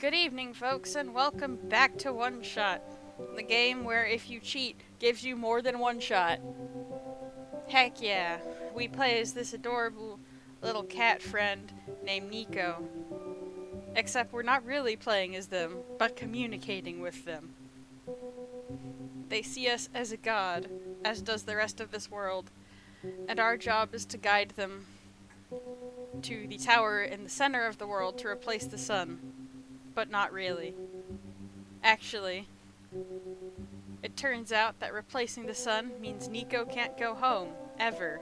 Good evening, folks, and welcome back to OneShot, the game where if you cheat, gives you more than one shot. Heck yeah, we play as this adorable little cat friend named Nico. Except we're not really playing as them, but communicating with them. They see us as a god, as does the rest of this world, and our job is to guide them to the tower in the center of the world to replace the sun. But not really. Actually, it turns out that replacing the sun means Nico can't go home, ever.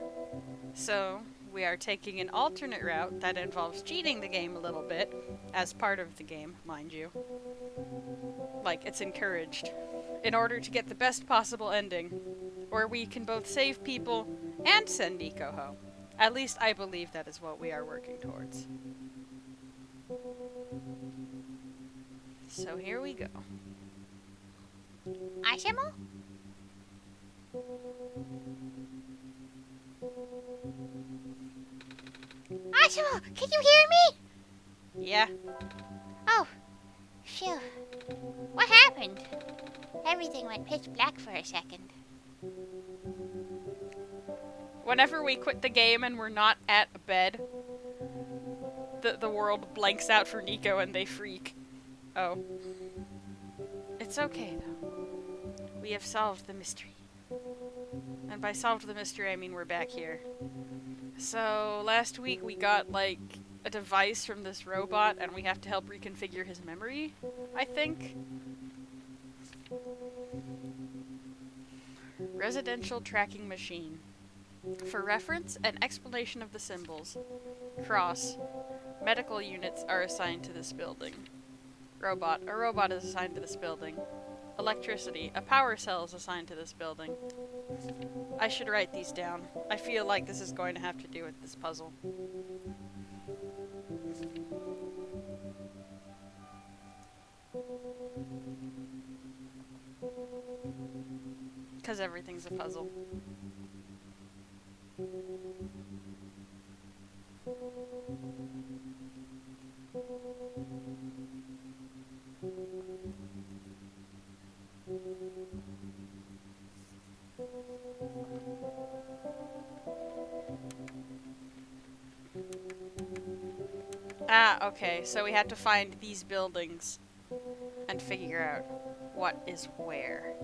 So, we are taking an alternate route that involves cheating the game a little bit, as part of the game, mind you. Like, it's encouraged. In order to get the best possible ending, where we can both save people and send Nico home. At least I believe that is what we are working towards. So here we go. Ozimul? Ozimul, can you hear me? Yeah. Oh, phew. What happened? Everything went pitch black for a second. Whenever we quit the game and we're not at a bed, the world blanks out for Nico and they freak. Oh. It's okay, though. We have solved the mystery. And by solved the mystery, I mean we're back here. So, last week we got, like, a device from this robot, and we have to help reconfigure his memory, I think. Residential tracking machine. For reference, an explanation of the symbols. Cross. Medical units are assigned to this building. Robot. A robot is assigned to this building. Electricity. A power cell is assigned to this building. I should write these down. I feel like this is going to have to do with this puzzle. Because everything's a puzzle. Ah, okay, so we had to find these buildings and figure out what is where.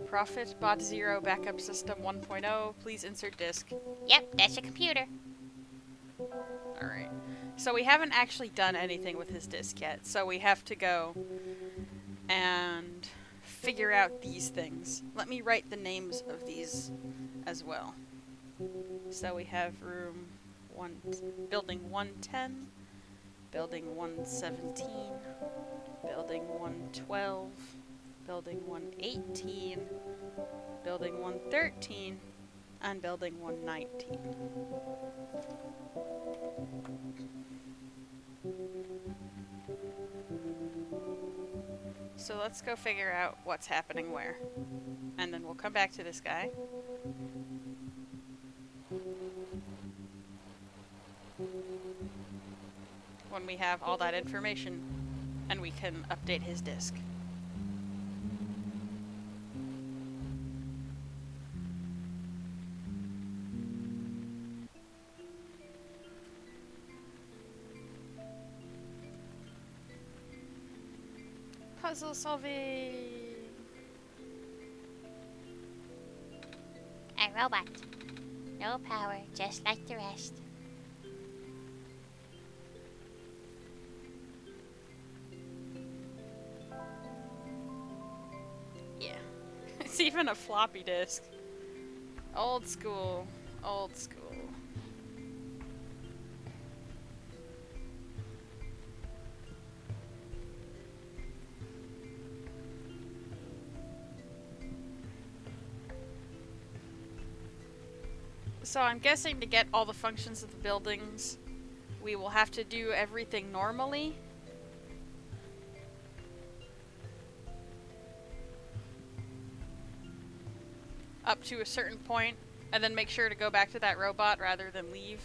Profit Bot Zero Backup System 1.0, please insert disk. Yep, that's a computer. Alright. So we haven't actually done anything with his disk yet, so we have to go and figure out these things. Let me write the names of these as well. So we have building 110, building 117, building 112, building 118, building 113, and building 119. So let's go figure out what's happening where. And then we'll come back to this guy. When we have all that information and we can update his disk. Puzzle solving! A robot. No power, just like the rest. Yeah. It's even a floppy disk. Old school. Old school. So I'm guessing to get all the functions of the buildings, we will have to do everything normally. Up to a certain point, and then make sure to go back to that robot rather than leave.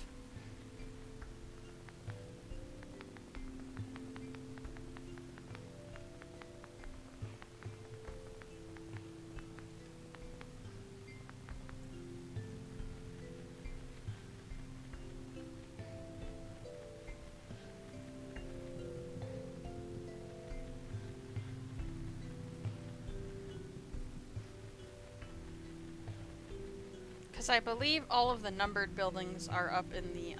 Because I believe all of the numbered buildings are up in the,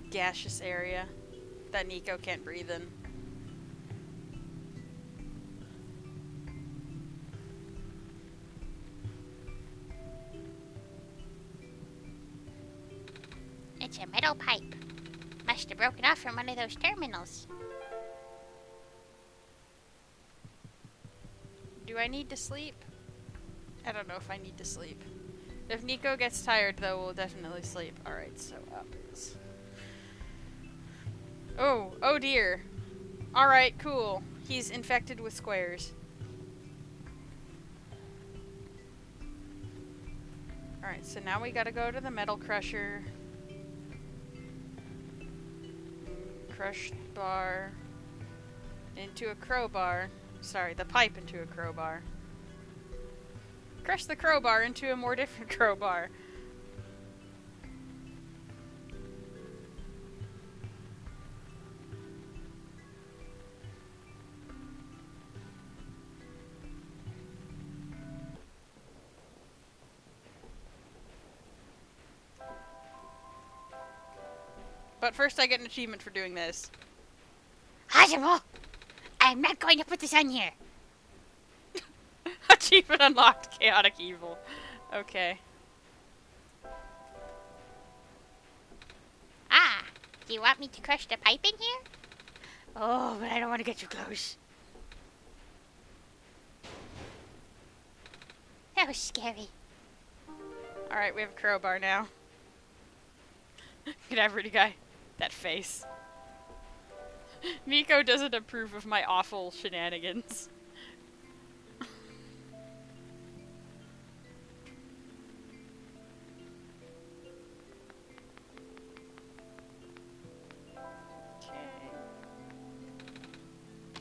gaseous area that Nico can't breathe in. It's a metal pipe. Must have broken off from one of those terminals. Do I need to sleep? I don't know if I need to sleep. If Nico gets tired, though, we'll definitely sleep. Alright, so up is... Oh dear. Alright, cool. He's infected with squares. Alright, so now we gotta go to the metal crusher. Crush the bar into a crowbar. Sorry, the pipe into a crowbar. Crush the crowbar into a more different crowbar. But first I get an achievement for doing this. Ozimul! I'm not going to put this on here. Achievement unlocked, chaotic evil. Okay. Ah, do you want me to crush the pipe in here? Oh, but I don't want to get too close. That was scary. Alright, we have a crowbar now. Get every guy. That face. Nico doesn't approve of my awful shenanigans.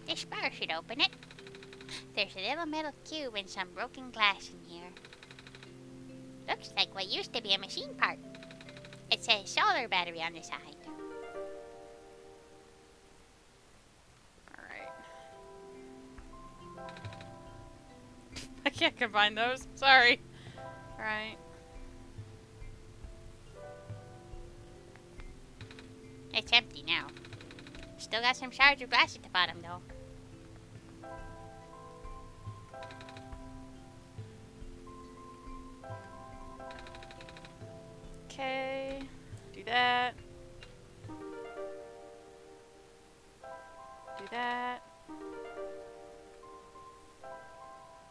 This bar should open it. There's a little metal cube and some broken glass in here. Looks like what used to be a machine part. It says solar battery on the side. Alright. I can't combine those. Sorry. Alright. It's empty now. Still got some shards of glass at the bottom though. Okay. Do that. Do that.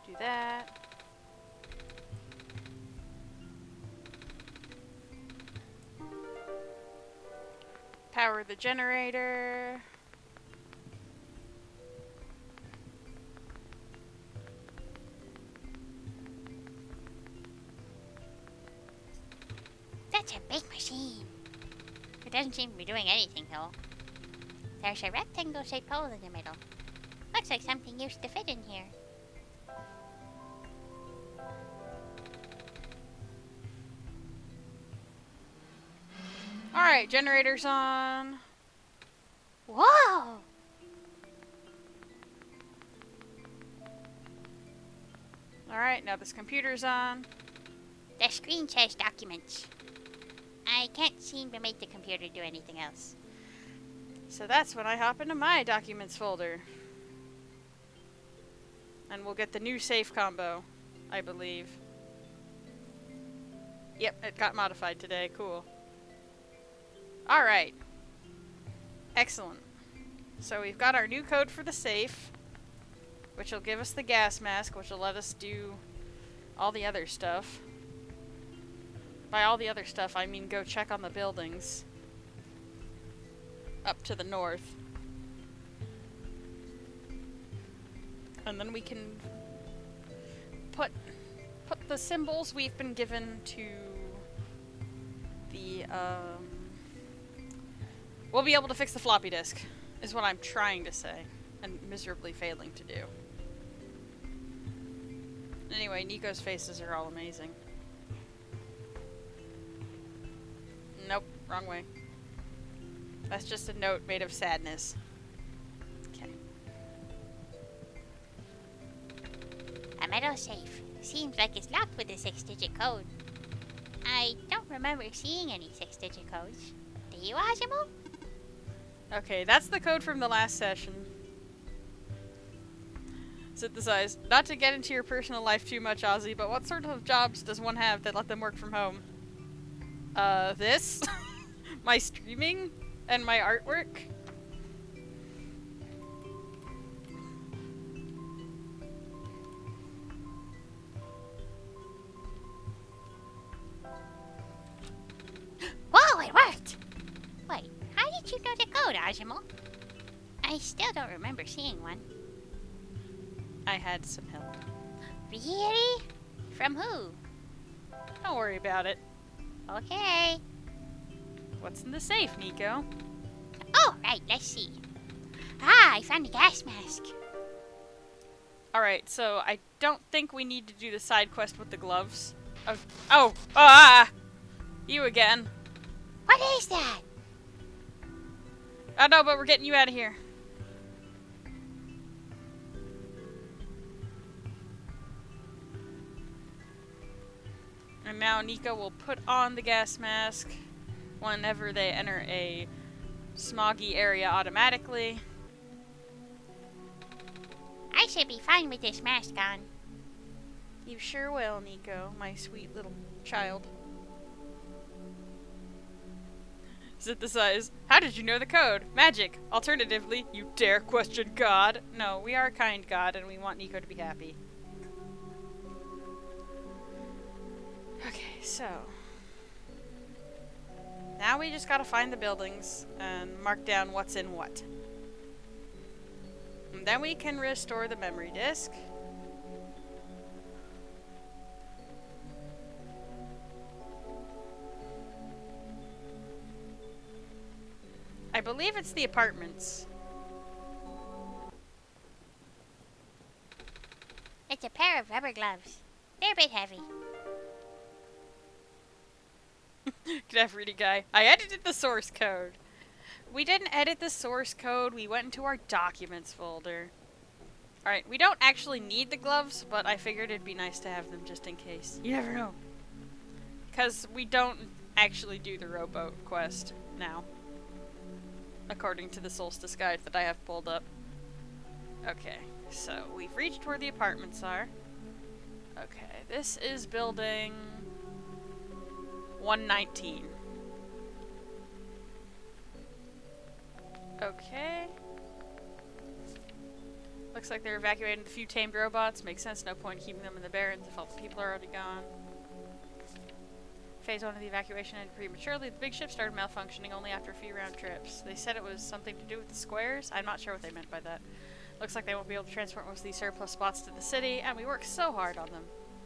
Do that. Power the generator. That's a big machine. It doesn't seem to be doing anything though. There's a rectangle-shaped hole in the middle. Looks like something used to fit in here. Alright, generator's on. Whoa! Alright, now this computer's on. The screen says documents. I can't seem to make the computer do anything else. So that's when I hop into my documents folder. And we'll get the new safe combo, I believe. Yep, it got modified today. Cool. Alright. Excellent. So we've got our new code for the safe, which will give us the gas mask, which will let us do all the other stuff. By all the other stuff, I mean go check on the buildings up to the north. And then we can put the symbols we've been given to the, we'll be able to fix the floppy disk, is what I'm trying to say, and miserably failing to do. Anyway, Nico's faces are all amazing. Nope, wrong way. That's just a note made of sadness. Okay. A metal safe. seems like it's locked with a 6-digit code. I don't remember seeing any 6-digit codes. Do you, Ozimul? Okay, that's the code from the last session. Synthesize. Not to get into your personal life too much, Ozzy, but what sort of jobs does one have that let them work from home? This? My streaming? And my artwork? Whoa, it worked! Wait, how did you know the code, Ozimul? I still don't remember seeing one. I had some help. Really? From who? Don't worry about it. Okay. What's in the safe, Nico? Oh, right, let's see. Ah, I found a gas mask. Alright, so I don't think we need to do the side quest with the gloves. Ah! You again. What is that? I know, but we're getting you out of here. And now Nico will put on the gas mask whenever they enter a smoggy area automatically. I should be fine with this mask on. You sure will, Nico, my sweet little child. Synthesize. How did you know the code? Magic. Alternatively, you dare question God. No, we are a kind God and we want Nico to be happy. Okay, so now we just gotta find the buildings and mark down what's in what. And then we can restore the memory disk. I believe it's the apartments. It's a pair of rubber gloves. They're a bit heavy. Good afternoon, guy. I edited the source code. We didn't edit the source code. We went into our documents folder. Alright, we don't actually need the gloves, but I figured it'd be nice to have them just in case. You never know. Because we don't actually do the rowboat quest now. According to the Solstice guide that I have pulled up. Okay, so we've reached where the apartments are. Okay, this is building 119. Okay. Looks like they're evacuating the few tamed robots. Makes sense, no point keeping them in the Barrens if all the people are already gone. Phase 1 of the evacuation ended prematurely. The big ship started malfunctioning only after a few round trips. They said it was something to do with the squares. I'm not sure what they meant by that. Looks like they won't be able to transport most of these surplus spots to the city, and we worked so hard on them.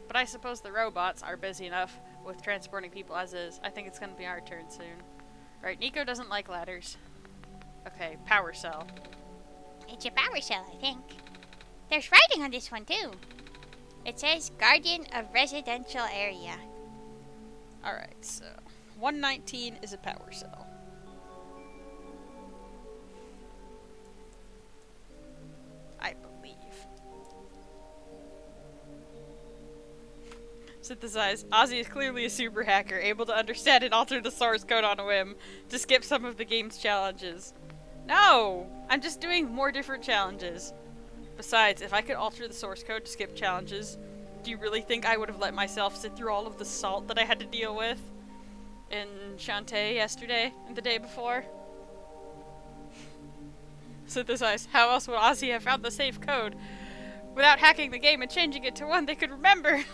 But I suppose the robots are busy enough with transporting people as is. I think it's going to be our turn soon. Right, Nico doesn't like ladders. Okay, power cell. It's a power cell, I think. There's writing on this one, too. It says Guardian of Residential Area. Alright, so 119 is a power cell. I believe. Synthesize. Ozzy is clearly a super hacker, able to understand and alter the source code on a whim to skip some of the game's challenges. No! I'm just doing more different challenges. Besides, if I could alter the source code to skip challenges, do you really think I would have let myself sit through all of the salt that I had to deal with in Shantae yesterday and the day before? Synthesize. How else would Ozzy have found the safe code without hacking the game and changing it to one they could remember?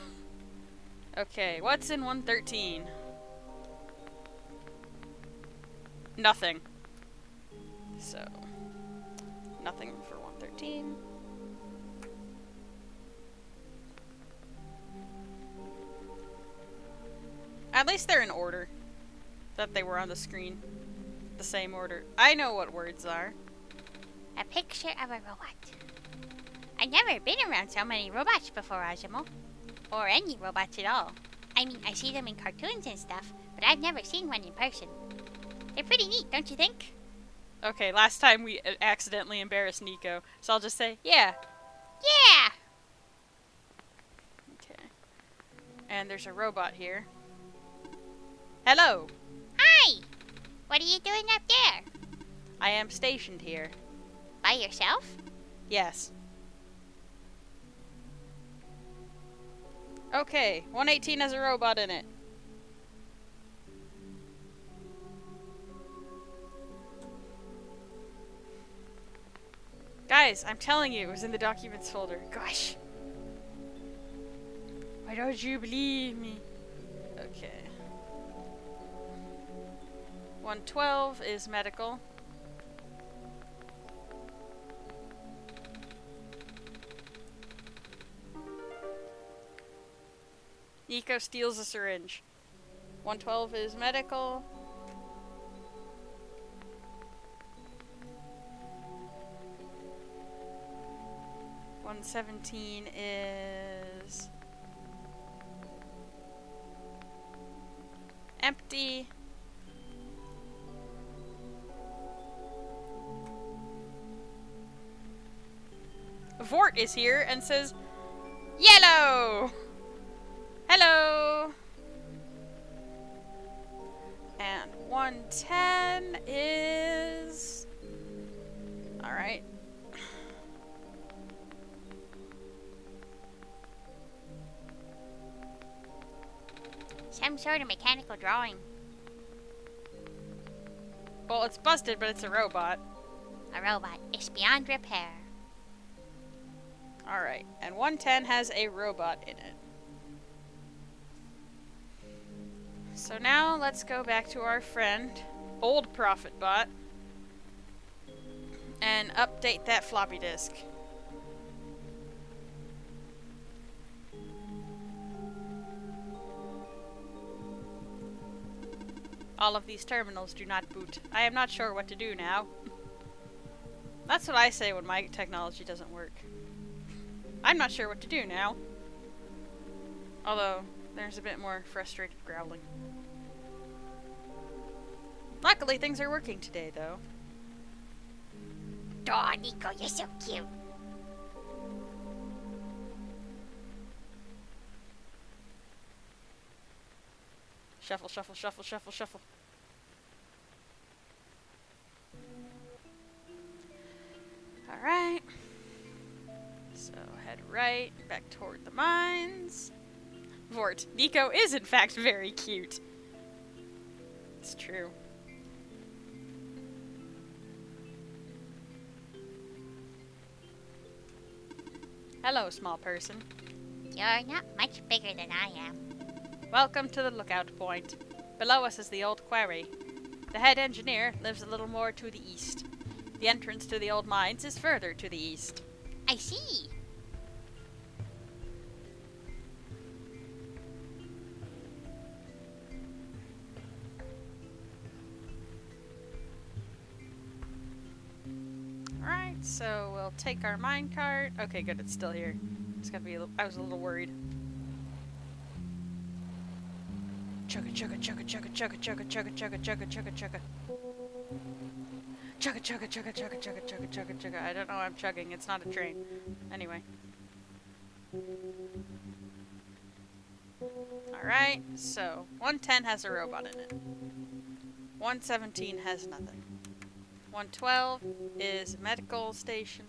Okay, what's in 113? Nothing. So, nothing for 113. At least they're in order. That they were on the screen. The same order. I know what words are. A picture of a robot. I've never been around so many robots before, Ozimul. Or any robots at all. I mean, I see them in cartoons and stuff, but I've never seen one in person. They're pretty neat, don't you think? Okay, last time we accidentally embarrassed Nico, so I'll just say, yeah. Yeah! Okay. And there's a robot here. Hello! Hi! What are you doing up there? I am stationed here. By yourself? Yes. Okay, 118 has a robot in it. Guys, I'm telling you, it was in the documents folder. Gosh. Why don't you believe me? Okay. 112 is medical. Nico steals a syringe. 112 is medical. One 17 is empty. Vort is here and says, yellow! Hello! And 110 is... Alright. Some sort of mechanical drawing. Well, it's busted, but it's a robot. A robot. It's beyond repair. Alright, and 110 has a robot in it. So now let's go back to our friend, Old Prophet Bot, and update that floppy disk. All of these terminals do not boot. I am not sure what to do now. That's what I say when my technology doesn't work. I'm not sure what to do now. Although, there's a bit more frustrated growling. Luckily, things are working today, though. Aw, Nico, you're so cute. Shuffle, shuffle, shuffle, shuffle, shuffle. Alright. So, head right, back toward the mines. Vort, Nico is in fact very cute. It's true. Hello, small person. You're not much bigger than I am. Welcome to the lookout point. Below us is the old quarry. The head engineer lives a little more to the east. The entrance to the old mines is further to the east. I see. Alright, so we'll take our minecart. Okay, good, it's still here. It's gotta be I was a little worried. Chugga chugga chugga chugga chugga chugga chugga chugga chugga chugga chugga. Chugga chugga chugga chugga chugga chugga chugga chugga. I don't know why I'm chugging, it's not a train. Anyway. Alright, so 110 has a robot in it. 117 has nothing. 112 is a medical station.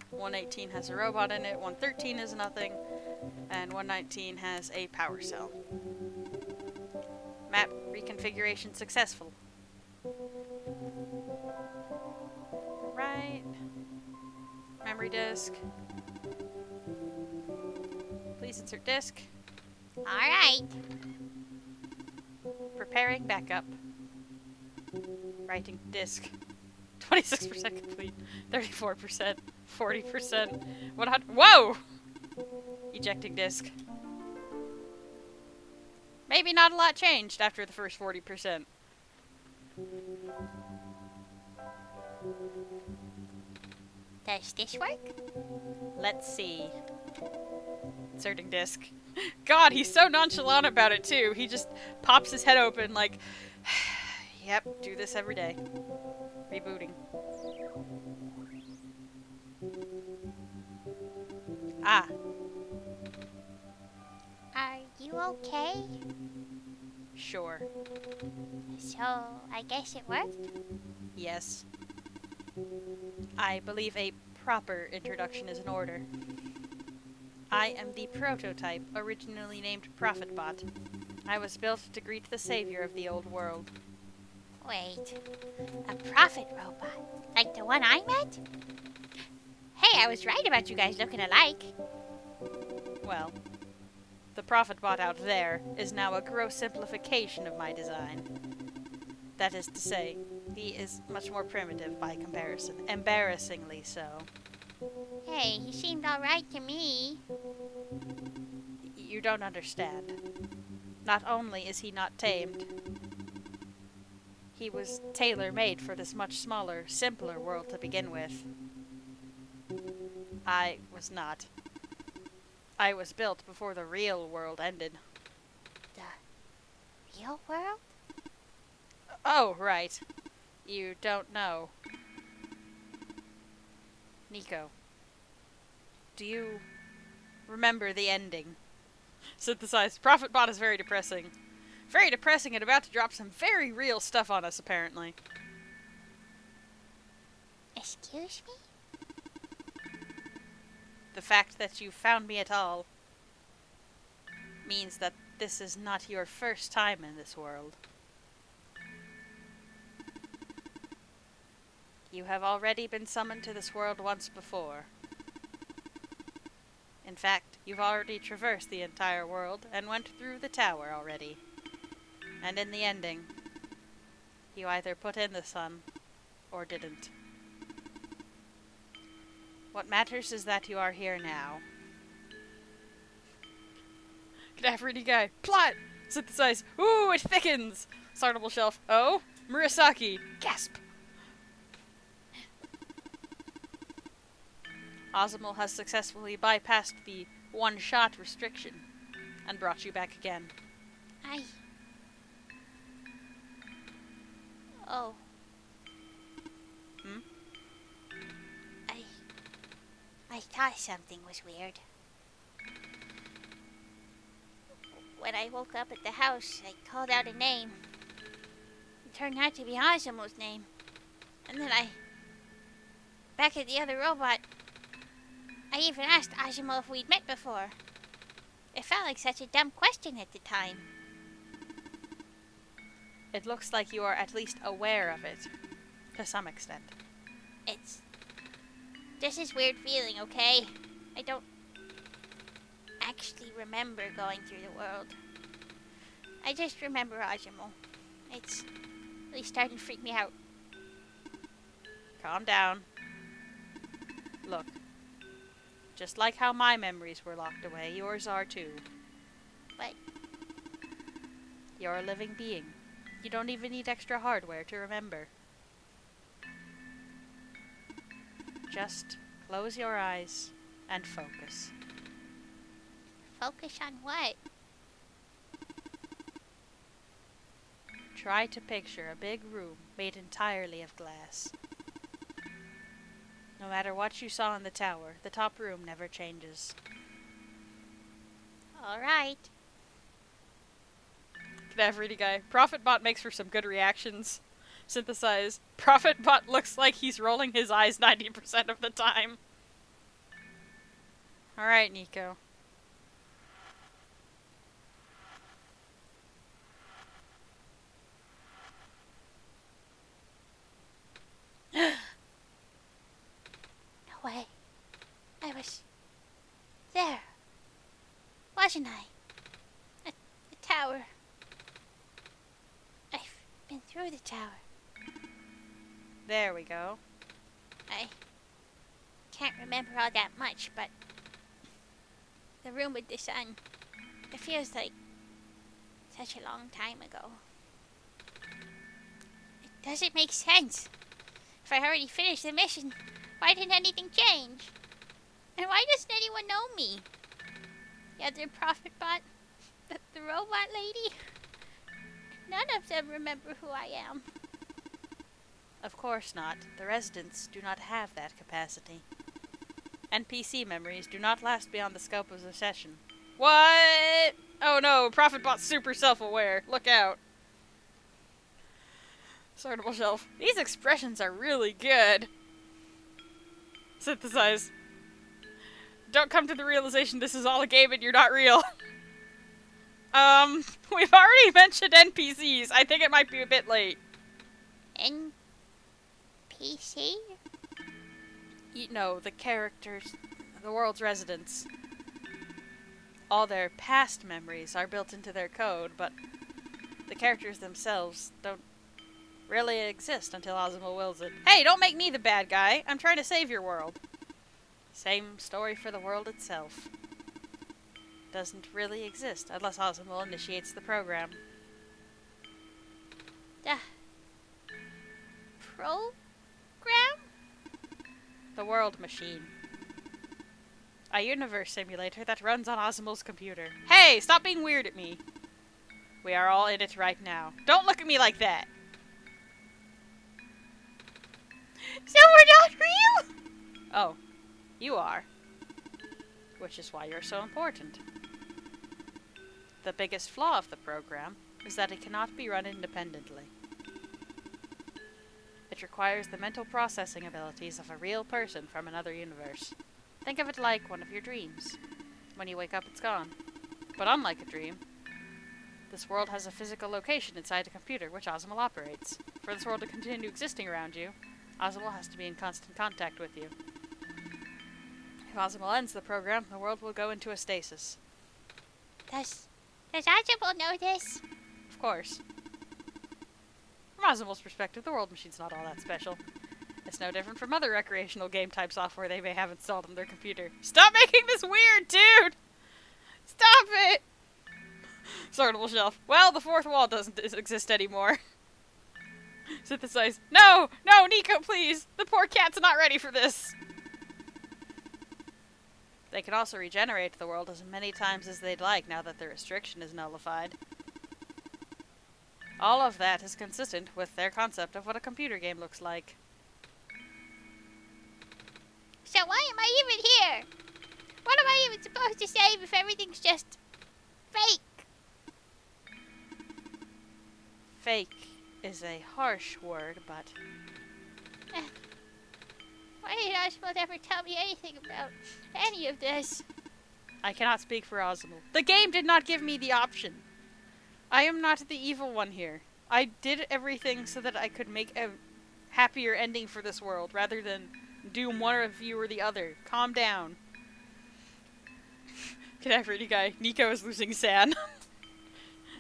118 has a robot in it. 113 is nothing. And 119 has a power cell. Map reconfiguration successful. Right. Memory disk. Please insert disk. Alright. Preparing backup. Writing disk. 26% complete. 34%. 40%. 100. Whoa! Ejecting disk. Maybe not a lot changed after the first 40%. Does this work? Let's see. Inserting disk. God, he's so nonchalant about it too. He just pops his head open like, yep, do this every day. Rebooting. Ah. Are You okay? Sure. So, I guess it worked? Yes. I believe a proper introduction is in order. I am the prototype, originally named Prophetbot. I was built to greet the savior of the old world. Wait, a prophet robot? Like the one I met? Hey, I was right about you guys looking alike. Well, the Prophetbot out there is now a gross simplification of my design. That is to say, he is much more primitive by comparison, embarrassingly so. Hey, he seemed alright to me. You don't understand. Not only is he not tamed, he was tailor-made for this much smaller, simpler world to begin with. I was not. I was built before the real world ended. The real world? Oh, right. You don't know. Nico, do you remember the ending? Synthesized. Prophetbot is very depressing. Very depressing and about to drop some very real stuff on us, apparently. Excuse me? The fact that you found me at all means that this is not your first time in this world. You have already been summoned to this world once before. In fact, you've already traversed the entire world and went through the tower already. And in the ending, you either put in the sun or didn't. What matters is that you are here now. Cadaver guy. Plot! Synthesize. Ooh, it thickens! Startable shelf. Oh? Murasaki. Gasp! Ozimul has successfully bypassed the one-shot restriction and brought you back again. Oh. Hmm? I thought something was weird. When I woke up at the house, I called out a name. It turned out to be Ozimul's name. And then back at the other robot, I even asked Ozimul if we'd met before. It felt like such a dumb question at the time. It looks like you are at least aware of it, to some extent. It's just this weird feeling, okay? I don't actually remember going through the world. I just remember Ozimul. It's really starting to freak me out. Calm down. Look. Just like how my memories were locked away, yours are too. But you're a living being. You don't even need extra hardware to remember. Just close your eyes and focus. Focus on what? Try to picture a big room made entirely of glass. No matter what you saw in the tower, the top room never changes. Alright. Cadaver guy. Prophetbot makes for some good reactions. Synthesize. Prophetbot looks like he's rolling his eyes 90% of the time. Alright, Nico. No way. I was there, wasn't I? At the tower. I've been through the tower. There we go. I can't remember all that much, but the room with the sun, it feels like such a long time ago. It doesn't make sense. If I already finished the mission, why didn't anything change? And why doesn't anyone know me? The other Prophetbot, the robot lady, none of them remember who I am. Of course not. The residents do not have that capacity. NPC memories do not last beyond the scope of the session. What? Oh no, Prophetbot's super self-aware. Look out. Sortable shelf. These expressions are really good. Synthesize. Don't come to the realization this is all a game and you're not real. We've already mentioned NPCs. I think it might be a bit late. NPC? You know, the characters, the world's residents. All their past memories are built into their code, but the characters themselves don't really exist until Ozimul wills it. Hey, don't make me the bad guy. I'm trying to save your world. Same story for the world itself. Doesn't really exist unless Ozimul initiates the program. The program? The world machine. A universe simulator that runs on Ozimul's computer. Hey, stop being weird at me. We are all in it right now. Don't look at me like that. So we're not real? Oh, you are. Which is why you're so important. The biggest flaw of the program is that it cannot be run independently. It requires the mental processing abilities of a real person from another universe. Think of it like one of your dreams. When you wake up, it's gone. But unlike a dream, this world has a physical location inside a computer which Ozimul operates. For this world to continue existing around you, Ozimul has to be in constant contact with you. If Ozimul ends the program, the world will go into a stasis. Does Ozimul know this? Of course. From Ozimul's perspective, the world machine's not all that special. It's no different from other recreational game-type software they may have installed on their computer. Stop making this weird, dude! Stop it! Sortable shelf. Well, the fourth wall doesn't exist anymore. Synthesize. No! No, Nico, please! The poor cat's not ready for this! They can also regenerate the world as many times as they'd like now that the restriction is nullified. All of that is consistent with their concept of what a computer game looks like. So why am I even here? What am I even supposed to save if everything's just fake? Fake is a harsh word, but... Why did Ozimul never tell me anything about any of this? I cannot speak for Ozimul. The game did not give me the option. I am not the evil one here. I did everything so that I could make a happier ending for this world, rather than doom one of you or the other. Calm down. Cadaver guy. Nico is losing San.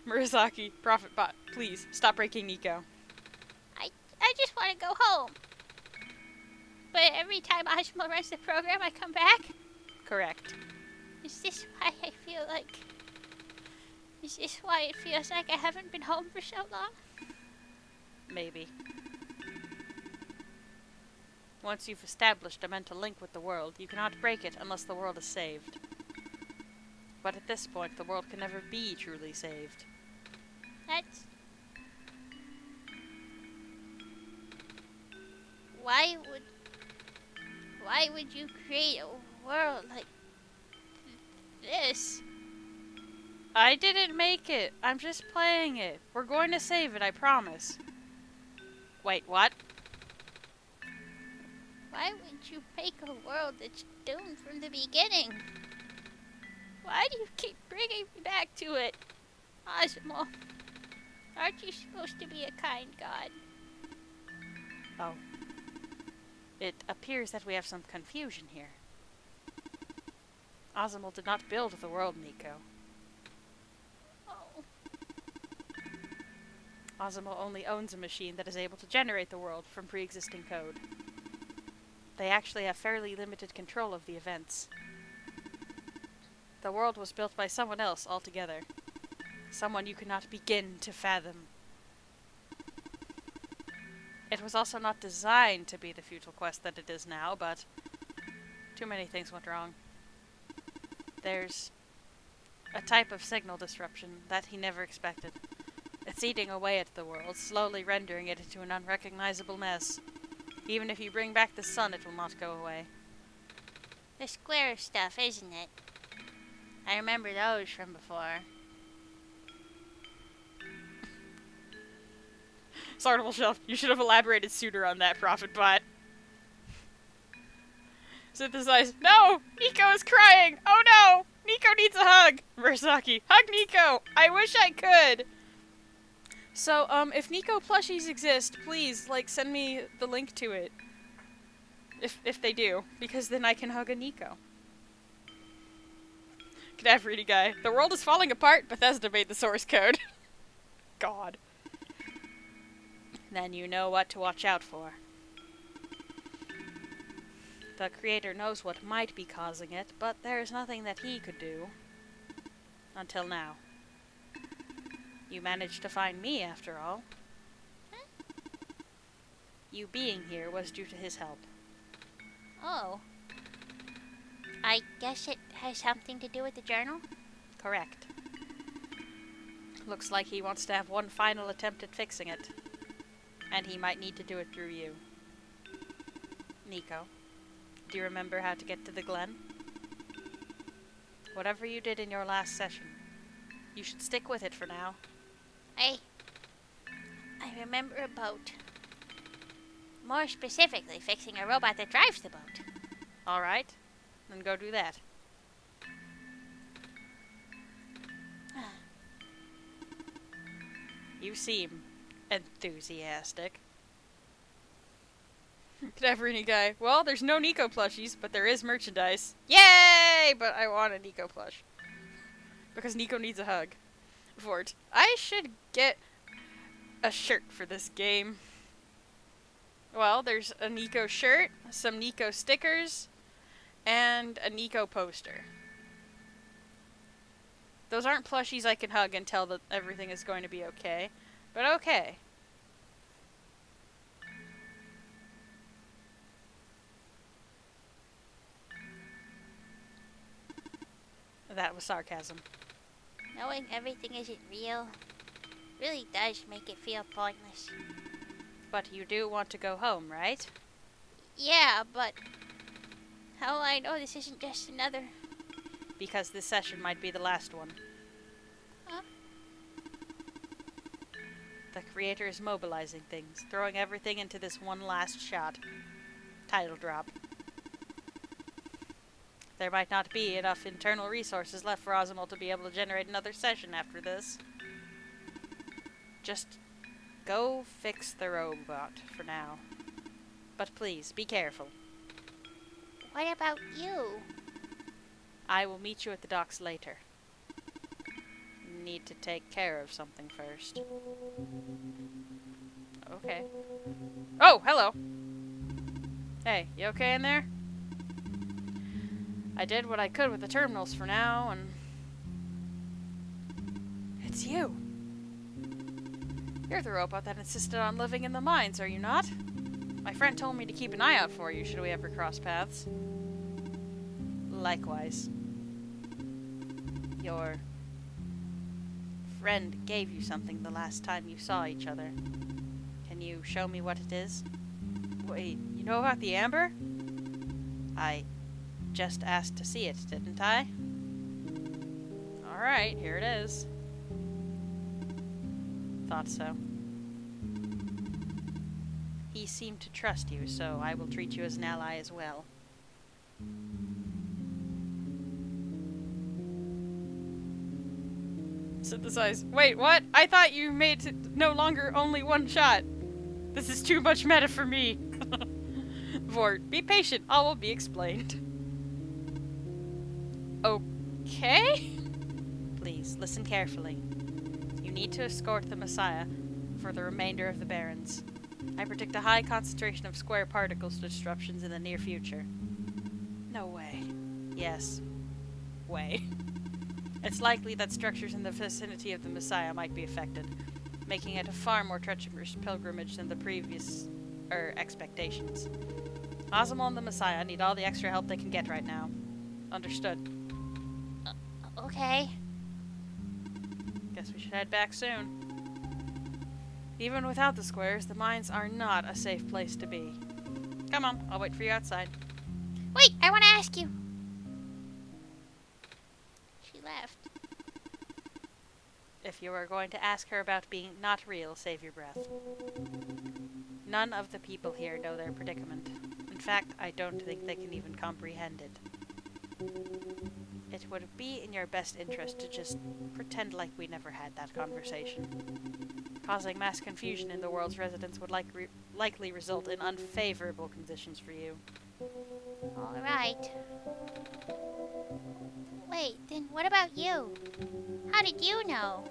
Murasaki, Prophetbot, please, stop breaking Nico. I just want to go home. But every time Ozimul runs the program, I come back? Correct. Is this why I feel like... Is this why it feels like I haven't been home for so long? Maybe. Once you've established a mental link with the world, you cannot break it unless the world is saved. But at this point, the world can never be truly saved. That's... Why would you create a world like this? I didn't make it. I'm just playing it. We're going to save it, I promise. Wait, what? Why would you make a world that's doomed from the beginning? Why do you keep bringing me back to it? Ozimul, aren't you supposed to be a kind god? Oh. It appears that we have some confusion here. Ozimul did not build the world, Nico. Oh. Ozimul only owns a machine that is able to generate the world from pre-existing code. They actually have fairly limited control of the events. The world was built by someone else altogether. Someone you cannot begin to fathom. It was also not designed to be the futile quest that it is now, but too many things went wrong. There's a type of signal disruption that he never expected. It's eating away at the world, slowly rendering it into an unrecognizable mess. Even if you bring back the sun, it will not go away. The square stuff, isn't it? I remember those from before. Sortable shelf. You should have elaborated sooner on that, Prophet Bot. Synthesize. No! Nico is crying! Oh no! Nico needs a hug! Murasaki. Hug Nico! I wish I could! So, if Nico plushies exist, please, like, send me the link to it. If they do. Because then I can hug a Nico. Cadaver eating guy. The world is falling apart. Bethesda made the source code. God. Then you know what to watch out for. The creator knows what might be causing it, but there's nothing that he could do. Until now. You managed to find me, after all. Huh? You being here was due to his help. Oh. I guess it has something to do with the journal? Correct. Looks like he wants to have one final attempt at fixing it. And he might need to do it through you. Nico, do you remember how to get to the Glen? Whatever you did in your last session, you should stick with it for now. I remember a boat. More specifically, fixing a robot that drives the boat. Alright, then go do that. You seem enthusiastic. Cadaverini guy. Well, there's no Nico plushies, but there is merchandise. Yay! But I want a Nico plush. Because Nico needs a hug. Vort. I should get a shirt for this game. Well, there's a Nico shirt, some Nico stickers, and a Nico poster. Those aren't plushies I can hug and tell that everything is going to be okay. But okay. That was sarcasm. Knowing everything isn't real really does make it feel pointless. But you do want to go home, right? Yeah, but how will I know this isn't just another... Because this session might be the last one. Huh? The creator is mobilizing things, throwing everything into this one last shot. Title drop. There might not be enough internal resources left for Ozimul to be able to generate another session after this. Just go fix the robot for now. But please, be careful. What about you? I will meet you at the docks later. Need to take care of something first. Okay. Oh, hello! Hey, you okay in there? I did what I could with the terminals for now, and... It's you! You're the robot that insisted on living in the mines, are you not? My friend told me to keep an eye out for you should we ever cross paths. Likewise. Your friend gave you something the last time you saw each other. Can you show me what it is? Wait, you know about the amber? I just asked to see it, didn't I? Alright, here it is. Thought so. He seemed to trust you, so I will treat you as an ally as well. Synthesize. Wait, what? I thought you made it no longer only one shot. This is too much meta for me. Vort, be patient. All will be explained. Okay? Please, listen carefully. You need to escort the Messiah for the remainder of the Barrens. I predict a high concentration of square particles disruptions in the near future. No way. Yes. Way. It's likely that structures in the vicinity of the Messiah might be affected, making it a far more treacherous pilgrimage than the previous, expectations. Ozimul and the Messiah need all the extra help they can get right now. Understood. Okay. Guess we should head back soon. Even without the squares, the mines are not a safe place to be. Come on, I'll wait for you outside. Wait, I want to ask you. She left. if you are going to ask her about being not real, save your breath. None of the people here know their predicament. In fact, I don't think they can even comprehend it. It would be in your best interest to just pretend like we never had that conversation. Causing mass confusion in the world's residents would likely result in unfavorable conditions for you. Alright. Wait, then what about you? How did you know?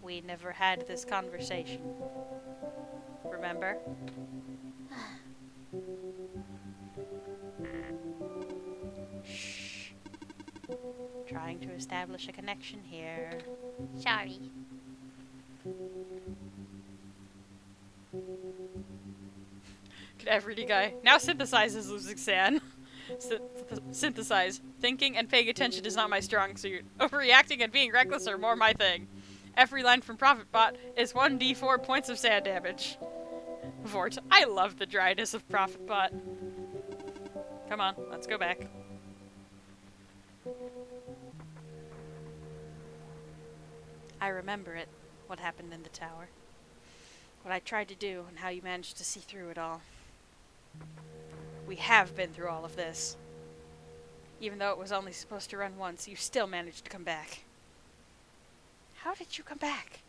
We never had this conversation. Remember? Shh. Trying to establish a connection here. Sorry. Everyday guy. Now synthesizes losing San. Synthesize. Thinking and paying attention is not my strong suit. Overreacting and being reckless are more my thing. Every line from ProfitBot is 1d4 points of sand damage. Vort. I love the dryness of ProfitBot. Come on, let's go back. I remember it. What happened in the tower. What I tried to do and how you managed to see through it all. We have been through all of this. Even though it was only supposed to run once, you still managed to come back. How did you come back?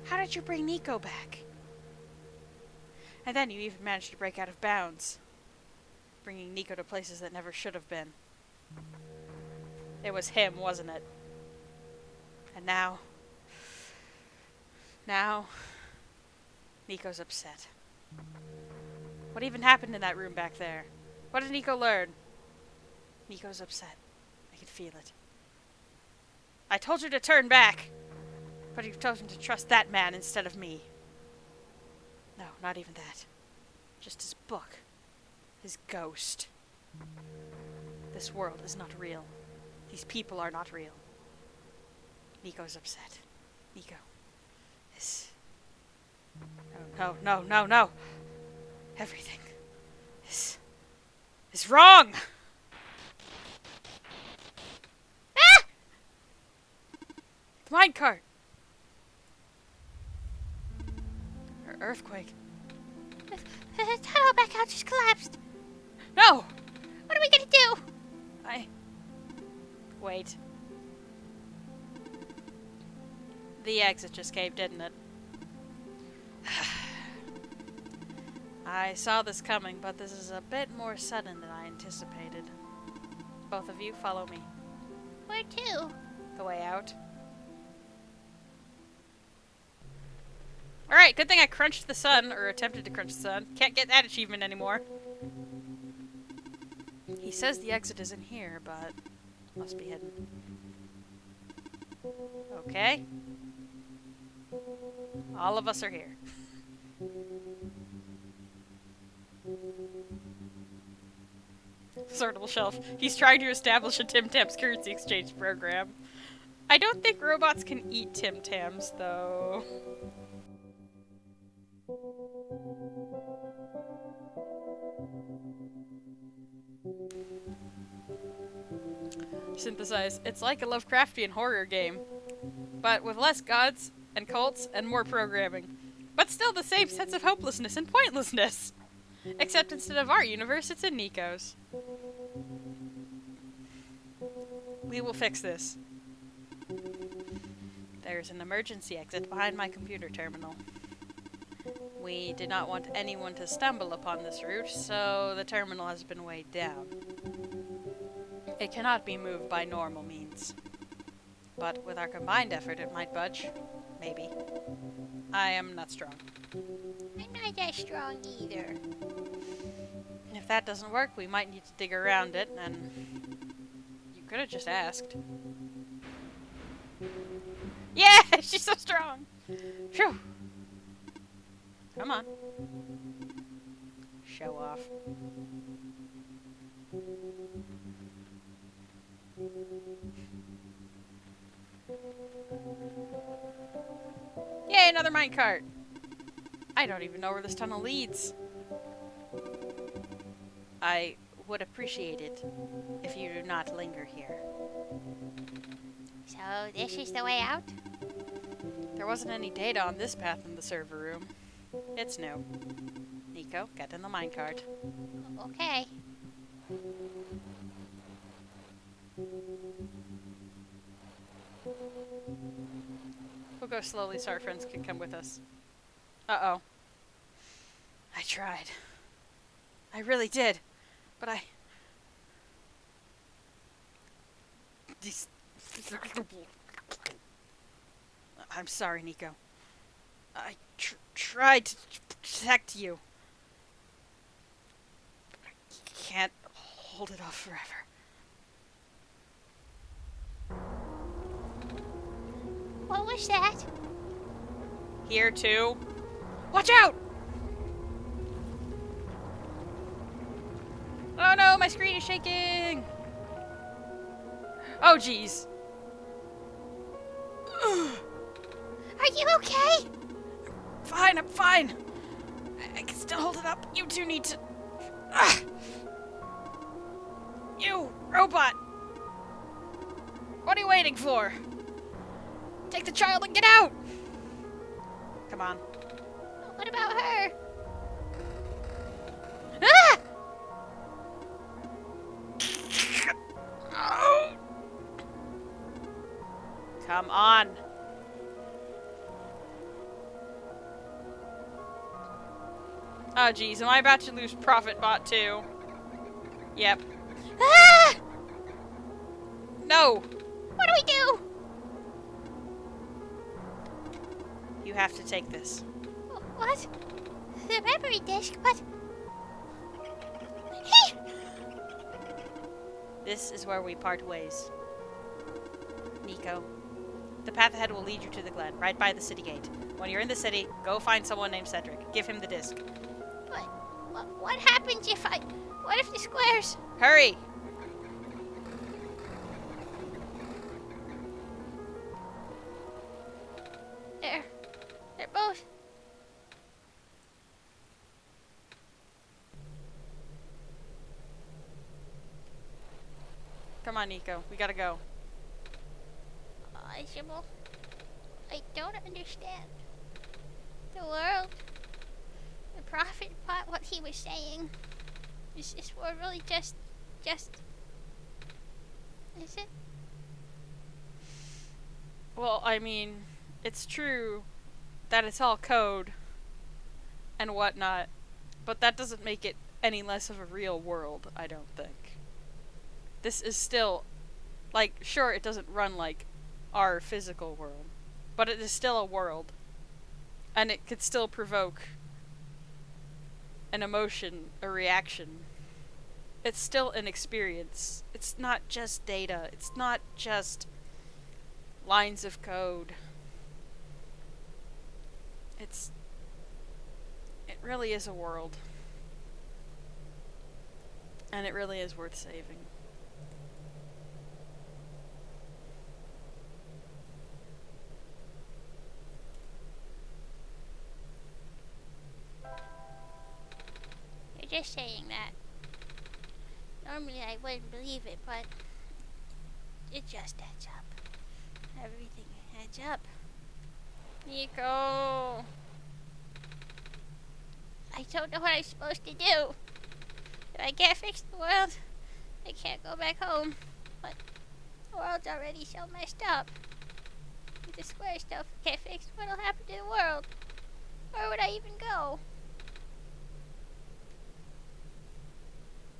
How did you bring Nico back? And then you even managed to break out of bounds, bringing Nico to places that never should have been. It was him, wasn't it? And now, Nico's upset. What even happened in that room back there? What did Nico learn? Nico's upset. I can feel it. I told you to turn back, but you've chosen to trust that man instead of me. No, not even that. Just his book. His ghost. This world is not real. These people are not real. Nico's upset. Nico. This... No. Everything is wrong! Ah! The minecart! Or earthquake. The tunnel back out just collapsed. No! What are we gonna do? Wait. The exit just caved, didn't it? I saw this coming, but this is a bit more sudden than I anticipated. Both of you, follow me. Where to? The way out. Alright, good thing I crunched the sun, or attempted to crunch the sun. Can't get that achievement anymore. He says the exit is in here, but must be hidden. Okay. All of us are here. Sortable shelf. He's trying to establish a Tim Tams currency exchange program. I don't think robots can eat Tim Tams, though. Synthesize. It's like a Lovecraftian horror game, but with less gods and cults and more programming. But still the same sense of hopelessness and pointlessness. Except instead of our universe, it's in Nico's. We will fix this. There's an emergency exit behind my computer terminal. We did not want anyone to stumble upon this route, so the terminal has been weighed down. It cannot be moved by normal means. But with our combined effort, it might budge. Maybe. I am not strong. I'm not that strong either. If that doesn't work, we might need to dig around it, and you could have just asked. Yeah, she's so strong. Phew. Come on. Show off. Yay, another minecart! I don't even know where this tunnel leads. I would appreciate it if you do not linger here. So So this is the way out? There wasn't any data on this path in the server room. It's new. Nico, get in the minecart. Okay. We'll go slowly so our friends can come with us. Uh-oh. I tried. I really did. But I'm sorry, Nico. I tried to protect you. I can't hold it off forever. What was that? Here, too. Watch out! Oh no, my screen is shaking! Oh, jeez. Are you okay? Fine, I'm fine. I can still hold it up. You two need to... Ah! You, robot! What are you waiting for? Take the child and get out! Come on. What about her? Ah! Oh! Come on. Oh, geez. Am I about to lose Profit Bot too? Yep. Ah! No! What do we do? You have to take this. What? The memory disk, but... This is where we part ways. Nico, the path ahead will lead you to the glen, right by the city gate. When you're in the city, go find someone named Cedric. Give him the disc. But what happens if I... What if the squares... Hurry! They're both... Come on, Nico. We gotta go. Ozimul, I don't understand. The world... The prophet bought what he was saying. Is this world really just... Is it? Well, I mean, it's true that it's all code and whatnot, but that doesn't make it any less of a real world, I don't think. This is still, like, sure, it doesn't run like our physical world, but it is still a world, and it could still provoke an emotion, a reaction. It's still an experience. It's not just data. It's not just lines of code. It really is a world. And it really is worth saving. You're just saying that. Normally I wouldn't believe it, but... It just adds up. Everything adds up. Nico! I don't know what I'm supposed to do. If I can't fix the world, I can't go back home. But the world's already so messed up. If the square stuff can't fix, what'll happen to the world? Where would I even go?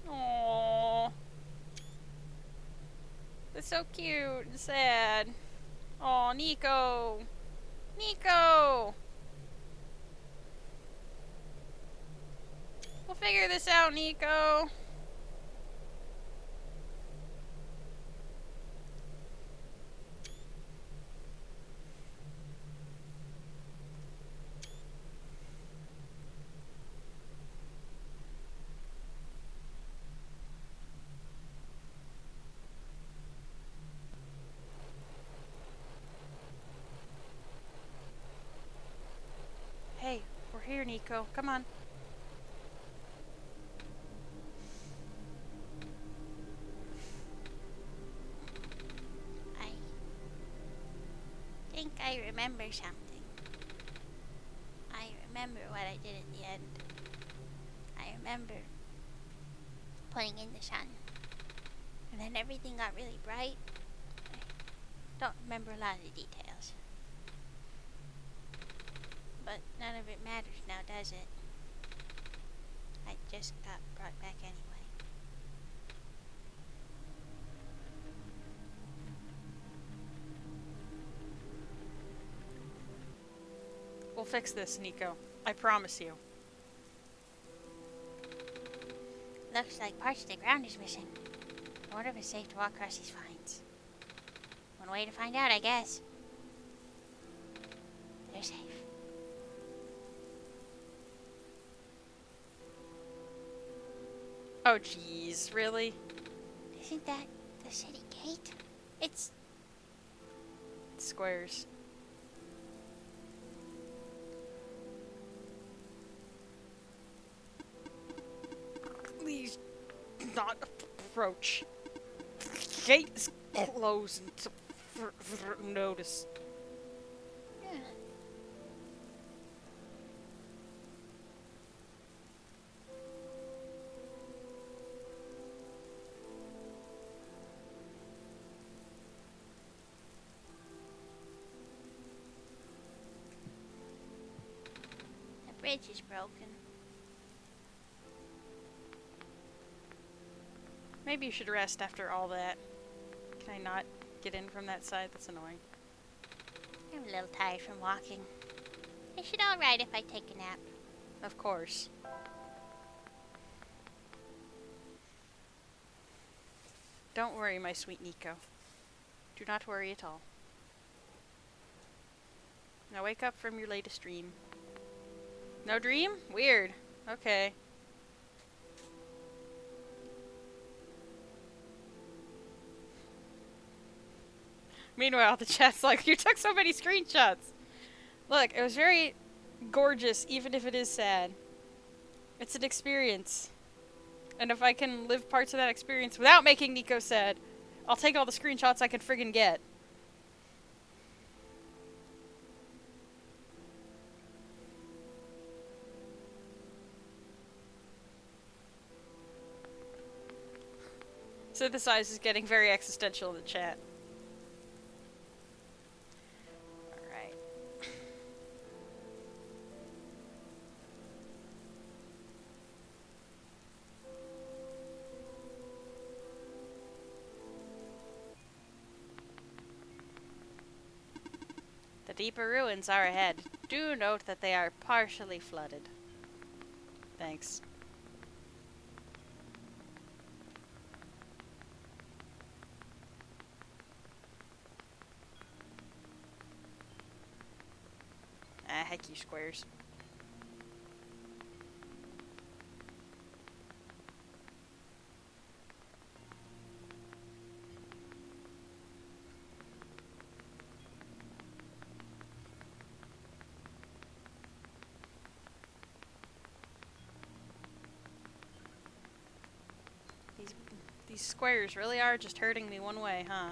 Aww. That's so cute and sad. Aw, Nico! Nico! We'll figure this out, Nico. Hey, we're here, Nico. Come on. think I remember something. I remember what I did at the end. I remember putting in the sun. And then everything got really bright. I don't remember a lot of the details. But none of it matters now, does it? I just got brought back anyway. We'll fix this, Nico. I promise you. Looks like parts of the ground is missing. I wonder if it's safe to walk across these vines. One way to find out, I guess. They're safe. Oh, jeez, really? Isn't that the city gate? It's Squares. Please not approach. Gate is closed until notice. yeah. The bridge is broken. Maybe you should rest after all that. Can I not get in from that side? That's annoying. I'm a little tired from walking. Is it alright if I take a nap? Of course. Don't worry, my sweet Nico. Do not worry at all. Now wake up from your latest dream. No dream? Weird. Okay. Meanwhile, the chat's like, you took so many screenshots. Look, it was very gorgeous, even if it is sad. It's an experience. And if I can live parts of that experience without making Nico sad, I'll take all the screenshots I can friggin' get. Synthesize is getting very existential in the chat. Alright. The deeper ruins are ahead. Do note that they are partially flooded. Thanks. Ah, heck you squares. These squares really are just hurting me one way, huh?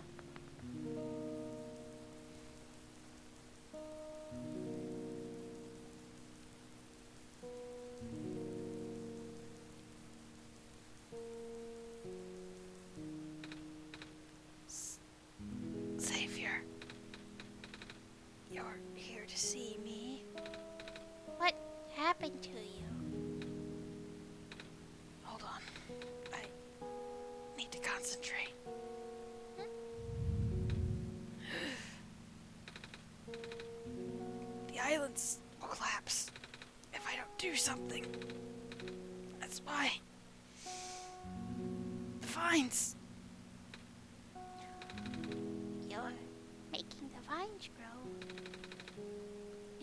Savior, you're here to see me. What happened to you? Hold on. I need to concentrate. The islands will collapse if I don't do something. That's why. The vines. You're making the vines grow.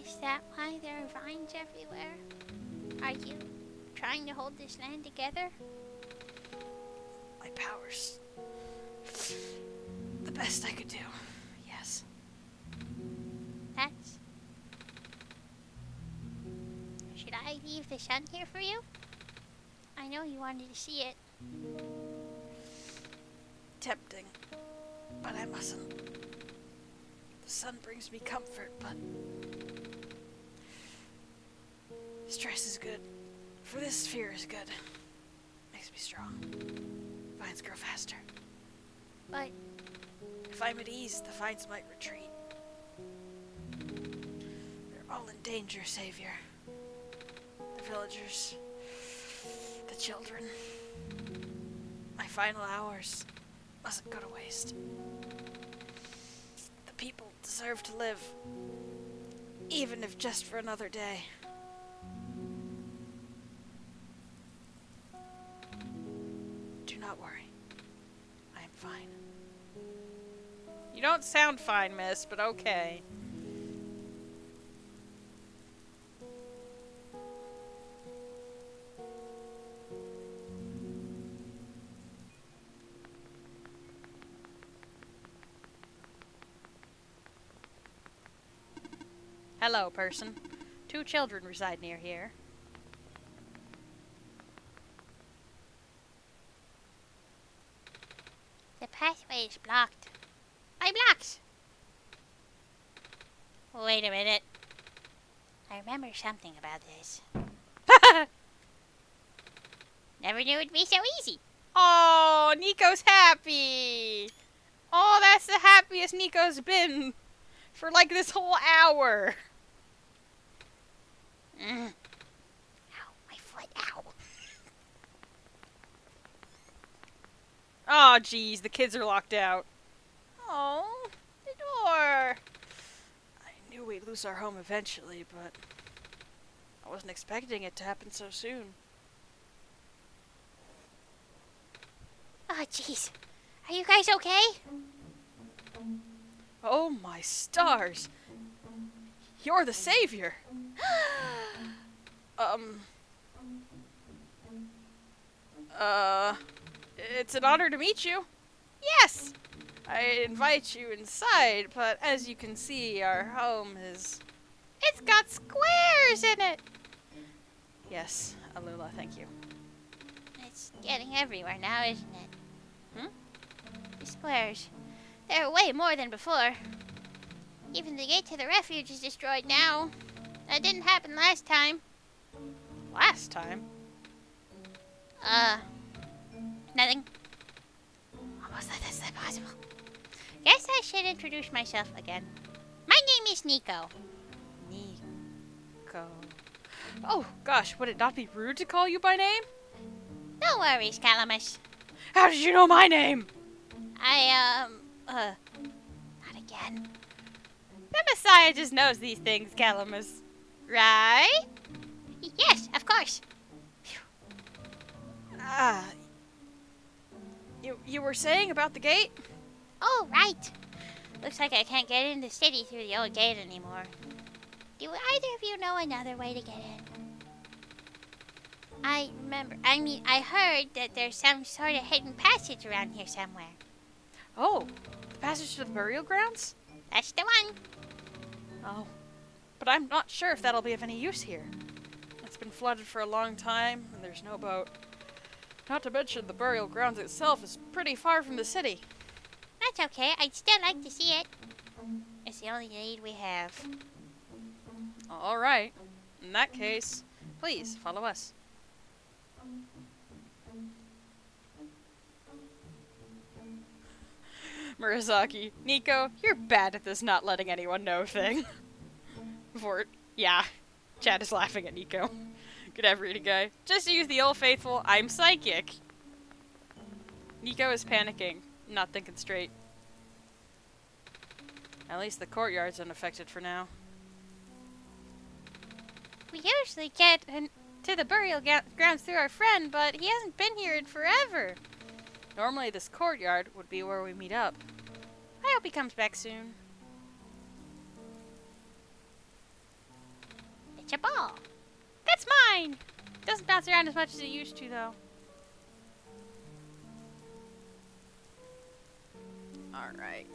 Is that why there are vines everywhere? Are you trying to hold this land together? My powers. The best I could do. Yes. That's... Should I leave the sun here for you? I know you wanted to see it. Tempting. But I mustn't. The sun brings me comfort, but stress is good. For this, fear is good. Makes me strong. Vines grow faster. But If I'm at ease, the vines might retreat. They're all in danger, Savior. The villagers, the children. My final hours mustn't go to waste. The people deserve to live, even if just for another day. Do not worry. I am fine. You don't sound fine, miss, but okay. Hello, person. 2 children reside near here. the pathway is blocked. My blocks! Wait a minute. I remember something about this. Never knew it'd be so easy. Oh, Nico's happy! Oh, that's the happiest Nico's been for like this whole hour. Ow, my foot, ow. Oh, jeez, the kids are locked out. Oh, the door. I knew we'd lose our home eventually, but I wasn't expecting it to happen so soon. Oh, jeez. Are you guys okay? Oh my stars! You're the savior! It's an honor to meet you. Yes! I invite you inside, but as you can see, our home is... It's got squares in it! Yes, Alula, thank you. It's getting everywhere now, isn't it? Hmm? The squares. They're way more than before. Even the gate to the refuge is destroyed now. That didn't happen last time. Last time? Nothing. Almost let this impossible. Guess I should introduce myself again. My name is Nico. Nico. Oh, gosh, would it not be rude to call you by name? No worries, Calamus. How did you know my name? Not again. The Messiah just knows these things, Calamus. Right? Yes, of course. You were saying about the gate? Oh, right. Looks like I can't get into the city through the old gate anymore. Do either of you know another way to get in? I heard that there's some sort of hidden passage around here somewhere. Oh, the passage to the burial grounds? That's the one. Oh, but I'm not sure if that'll be of any use here. It's been flooded for a long time, and there's no boat. Not to mention the burial grounds itself is pretty far from the city. That's okay. I'd still like to see it. It's the only need we have. All right. In that case, please follow us. Murasaki, Nico, you're bad at this not letting anyone know thing. Yeah, Chad is laughing at Nico. Good everyday guy. Just to use the old faithful, I'm psychic. Nico is panicking, not thinking straight. At least the courtyard's unaffected for now. We usually get to the burial grounds through our friend, but he hasn't been here in forever. Normally this courtyard would be where we meet up. I hope he comes back soon. It's a ball. That's mine! Doesn't bounce around as much as it used to, though. Alright.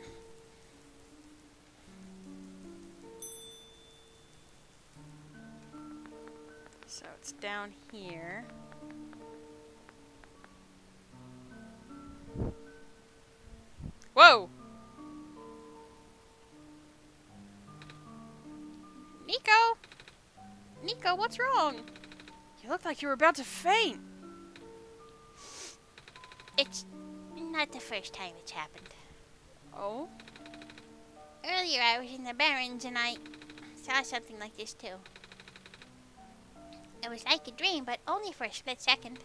So it's down here. Whoa! Nico, what's wrong? You looked like you were about to faint. It's not the first time it's happened. Oh? Earlier I was in the Barrens and I saw something like this too. It was like a dream, but only for a split second.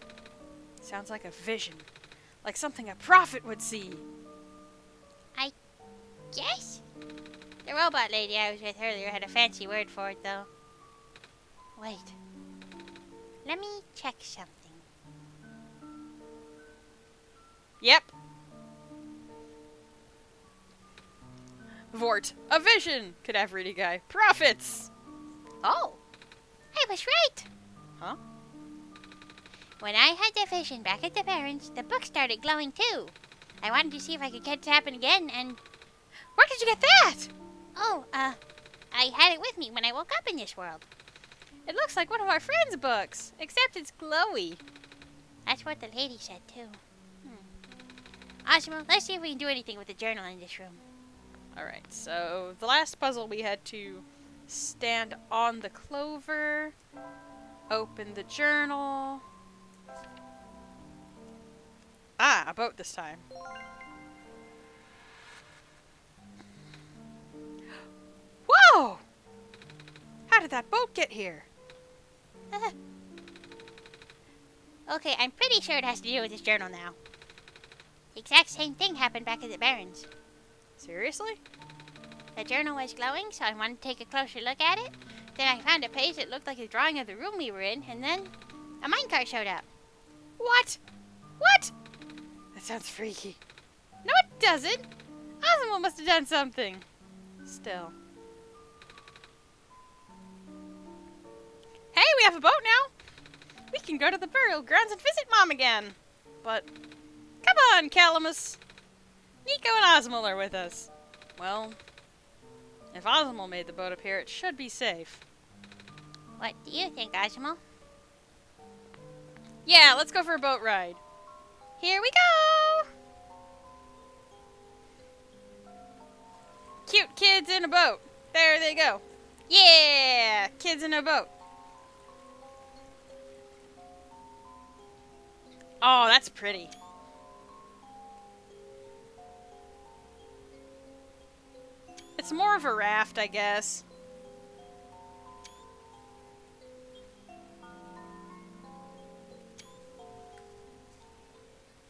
Sounds like a vision. Like something a prophet would see. I guess? The robot lady I was with earlier had a fancy word for it, though. Wait. Let me check something. Yep. Vort. A vision! Cadaverity guy. Prophets! Oh! I was right! Huh? When I had the vision back at the Barrens, the book started glowing too. I wanted to see if I could get it to happen again, and... Where did you get that? Oh, I had it with me when I woke up in this world. It looks like one of our friends' books, except it's glowy. That's what the lady said too. Ozimul, let's see if we can do anything with the journal in this room. Alright, so the last puzzle we had to stand on the clover, open the journal. Ah, a boat this time. Whoa! How did that boat get here? Okay, I'm pretty sure it has to do with this journal now. The exact same thing happened back at the Barrens. Seriously? The journal was glowing, so I wanted to take a closer look at it. Then I found a page that looked like a drawing of the room we were in, and then a minecart showed up. What? What? That sounds freaky. No, it doesn't. Ozimul must have done something. Still. Hey, we have a boat now. We can go to the burial grounds and visit Mom again. But, come on, Calamus. Nico and Ozimul are with us. Well, if Ozimul made the boat appear, it should be safe. What do you think, Ozimul? Yeah, let's go for a boat ride. Here we go! Cute kids in a boat. There they go. Yeah! Kids in a boat. Oh, that's pretty. It's more of a raft, I guess.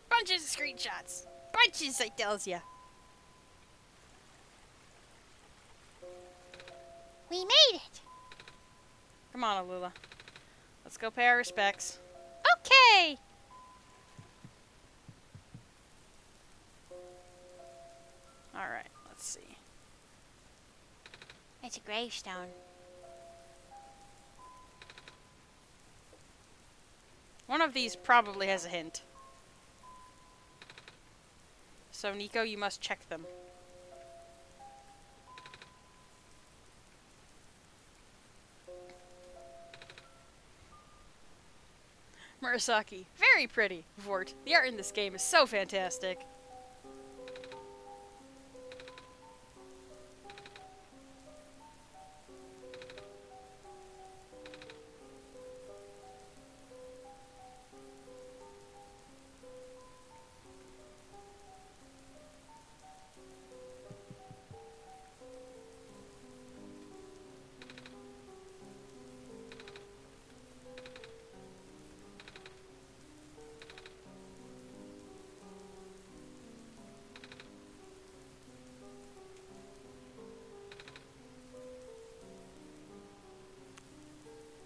Bunches of screenshots. Bunches, I tells ya. We made it! Come on, Alula. Let's go pay our respects. Okay! Alright, let's see. It's a gravestone. One of these probably has a hint. So, Nico, you must check them. Murasaki. Very pretty. Vort. The art in this game is so fantastic.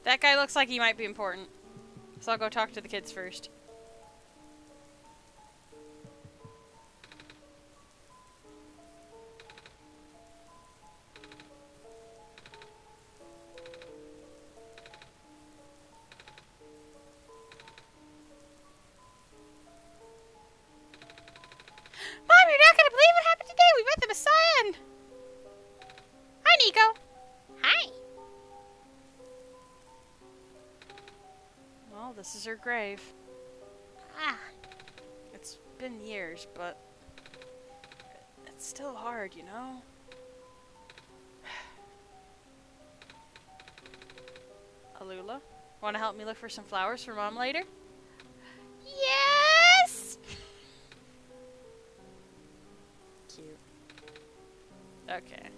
That guy looks like he might be important. So I'll go talk to the kids first. Mom, you're not gonna believe what happened today! We met the Messiah! Hi, Nico! Hi! Well, this is her grave. Ah, It's been years, but it's still hard, you know? Alula? Want to help me look for some flowers for Mom later? Yes! Cute. Okay.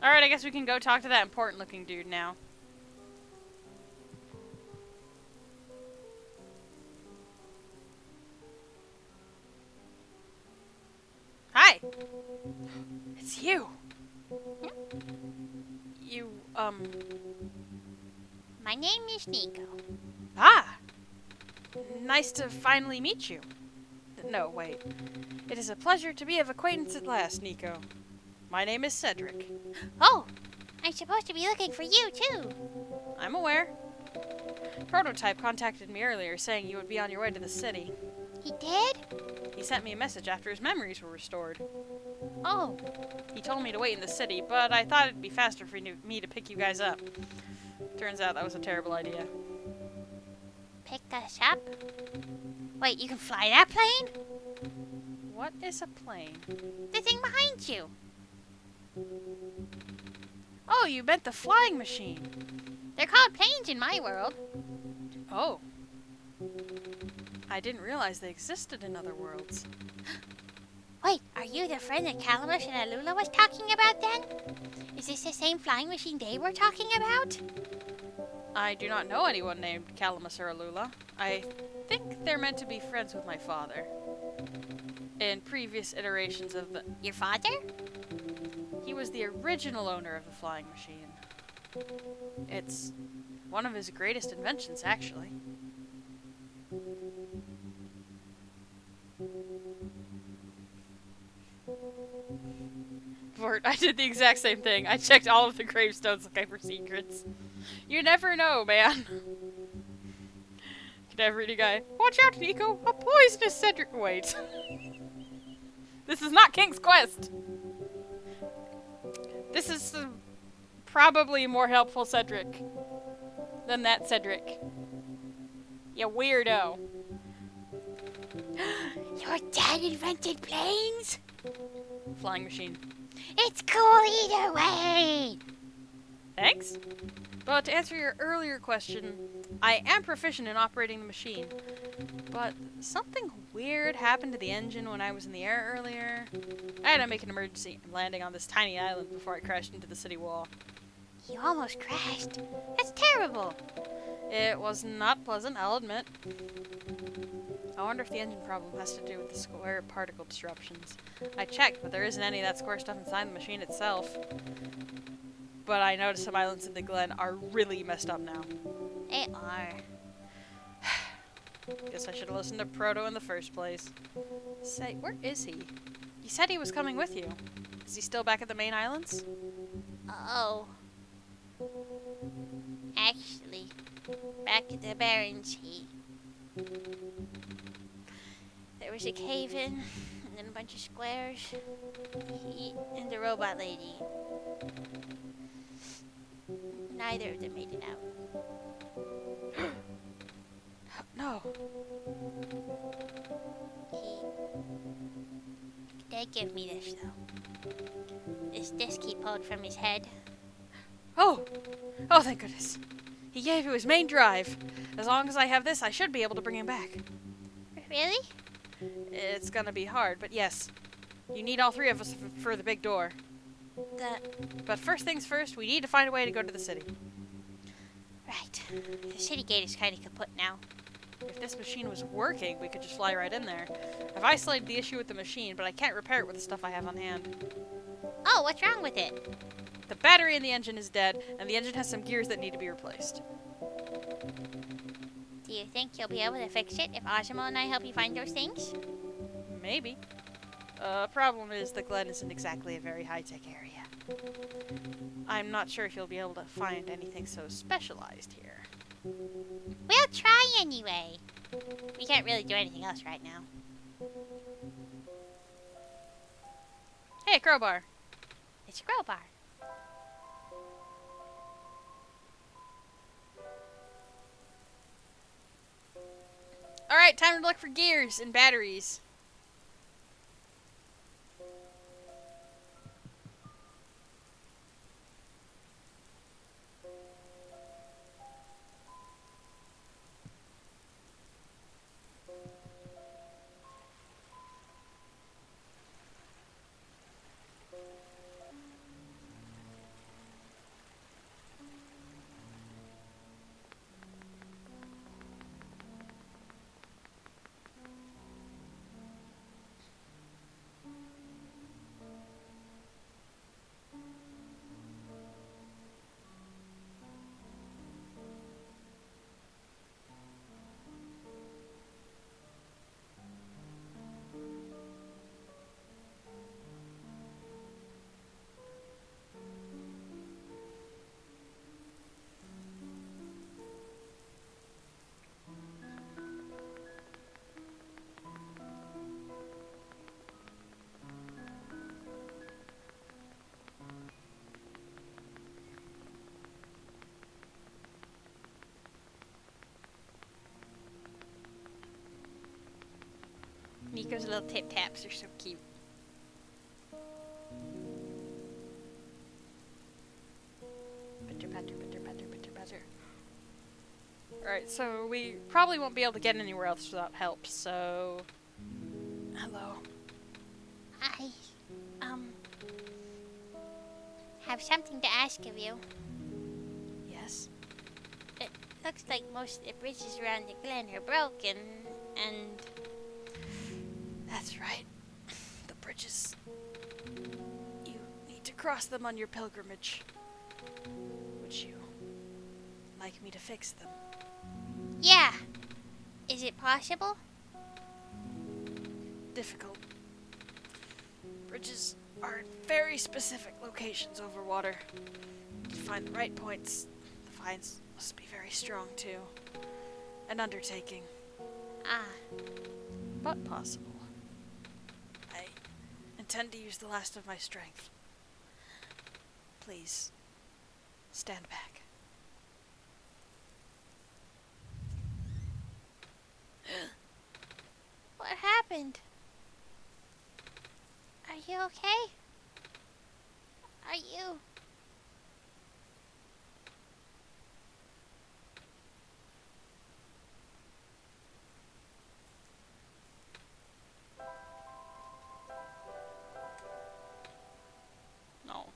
Alright, I guess we can go talk to that important looking dude now. Hi! It's you! You, My name is Nico. Ah! Nice to finally meet you. No, wait. It is a pleasure to be of acquaintance at last, Nico. My name is Cedric. Oh, I'm supposed to be looking for you, too. I'm aware. Prototype contacted me earlier saying you would be on your way to the city. He did? He sent me a message after his memories were restored. Oh, He told me to wait in the city, but I thought it'd be faster for me to pick you guys up. Turns out that was a terrible idea. pick us up? Wait, you can fly that plane? What is a plane? The thing behind you. Oh, you meant the flying machine. They're called planes in my world. Oh. I didn't realize they existed in other worlds. Wait, are you the friend that Calamus and Alula was talking about then? Is this the same flying machine they were talking about? I do not know anyone named Calamus or Alula. I think they're meant to be friends with my father. In previous iterations of the... Your father? He was the original owner of the flying machine. It's one of his greatest inventions, actually. Vort, I did the exact same thing. I checked all of the gravestones looking for secrets. You never know, man. Cadaver guy. Watch out, Nico! A poisonous Cedric. Wait. This is not King's Quest! This is probably more helpful Cedric than that Cedric. You weirdo. Your dad invented planes? Flying machine. It's cool either way! Thanks. But to answer your earlier question, I am proficient in operating the machine. But something weird happened to the engine when I was in the air earlier. I had to make an emergency landing on this tiny island before I crashed into the city wall. You almost crashed. That's terrible. It was not pleasant, I'll admit. I wonder if the engine problem has to do with the square particle disruptions. I checked, but there isn't any of that square stuff inside the machine itself. But I noticed some islands in the Glen are really messed up now. They are. Guess I should have listened to Proto in the first place. Say, where is he? He said he was coming with you. Is he still back at the main islands? Oh. Actually, back at the Barren Sea. There was a cave-in, and then a bunch of squares. He and the robot lady. Neither of them made it out. No. He did give me this, though. This disc he pulled from his head. Oh! Oh, thank goodness. He gave you his main drive. As long as I have this, I should be able to bring him back. Really? It's gonna be hard, but yes. You need all three of us for the big door. But first things first, we need to find a way to go to the city. Right. The city gate is kind of kaput now. If this machine was working, we could just fly right in there. I've isolated the issue with the machine, but I can't repair it with the stuff I have on hand. Oh, what's wrong with it? The battery in the engine is dead, and the engine has some gears that need to be replaced. Do you think you'll be able to fix it if Ozimul and I help you find those things? Maybe. Problem is the Glen isn't exactly a very high-tech area. I'm not sure if you'll be able to find anything so specialized here. We'll try anyway. We can't really do anything else right now. Hey, crowbar. It's a crowbar. Alright, time to look for gears and batteries. Nico's little tip-taps are so cute. Bitter, bitter, bitter, bitter, bitter, bitter. Alright, so we probably won't be able to get anywhere else without help, so... Hello. I, have something to ask of you. Yes? It looks like most of the bridges around the glen are broken, and... That's right. The bridges. You need to cross them on your pilgrimage. Would you like me to fix them? Yeah. Is it possible? Difficult. Bridges are in very specific locations over water. To find the right points, the vines must be very strong too. An undertaking. Ah. But possible. I intend to use the last of my strength. Please, stand back. What happened? Are you okay? Are you... No.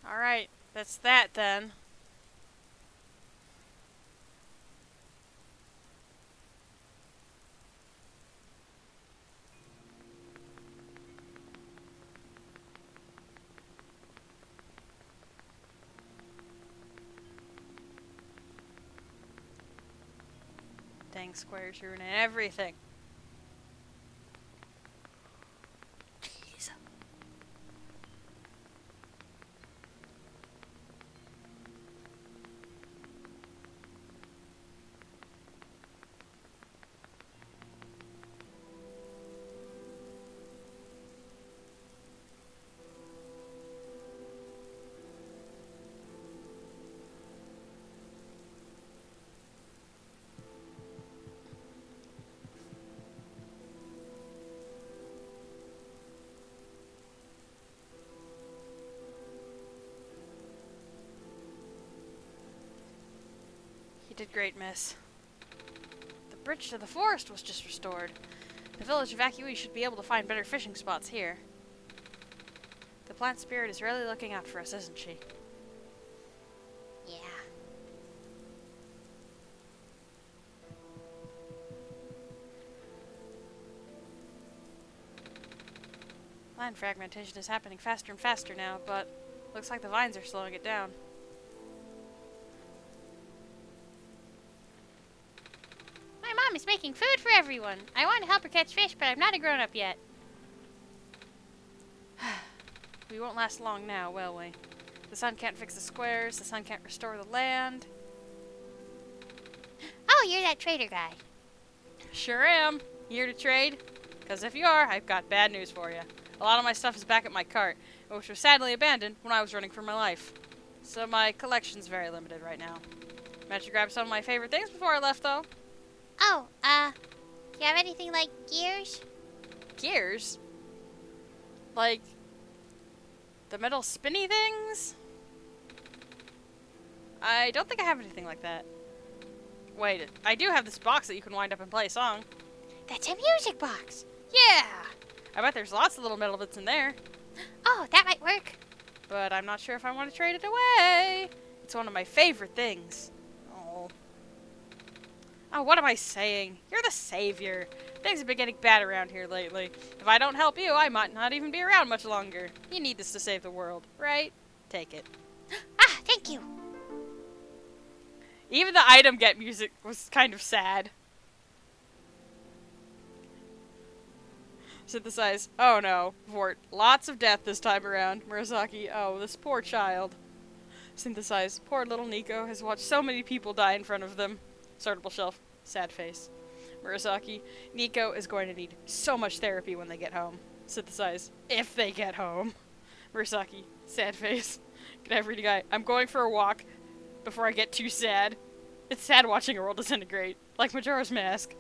Alright, that's that then. Dang squares ruining everything. Jeez. You did great, miss. The bridge to the forest was just restored. The village evacuees should be able to find better fishing spots here. The plant spirit is really looking out for us, isn't she? Yeah. Land fragmentation is happening faster and faster now, but looks like the vines are slowing it down. My mom is making food for everyone. I want to help her catch fish, but I'm not a grown-up yet. We won't last long now, will we? The sun can't fix the squares, the sun can't restore the land. Oh, you're that trader guy. Sure am. Here to trade? Because if you are, I've got bad news for you. A lot of my stuff is back at my cart, which was sadly abandoned when I was running for my life. So my collection's very limited right now. Managed to grab some of my favorite things before I left, though. Oh, do you have anything like gears? Gears? Like the metal spinny things? I don't think I have anything like that. Wait, I do have this box that you can wind up and play a song. That's a music box. Yeah! I bet there's lots of little metal bits in there. Oh, that might work. But I'm not sure if I want to trade it away. It's one of my favorite things. Oh. Oh, what am I saying? You're the savior. Things have been getting bad around here lately. If I don't help you, I might not even be around much longer. You need this to save the world, right? Take it. Ah, thank you. Even the item get music was kind of sad. Synthesize. Oh no. Vort. Lots of death this time around. Murasaki. Oh, this poor child. Synthesize. Poor little Nico has watched so many people die in front of them. Startable shelf. Sad face. Murasaki. Nico is going to need so much therapy when they get home. Synthesize. If they get home. Murasaki. Sad face. Good every guy. I'm going for a walk before I get too sad. It's sad watching a world disintegrate, like Majora's Mask.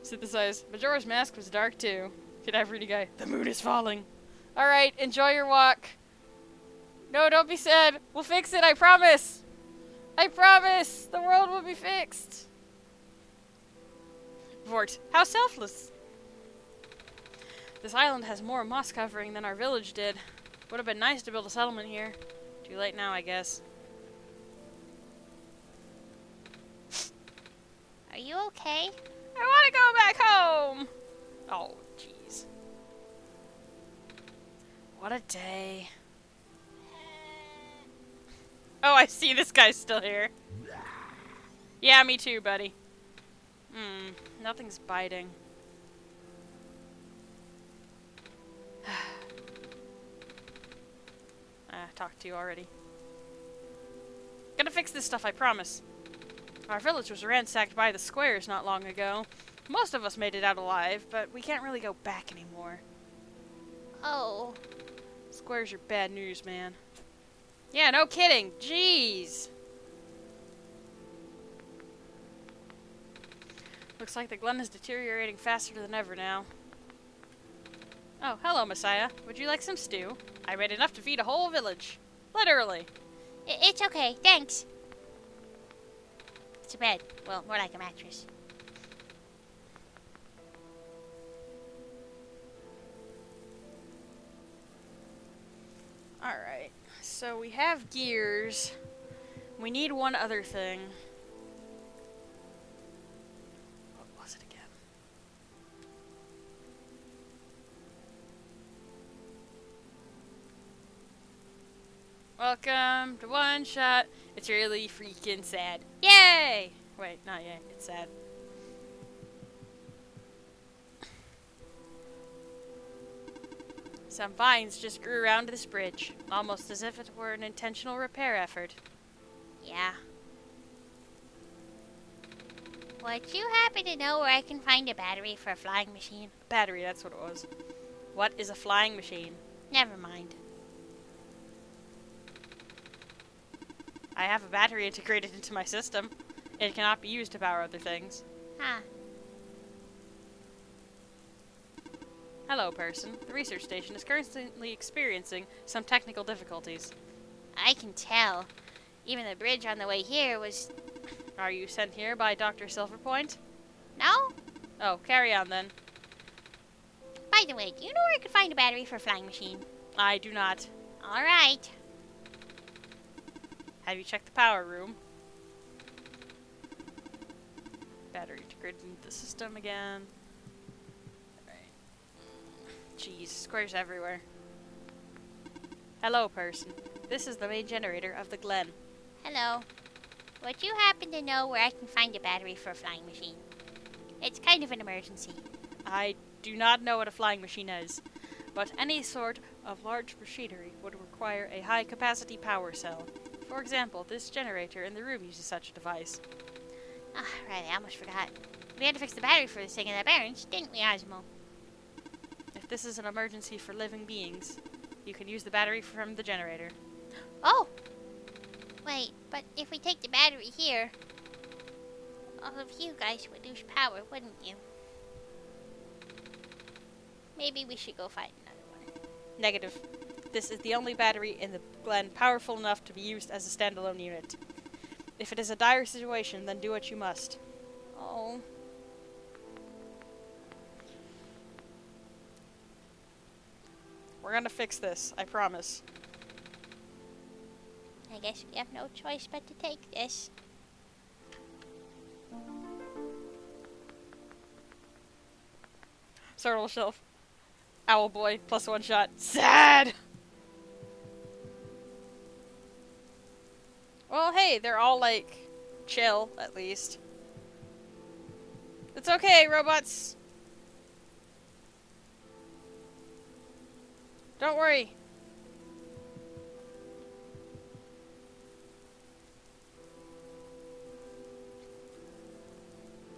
Synthesize. Majora's Mask was dark too. Good have reading guy. The moon is falling. Alright, enjoy your walk. No, don't be sad. We'll fix it, I promise. I promise. The world will be fixed. Vort, how selfless. This island has more moss covering than our village did. Would have been nice to build a settlement here. Too late now, I guess. Are you okay? I want to go back home! Oh, jeez. What a day. Oh, I see this guy's still here. Yeah, me too, buddy. Nothing's biting. I talked to you already. Gonna fix this stuff, I promise. Our village was ransacked by the squares not long ago. Most of us made it out alive, but we can't really go back anymore. Oh. Squares are bad news, man. Yeah, no kidding. Jeez. Looks like the Glen is deteriorating faster than ever now. Oh, hello, Messiah. Would you like some stew? I made enough to feed a whole village. Literally. It's okay, thanks. It's a bed. Well, more like a mattress. Alright. So we have gears. We need one other thing. What was it again? Welcome to One Shot. It's really freaking sad. Yay! Wait, not yay. It's sad. Some vines just grew around this bridge, almost as if it were an intentional repair effort. Yeah. Would you happen to know where I can find a battery for a flying machine? Battery, that's what it was. What is a flying machine? Never mind. I have a battery integrated into my system. It cannot be used to power other things. Huh. Hello, person. The research station is currently experiencing some technical difficulties. I can tell. Even the bridge on the way here was... Are you sent here by Dr. Silverpoint? No? Oh, carry on then. By the way, do you know where I could find a battery for a flying machine? I do not. Alright. Have you checked the power room? Battery integrated into the system again. Alright. Jeez, squares everywhere. Hello, person. This is the main generator of the Glen. Hello. Would you happen to know where I can find a battery for a flying machine? It's kind of an emergency. I do not know what a flying machine is, but any sort of large machinery would require a high-capacity power cell. For example, this generator in the room uses such a device. Ah, right, I almost forgot. We had to fix the battery for this thing in the barrens, didn't we, Ozimul? If this is an emergency for living beings, you can use the battery from the generator. Oh! Wait, but if we take the battery here, all of you guys would lose power, wouldn't you? Maybe we should go find another one. Negative. This is the only battery in the Glen powerful enough to be used as a standalone unit. If it is a dire situation, then do what you must. Oh. We're gonna fix this, I promise. I guess we have no choice but to take this. Turtle shelf. Owl boy, plus one shot. Sad! Well, hey, they're all, like, chill, at least. It's okay, robots. Don't worry.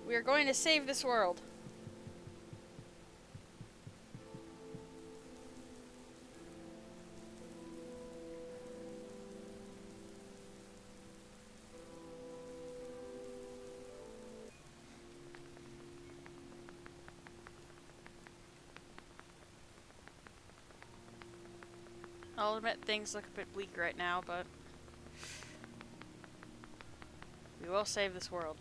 We are going to save this world. I'll admit things look a bit bleak right now, but we will save this world.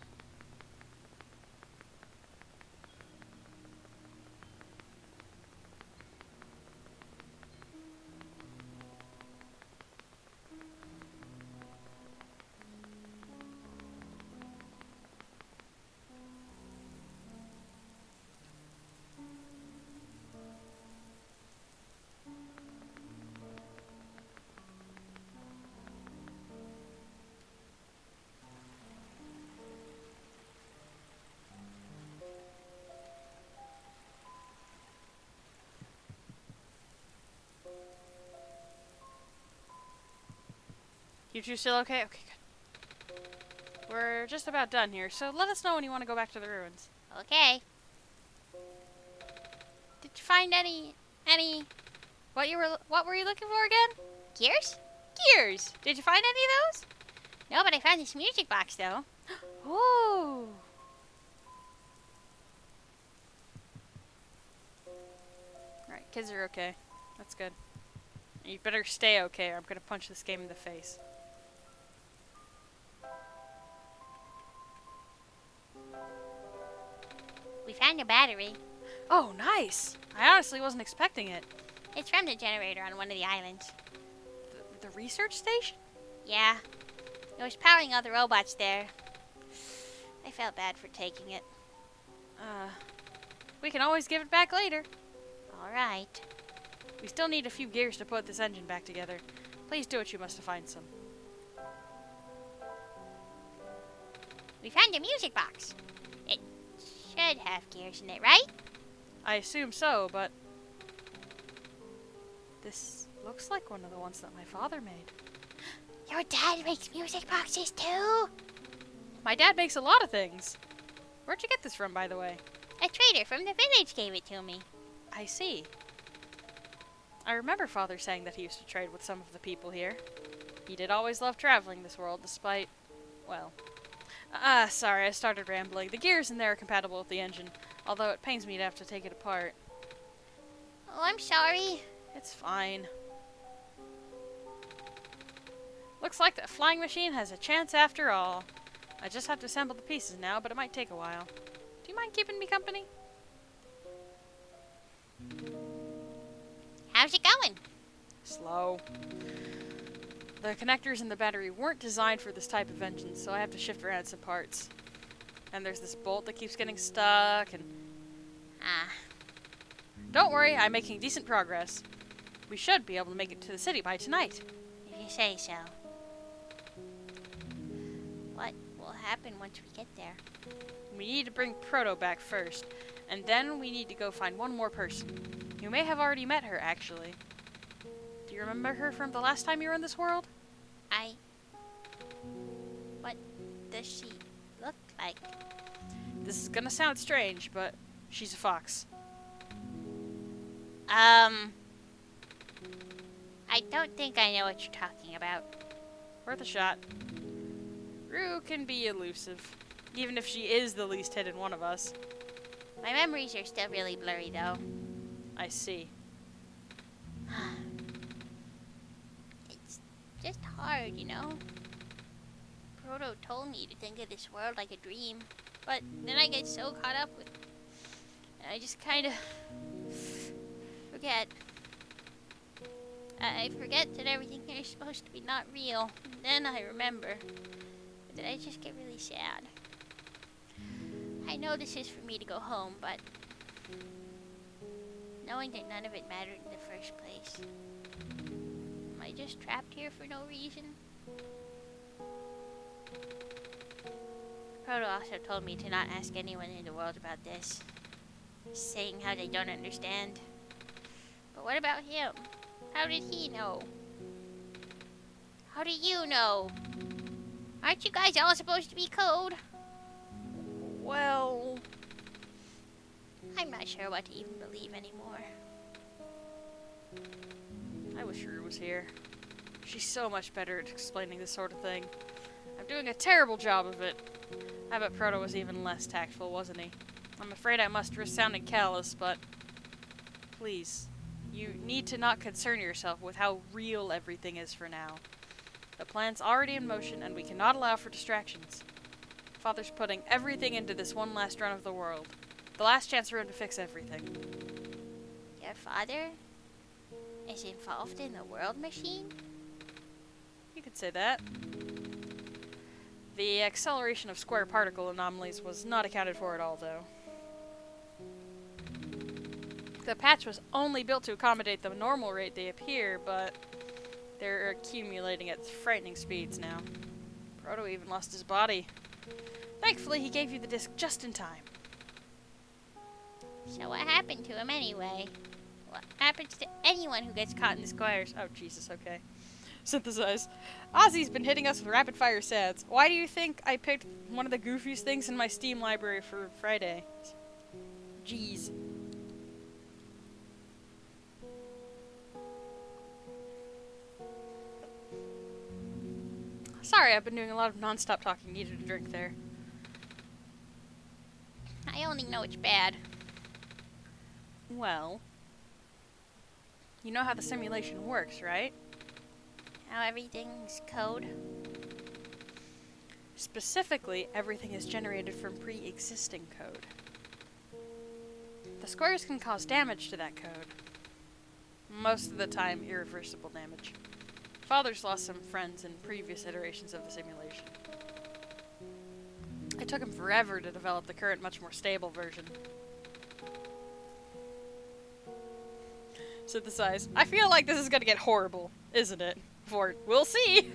You two still okay? Okay, good. We're just about done here, so let us know when you want to go back to the ruins. Okay. Did you find any what were you looking for again? Gears? Gears. Did you find any of those? No, but I found this music box, though. Ooh. Alright, kids are okay. That's good. You better stay okay or I'm gonna punch this game in the face. We found a battery. Oh, nice! I honestly wasn't expecting it. It's from the generator on one of the islands. The research station? Yeah. It was powering all the robots there. I felt bad for taking it. We can always give it back later. Alright. We still need a few gears to put this engine back together. Please do what you must to find some. We found a music box. It should have gears in it, right? I assume so, but this looks like one of the ones that my father made. Your dad makes music boxes too? My dad makes a lot of things. Where'd you get this from, by the way? A trader from the village gave it to me. I see. I remember Father saying that he used to trade with some of the people here. He did always love traveling this world, despite, well... sorry, I started rambling. The gears in there are compatible with the engine, although it pains me to have to take it apart. Oh, I'm sorry. It's fine. Looks like that flying machine has a chance after all. I just have to assemble the pieces now, but it might take a while. Do you mind keeping me company? How's it going? Slow. The connectors in the battery weren't designed for this type of engine, so I have to shift around some parts. And there's this bolt that keeps getting stuck, and... Don't worry, I'm making decent progress. We should be able to make it to the city by tonight. If you say so. What will happen once we get there? We need to bring Proto back first, and then we need to go find one more person. You may have already met her, actually. Do you remember her from the last time you were in this world? What does she look like? This is gonna sound strange, but she's a fox. I don't think I know what you're talking about. Worth a shot. Rue can be elusive, even if she is the least hidden one of us. My memories are still really blurry, though. I see. It's just hard, you know? Proto told me to think of this world like a dream, but then I get so caught up with it, and I just kind of forget. I forget that everything here is supposed to be not real, and then I remember that I just get really sad. I know this is for me to go home, but knowing that none of it mattered in the first place. Am I just trapped here for no reason? Proto also told me to not ask anyone in the world about this, saying how they don't understand. But what about him? How did he know? How do you know? Aren't you guys all supposed to be code? Well... I'm not sure what to even believe anymore. I wish Rue was here. She's so much better at explaining this sort of thing. I'm doing a terrible job of it. I bet Proto was even less tactful, wasn't he? I'm afraid I must risk sounding callous, but... Please, You need to not concern yourself with how real everything is for now. The plan's already in motion, and we cannot allow for distractions. Father's putting everything into this one last run of the world. The last chance for him to fix everything. Your father is involved in the world machine? You could say that. The acceleration of square particle anomalies was not accounted for at all, though. The patch was only built to accommodate the normal rate they appear, but they're accumulating at frightening speeds now. Proto even lost his body. Thankfully, he gave you the disc just in time. So what happened to him anyway? What happens to anyone who gets caught in this Squares. Oh, Jesus, okay. Synthesize. Ozzy's been hitting us with rapid-fire sads. Why do you think I picked one of the goofiest things in my Steam library for Friday? Jeez. Sorry, I've been doing a lot of non-stop talking. Needed a drink there. I only know it's bad. Well, you know how the simulation works, right? How everything's code? Specifically, everything is generated from pre-existing code. The squares can cause damage to that code. Most of the time, irreversible damage. Father's lost some friends in previous iterations of the simulation. It took him forever to develop the current, much more stable version. Synthesize. I feel like this is gonna get horrible, isn't it? We'll see!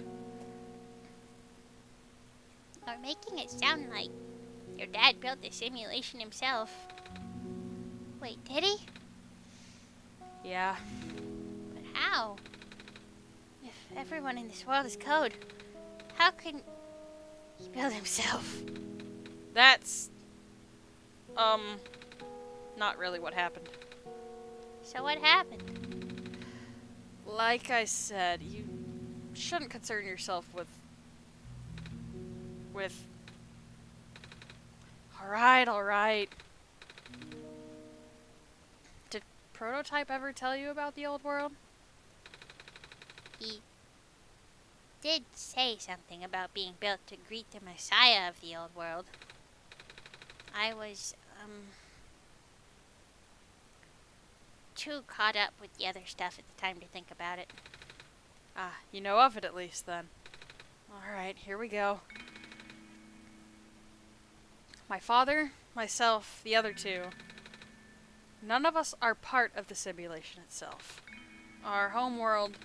Or making it sound like your dad built the simulation himself. Wait, did he? Yeah. But how? If everyone in this world is code, how can he build himself? That's... not really what happened. So what happened? Like I said, you shouldn't concern yourself with... Alright. Did Prototype ever tell you about the old world? He did say something about being built to greet the Messiah of the old world. I was, too caught up with the other stuff at the time to think about it. Ah, you know of it at least, then. Alright, here we go. My father, myself, the other two. None of us are part of the simulation itself. Our home world,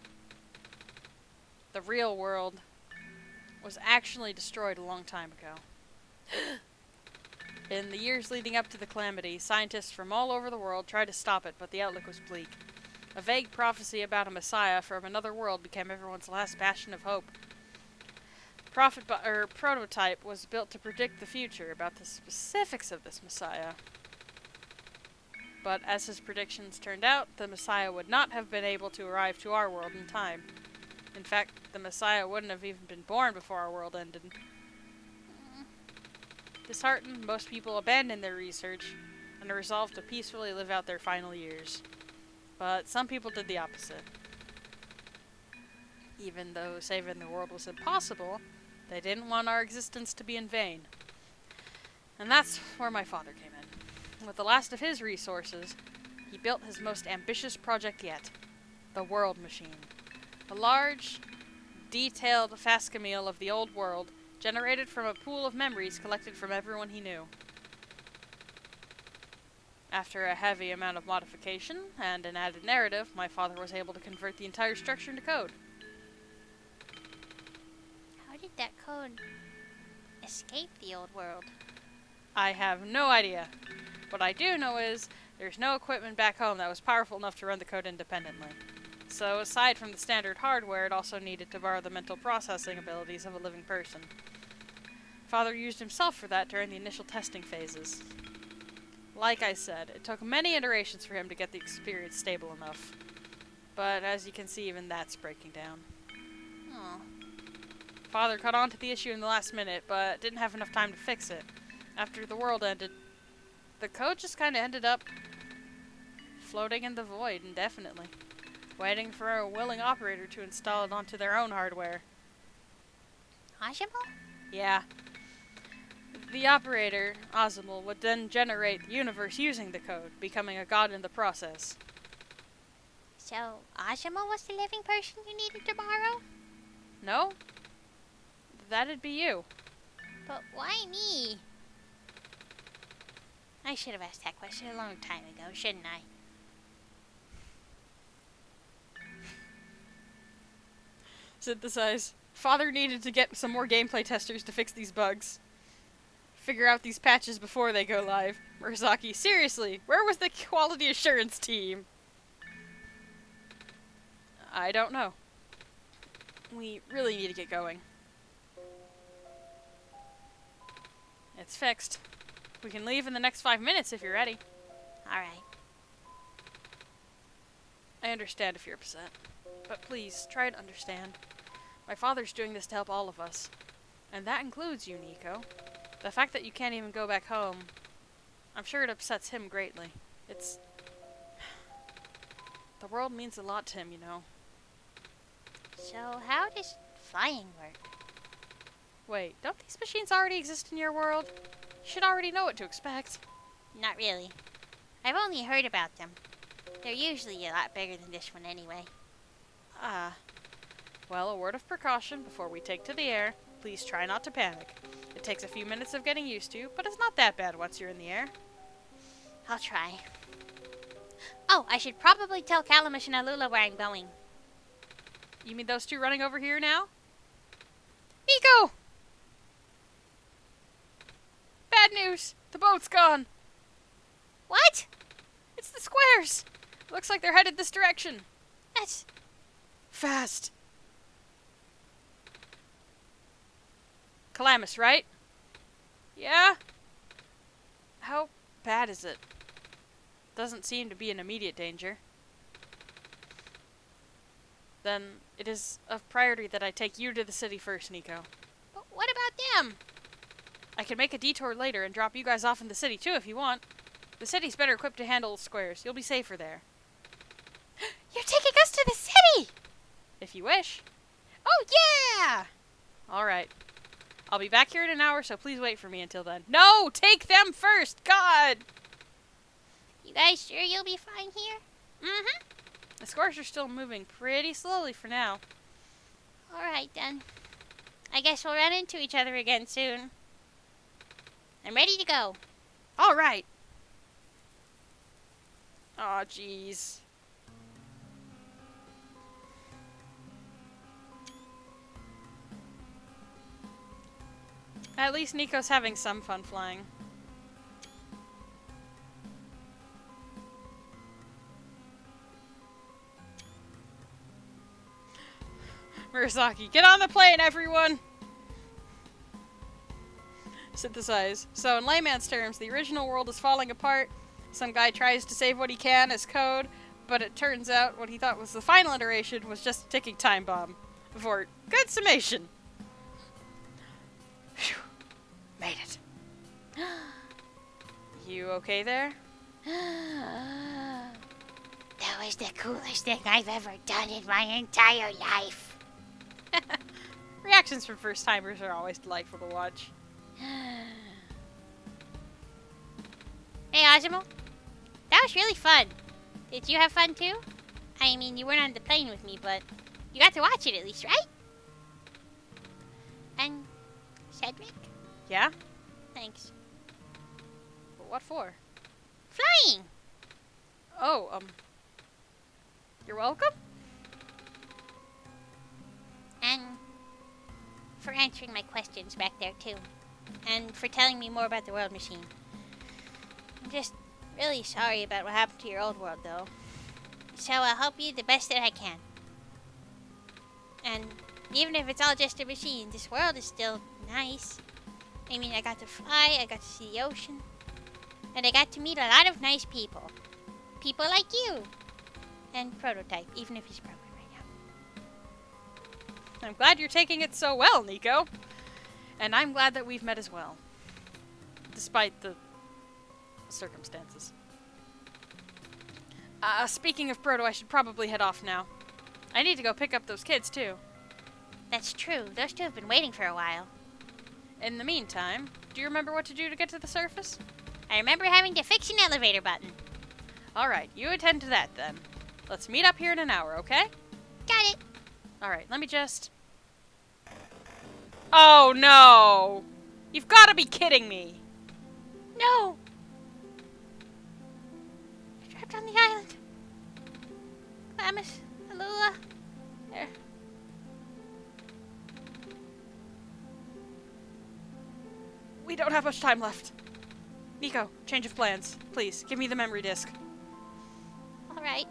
the real world, was actually destroyed a long time ago. In the years leading up to the calamity, scientists from all over the world tried to stop it, but the outlook was bleak. A vague prophecy about a messiah from another world became everyone's last bastion of hope. Prototype was built to predict the future about the specifics of this messiah. But as his predictions turned out, the messiah would not have been able to arrive to our world in time. In fact, the messiah wouldn't have even been born before our world ended. Disheartened, most people abandoned their research and resolved to peacefully live out their final years. But some people did the opposite. Even though saving the world was impossible, they didn't want our existence to be in vain. And that's where my father came in. With the last of his resources, he built his most ambitious project yet, the World Machine. A large, detailed facsimile of the old world, generated from a pool of memories collected from everyone he knew. After a heavy amount of modification and an added narrative, my father was able to convert the entire structure into code. How did that code escape the old world? I have no idea. What I do know is, there's no equipment back home that was powerful enough to run the code independently. So aside from the standard hardware, it also needed to borrow the mental processing abilities of a living person. Father used himself for that during the initial testing phases. Like I said, it took many iterations for him to get the experience stable enough. But as you can see, even that's breaking down. Oh. Father caught on to the issue in the last minute, but didn't have enough time to fix it. After the world ended, the code just kinda ended up floating in the void indefinitely, waiting for a willing operator to install it onto their own hardware. Ozimul? Yeah. The operator, Ozimul, would then generate the universe using the code, becoming a god in the process. So, Ozimul was the living person you needed to borrow? No? That'd be you. But why me? I should have asked that question a long time ago, shouldn't I? Synthesize. Father needed to get some more gameplay testers to fix these bugs. Figure out these patches before they go live. Murasaki, seriously, where was the quality assurance team? I don't know. We really need to get going. It's fixed. We can leave in the next 5 minutes if you're ready. Alright. I understand if you're upset. But please, try to understand. My father's doing this to help all of us. And that includes you, Nico. The fact that you can't even go back home, I'm sure it upsets him greatly. It's... The world means a lot to him, you know. So, how does flying work? Wait, don't these machines already exist in your world? You should already know what to expect. Not really. I've only heard about them. They're usually a lot bigger than this one anyway. Ah. Well, a word of precaution before we take to the air. Please try not to panic. It takes a few minutes of getting used to, but it's not that bad once you're in the air. I'll try. Oh, I should probably tell Calamus and Alula where I'm going. You mean those two running over here now? Nico! Bad news! The boat's gone! What? It's the squares! Looks like they're headed this direction. That's... Fast! Calamus, right? Yeah? How bad is it? Doesn't seem to be in immediate danger. Then it is of priority that I take you to the city first, Nico. But what about them? I can make a detour later and drop you guys off in the city too if you want. The city's better equipped to handle squares. You'll be safer there. You're taking us to the city! If you wish. Oh, yeah! Alright. I'll be back here in an hour, so please wait for me until then. No! Take them first! God! You guys sure you'll be fine here? Mm-hmm. The squares are still moving pretty slowly for now. Alright then. I guess we'll run into each other again soon. I'm ready to go. Alright! Aw, jeez. At least Nico's having some fun flying. Murasaki, get on the plane, everyone! Synthesize. So, in layman's terms, the original world is falling apart. Some guy tries to save what he can as code, but it turns out what he thought was the final iteration was just a ticking time bomb. Vort. Good summation! Phew. Made it. You okay there? That was the coolest thing I've ever done in my entire life. Reactions from first-timers are always delightful to watch. Hey, Ozimul. That was really fun. Did you have fun too? I mean, you weren't on the plane with me, but you got to watch it at least, right? And Cedric? Yeah? Thanks. But what for? Flying! Oh, you're welcome? And for answering my questions back there too. And for telling me more about the world machine. I'm just really sorry about what happened to your old world though. So I'll help you the best that I can. And even if it's all just a machine, this world is still nice. I mean, I got to fly, I got to see the ocean. And I got to meet a lot of nice people. People like you. And Prototype, even if he's broken right now. I'm glad you're taking it so well, Nico. And I'm glad that we've met as well. Despite the circumstances. Speaking of Proto, I should probably head off now. I need to go pick up those kids, too. That's true. Those two have been waiting for a while. In the meantime, do you remember what to do to get to the surface? I remember having to fix an elevator button. Alright, you attend to that then. Let's meet up here in an hour, okay? Got it. Alright, let me just... Oh no! You've gotta be kidding me! No! You're trapped on the island. Glamis, Alula. There. We don't have much time left. Nico, change of plans. Please, give me the memory disk. Alright.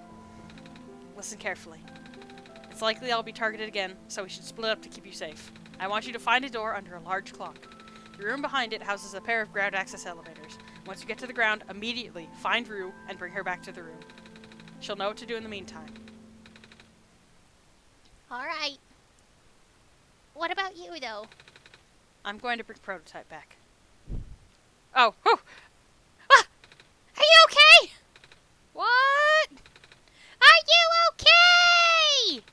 Listen carefully. It's likely I'll be targeted again, so we should split up to keep you safe. I want you to find a door under a large clock. The room behind it houses a pair of ground access elevators. Once you get to the ground, immediately find Rue and bring her back to the room. She'll know what to do in the meantime. Alright. What about you, though? I'm going to bring Prototype back. Oh, whew! Ah! Are you okay? What? Are you okay?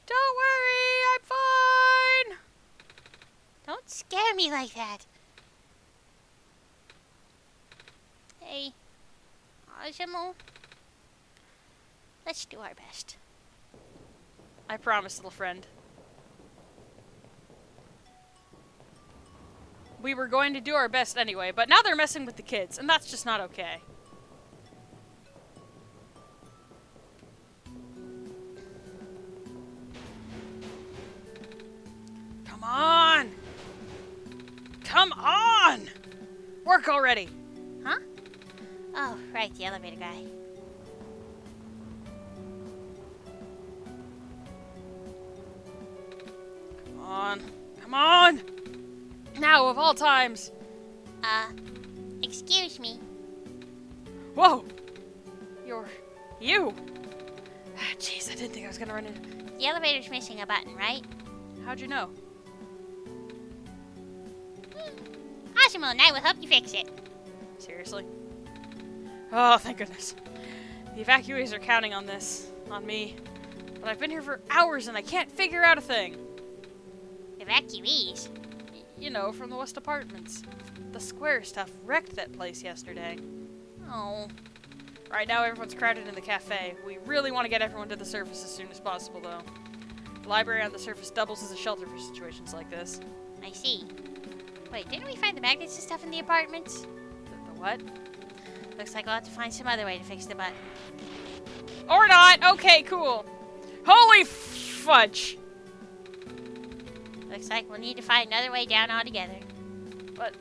Don't worry, I'm fine! Don't scare me like that. Hey, Ozimul. Let's do our best. I promise, little friend. We were going to do our best anyway, but now they're messing with the kids, and that's just not okay. Come on! Come on! Work already! Huh? Oh, right, the elevator guy. Come on. Come on! Now, of all times! Excuse me. Whoa! You! Jeez, I didn't think I was gonna run into... The elevator's missing a button, right? How'd you know? Ozimul and I will help you fix it. Seriously? Oh, thank goodness. The evacuees are counting on this. On me. But I've been here for hours and I can't figure out a thing. Evacuees? You know, from the West Apartments. The square stuff wrecked that place yesterday. Oh. Right now everyone's crowded in the cafe. We really want to get everyone to the surface as soon as possible, though. The library on the surface doubles as a shelter for situations like this. I see. Wait, didn't we find the magnets and stuff in the apartments? The what? Looks like we'll have to find some other way to fix the button. Or not! Okay, cool. Holy fudge! Looks like we'll need to find another way down altogether. But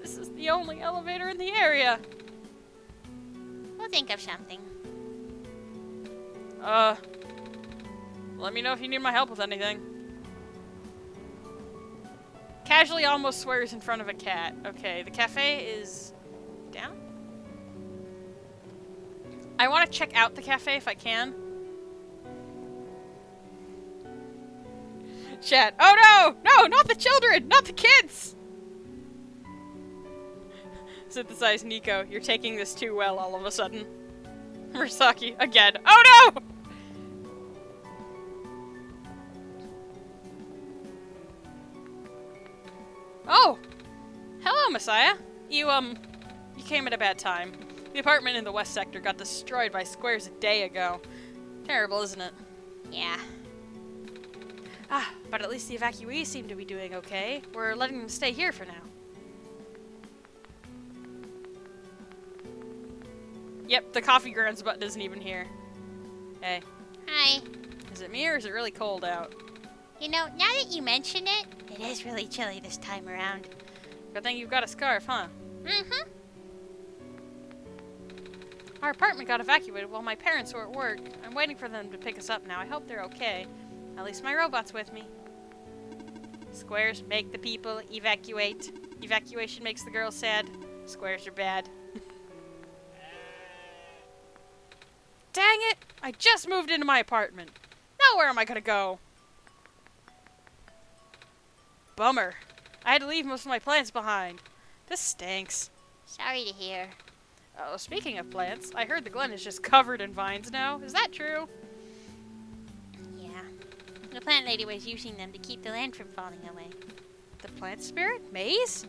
this is the only elevator in the area. We'll think of something. Let me know if you need my help with anything. Casually almost swears in front of a cat. Okay, the cafe is down? I want to check out the cafe if I can. Chat. Oh no! No, not the children! Not the kids! Synthesize Nico. You're taking this too well all of a sudden. Murasaki, again. Oh no! Oh! Hello, Messiah. You came at a bad time. The apartment in the west sector got destroyed by squares a day ago. Terrible, isn't it? Yeah. Ah, but at least the evacuees seem to be doing okay. We're letting them stay here for now. Yep, the coffee grounds button isn't even here. Hey. Hi. Is it me or is it really cold out? You know, now that you mention it, it is really chilly this time around. Good thing you've got a scarf, huh? Mm-hmm. Our apartment got evacuated while my parents were at work. I'm waiting for them to pick us up now. I hope they're okay. At least my robot's with me. Squares make the people evacuate. Evacuation makes the girls sad. Squares are bad. Dang it! I just moved into my apartment. Now where am I gonna go? Bummer. I had to leave most of my plants behind. This stinks. Sorry to hear. Oh, speaking of plants, I heard the Glen is just covered in vines now. Is that true? Yeah. The plant lady was using them to keep the land from falling away. The plant spirit? Maze?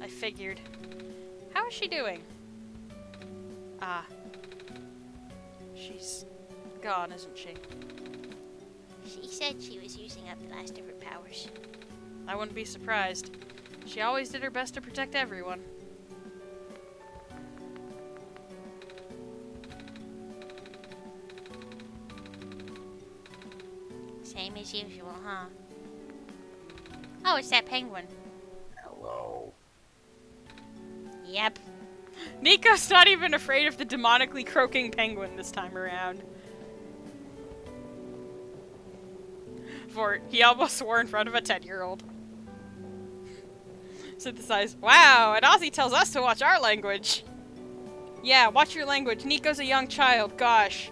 I figured. How is she doing? Ah. She's gone, isn't she? She said she was using up the last of her powers. I wouldn't be surprised. She always did her best to protect everyone. Same as usual, huh? Oh, it's that penguin. Hello. Yep. Nico's not even afraid of the demonically croaking penguin this time around. For he almost swore in front of a 10-year-old. Synthesize. Wow, and Ozzy tells us to watch our language. Yeah, watch your language. Nico's a young child, gosh.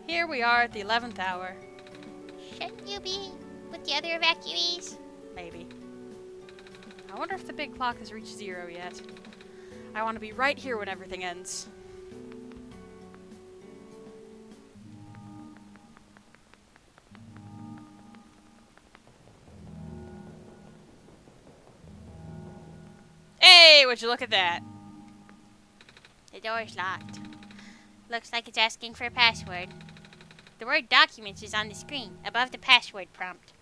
Here we are at the 11th hour. Shouldn't you be with the other evacuees? Maybe. I wonder if the big clock has reached 0 yet. I want to be right here when everything ends. Hey, would you look at that? The door's locked. Looks like it's asking for a password. The word documents is on the screen, above the password prompt.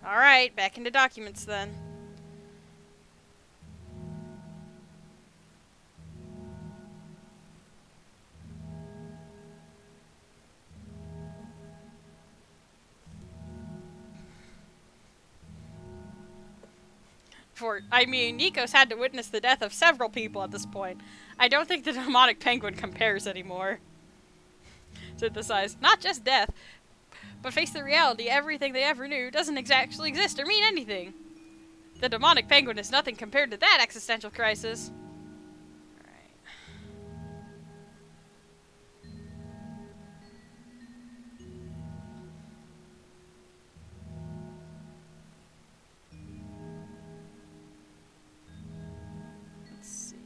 Alright, back into documents then. I mean, Nikos had to witness the death of several people at this point. I don't think the demonic penguin compares anymore. Synthesize. Not just death, but face the reality everything they ever knew doesn't actually exist or mean anything. The demonic penguin is nothing compared to that existential crisis. Alright. Let's see.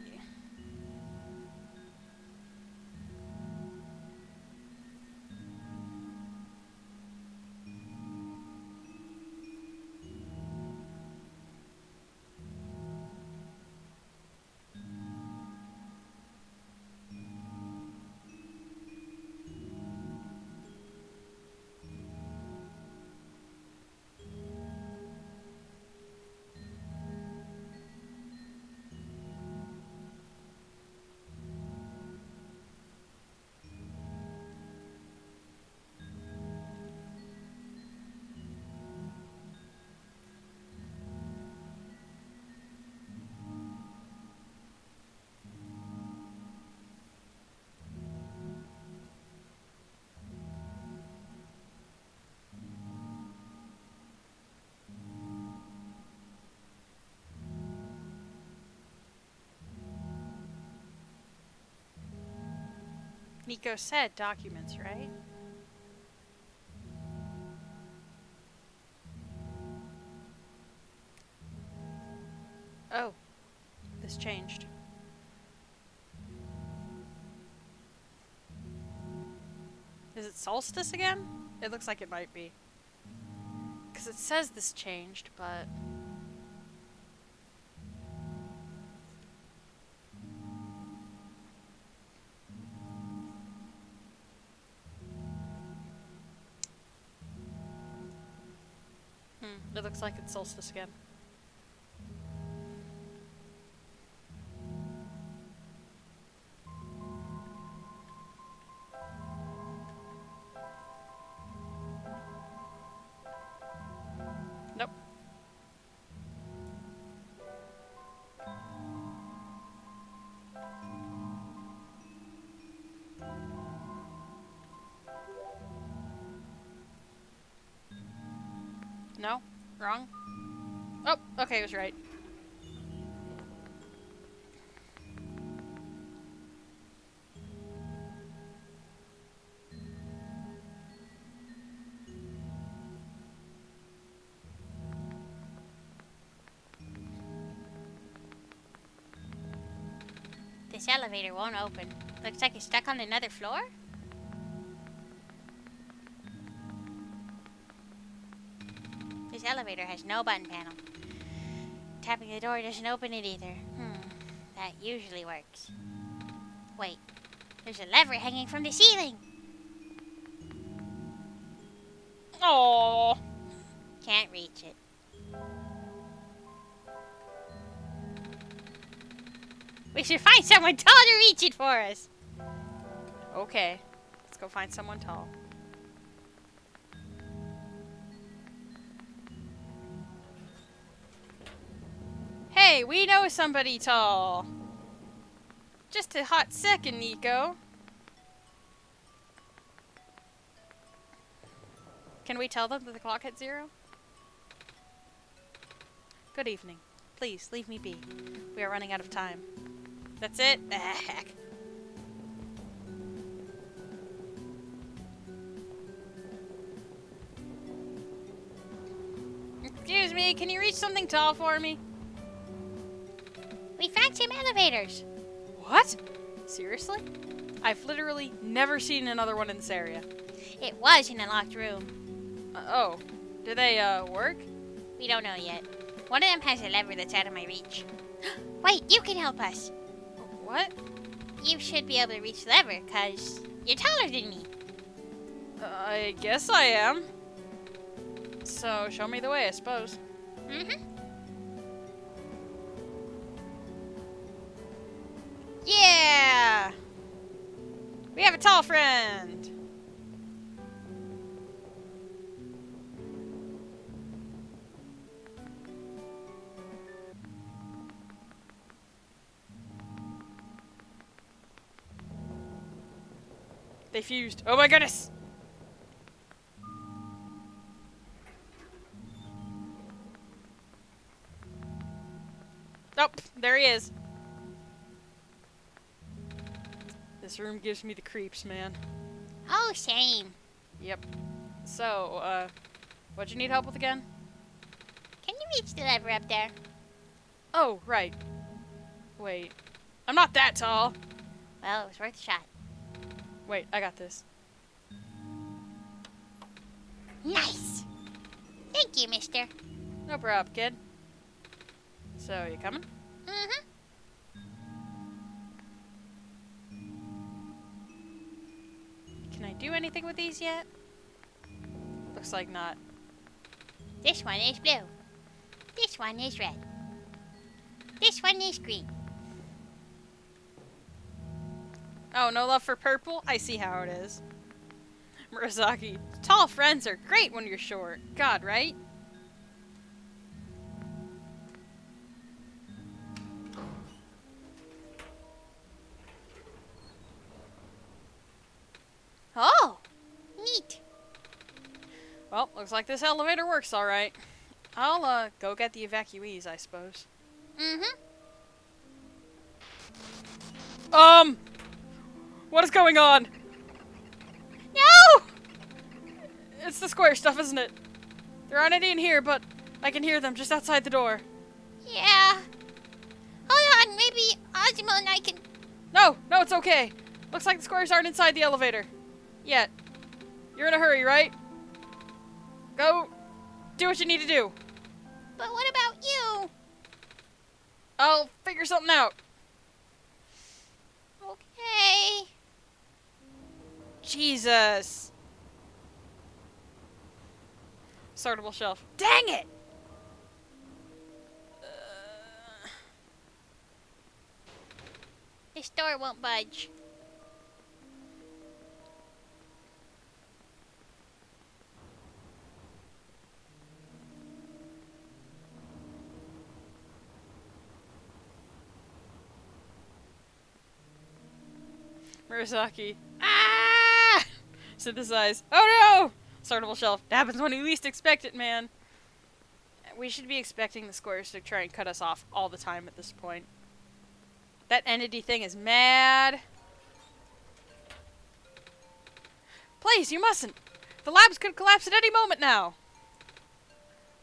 Nico said documents, right? Oh, this changed. Is it solstice again? It looks like it might be. Because it says this changed, but... it looks like it's solstice again. Nope. No? Wrong? Oh, okay, I was right. This elevator won't open. Looks like it's stuck on another floor? This elevator has no button panel. Tapping the door doesn't open it either. That usually works. Wait, there's a lever hanging from the ceiling. Oh. Can't reach it. We should find someone tall to reach it for us. Okay. Let's go find someone tall. Hey, we know somebody tall. Just a hot second, Nico. Can we tell them that the clock hit 0? Good evening. Please, leave me be. We are running out of time. That's it? Ah, heck. Excuse me, can you reach something tall for me? We found some elevators. What? Seriously? I've literally never seen another one in this area. It was in a locked room. Oh. Do they, work? We don't know yet. One of them has a lever that's out of my reach. Wait, you can help us. What? You should be able to reach the lever, because you're taller than me. I guess I am. So, show me the way, I suppose. Yeah! We have a tall friend! They fused. Oh my goodness! Oh, there he is. This room gives me the creeps, man. Oh, same. Yep. So, what'd you need help with again? Can you reach the lever up there? Oh, right. Wait. I'm not that tall. Well, it was worth a shot. Wait, I got this. Nice! Thank you, mister. No prob, kid. So, you coming? Can I do anything with these yet? Looks like not. This one is blue. This one is red. This one is green. Oh, no love for purple? I see how it is. Murasaki, tall friends are great when you're short. God, right? Oh, neat. Well, looks like this elevator works alright. I'll, go get the evacuees, I suppose. What is going on? No! It's the square stuff, isn't it? There aren't any in here, but I can hear them just outside the door. Yeah. Hold on, maybe Ozimul and I can... No, it's okay. Looks like the squares aren't inside the elevator. Yet. You're in a hurry, right? Go do what you need to do. But what about you? I'll figure something out. Okay. Jesus. Sortable shelf. Dang it! This door won't budge. Murasaki. Ah! Synthesize. Oh no! Sortable shelf. It happens when you least expect it, man. We should be expecting the squares to try and cut us off all the time at this point. That entity thing is mad. Please, you mustn't. The labs could collapse at any moment now.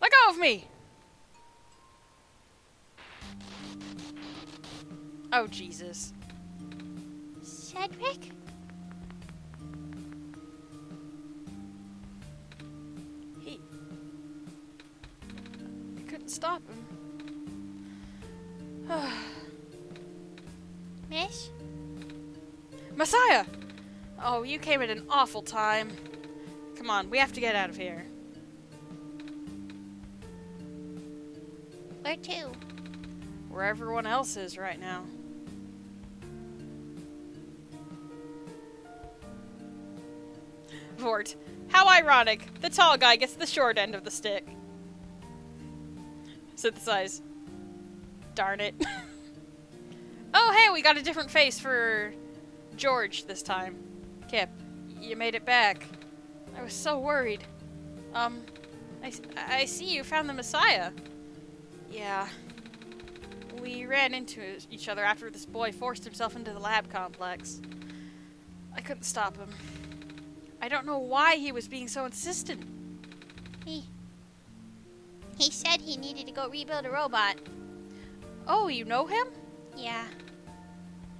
Let go of me. Oh, Jesus. Cedric? I couldn't stop him. Miss? Messiah! Oh, you came at an awful time. Come on, we have to get out of here. Where to? Where everyone else is right now. Vort, how ironic. The tall guy gets the short end of the stick. Synthesize. Darn it. Oh, hey, we got a different face for George this time. Kip, you made it back. I was so worried. I see you found the Messiah. Yeah. We ran into each other after this boy forced himself into the lab complex. I couldn't stop him. I don't know why he was being so insistent. He said he needed to go rebuild a robot. Oh, you know him? Yeah.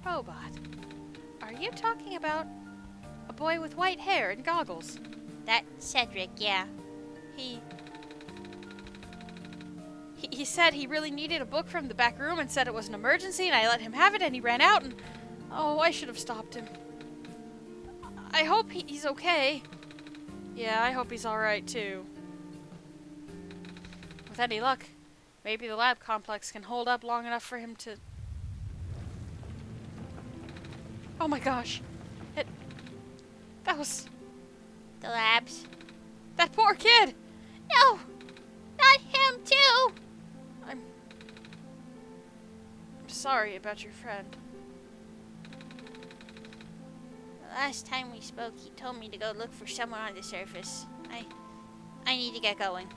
Robot. Are you talking about a boy with white hair and goggles? That's Cedric, yeah. He said he really needed a book from the back room and said it was an emergency, and I let him have it, and he ran out, and... Oh, I should have stopped him. I hope he's okay. Yeah, I hope he's alright, too. With any luck, maybe the lab complex can hold up long enough for him to... Oh my gosh. That was... The labs. That poor kid! No! Not him, too! I'm sorry about your friend. The last time we spoke, he told me to go look for someone on the surface. I need to get going.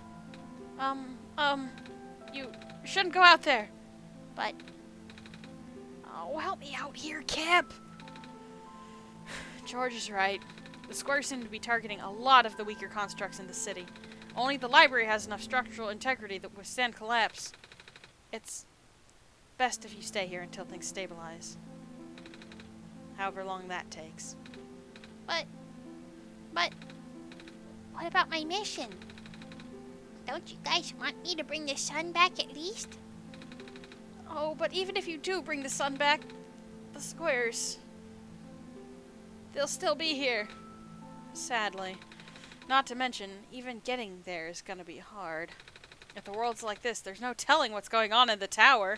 You shouldn't go out there. But Oh, help me out here, Kip! George is right. The squares seem to be targeting a lot of the weaker constructs in the city. Only the library has enough structural integrity that withstand collapse. It's best if you stay here until things stabilize. However long that takes. But what about my mission? Don't you guys want me to bring the sun back at least? Oh, but even if you do bring the sun back, the squares... they'll still be here. Sadly. Not to mention, even getting there is gonna be hard. If the world's like this, there's no telling what's going on in the tower.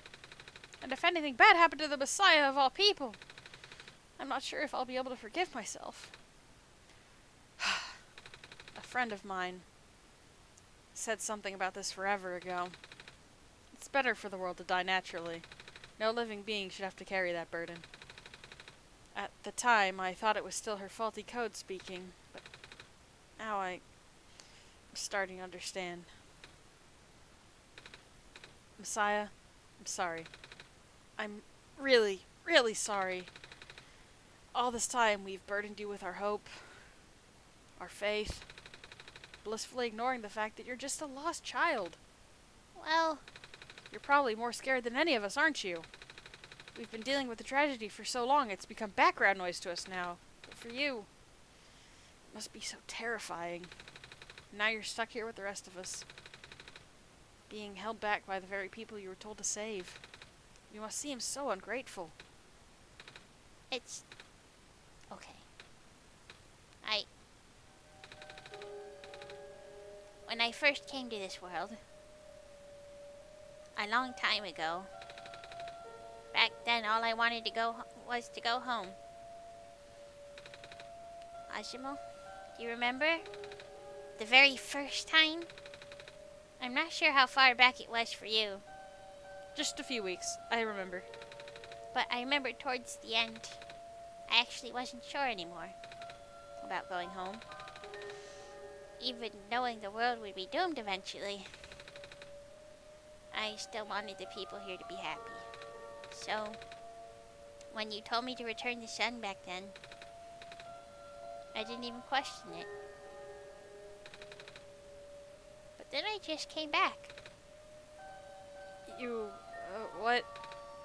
And if anything bad happened to the Messiah of all people, I'm not sure if I'll be able to forgive myself. A friend of mine said something about this forever ago. It's better for the world to die naturally. No living being should have to carry that burden. At the time, I thought it was still her faulty code speaking, but now I'm starting to understand. Messiah, I'm sorry. I'm really, really sorry. All this time, we've burdened you with our hope, our faith, blissfully ignoring the fact that you're just a lost child. Well, You're probably more scared than any of us, aren't you? We've been dealing with the tragedy for so long, it's become background noise to us now. But for you, it must be so terrifying. Now you're stuck here with the rest of us, being held back by the very people you were told to save. You must seem so ungrateful. it's okay. When I first came to this world, a long time ago, back then all I wanted to go was to go home. Ozimul, do you remember? The very first time? I'm not sure how far back it was for you, Just a few weeks, I remember. but I remember towards the end, I actually wasn't sure anymore about going home. Even knowing the world would be doomed eventually, I still wanted the people here to be happy. So, when you told me to return the sun back then, I didn't even question it. But then I just came back. You, what?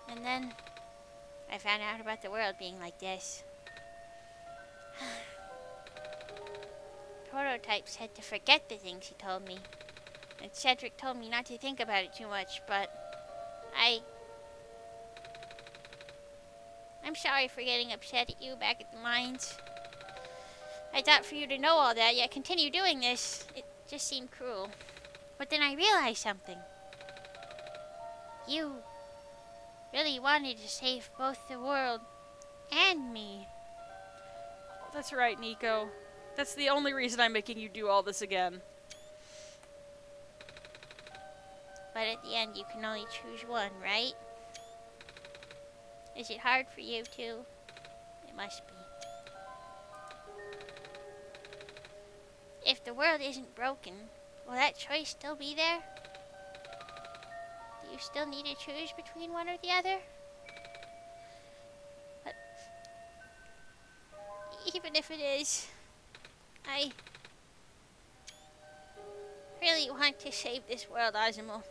And then I found out about the world being like this. Prototype said to forget the things he told me. And Cedric told me not to think about it too much, but I'm sorry for getting upset at you back at the mines. I thought for you to know all that, yet continue doing this. It just seemed cruel. But then I realized something. You really wanted to save both the world and me. That's right, Nico. That's the only reason I'm making you do all this again. But at the end, you can only choose one, right? Is it hard for you too? It must be. If the world isn't broken, will that choice still be there? Do you still need to choose between one or the other? But even if it is, I really want to save this world, Ozimul.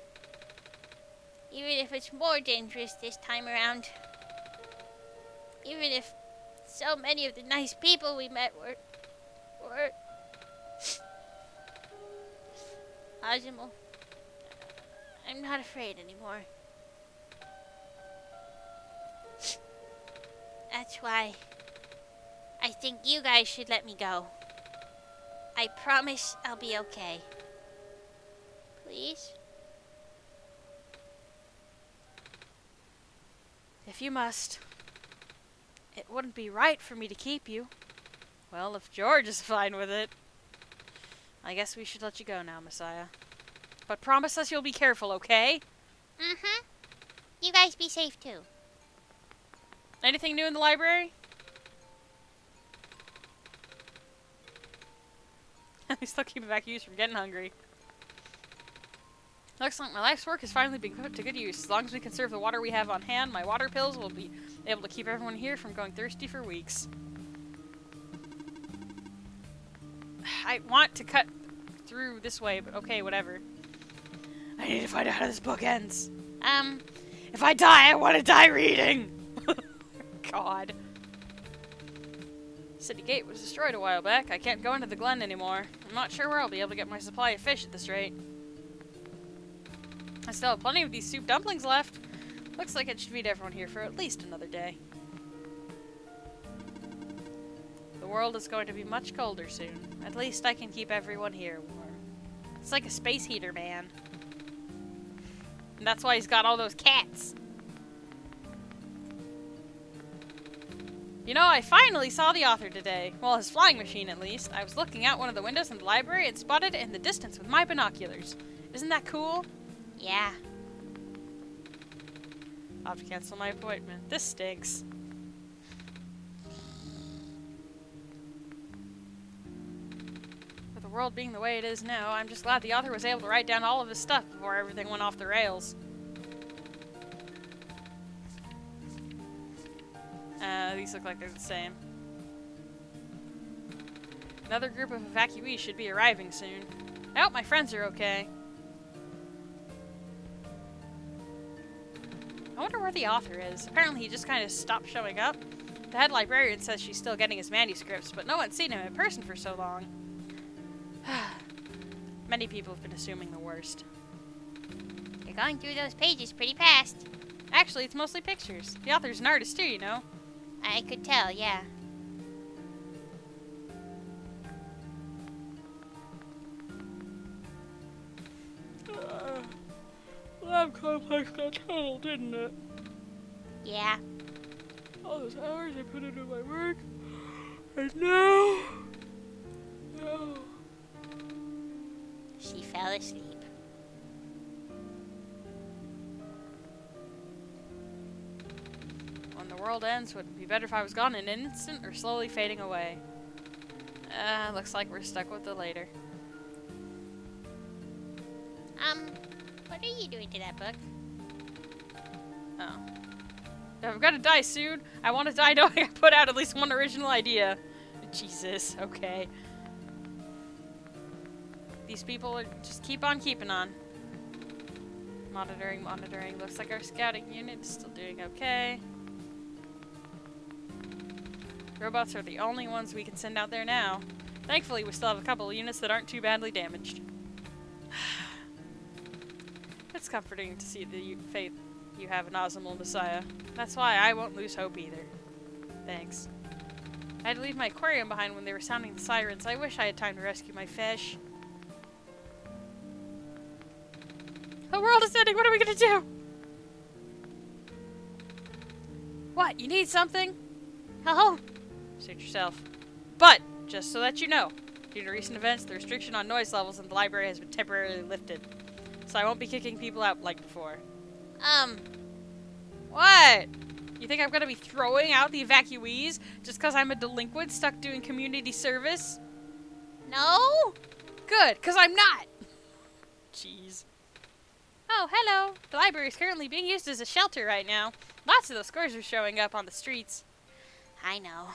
Even if it's more dangerous this time around. Even if so many of the nice people we met were Ozimul, I'm not afraid anymore. That's why I think you guys should let me go. I promise I'll be okay. Please? If you must. It wouldn't be right for me to keep you. Well, if George is fine with it, I guess we should let you go now, Messiah. But promise us you'll be careful, okay? Mm-hmm. You guys be safe too. Anything new in the library? They still keep back use from getting hungry. Looks like my life's work has finally been put to good use. As long as we conserve the water we have on hand, my water pills will be able to keep everyone here from going thirsty for weeks. I want to cut through this way, but okay, whatever. I need to find out how this book ends. If I die, I want to die reading! God. City Gate was destroyed a while back. I can't go into the Glen anymore. I'm not sure where I'll be able to get my supply of fish at this rate. I still have plenty of these soup dumplings left. Looks like it should feed everyone here for at least another day. The world is going to be much colder soon. At least I can keep everyone here warm. It's like a space heater, man. And that's why he's got all those cats. You know, I finally saw the author today. Well, his flying machine, at least. I was looking out one of the windows in the library and spotted it in the distance with my binoculars. Isn't that cool? Yeah. I'll have to cancel my appointment. This stinks. With the world being the way it is now, I'm just glad the author was able to write down all of his stuff before everything went off the rails. These look like they're the same. Another group of evacuees should be arriving soon. I hope my friends are okay. I wonder where the author is. Apparently he just kind of stopped showing up. The head librarian says she's still getting his manuscripts, but no one's seen him in person for so long. Many people have been assuming the worst. You're going through those pages pretty fast. Actually, it's mostly pictures. The author's an artist too, you know. I could tell, yeah. Lab complex got tunneled, didn't it? Yeah. All those hours I put into my work, and now... No. She fell asleep. When the world ends, would it be better if I was gone in an instant or slowly fading away? Looks like we're stuck with the later. What are you doing to that book? Oh. If I'm gonna die soon, I want to die knowing I put out at least one original idea. Jesus, okay. These people are just keep on keeping on. Monitoring, monitoring. Looks like our scouting unit is still doing okay. Robots are the only ones we can send out there now. Thankfully, we still have a couple of units that aren't too badly damaged. It's comforting to see the faith you have in Ozimul, Messiah. That's why I won't lose hope either. Thanks. I had to leave my aquarium behind when they were sounding the sirens. I wish I had time to rescue my fish. The world is ending! What are we gonna do? What? You need something? Oh! Suit yourself. But, just so that you know, due to recent events, the restriction on noise levels in the library has been temporarily lifted. So I won't be kicking people out like before. What? You think I'm gonna be throwing out the evacuees just because I'm a delinquent stuck doing community service? No? Good, because I'm not! Jeez. Oh, hello. The library is currently being used as a shelter right now. Lots of those scores are showing up on the streets. I know.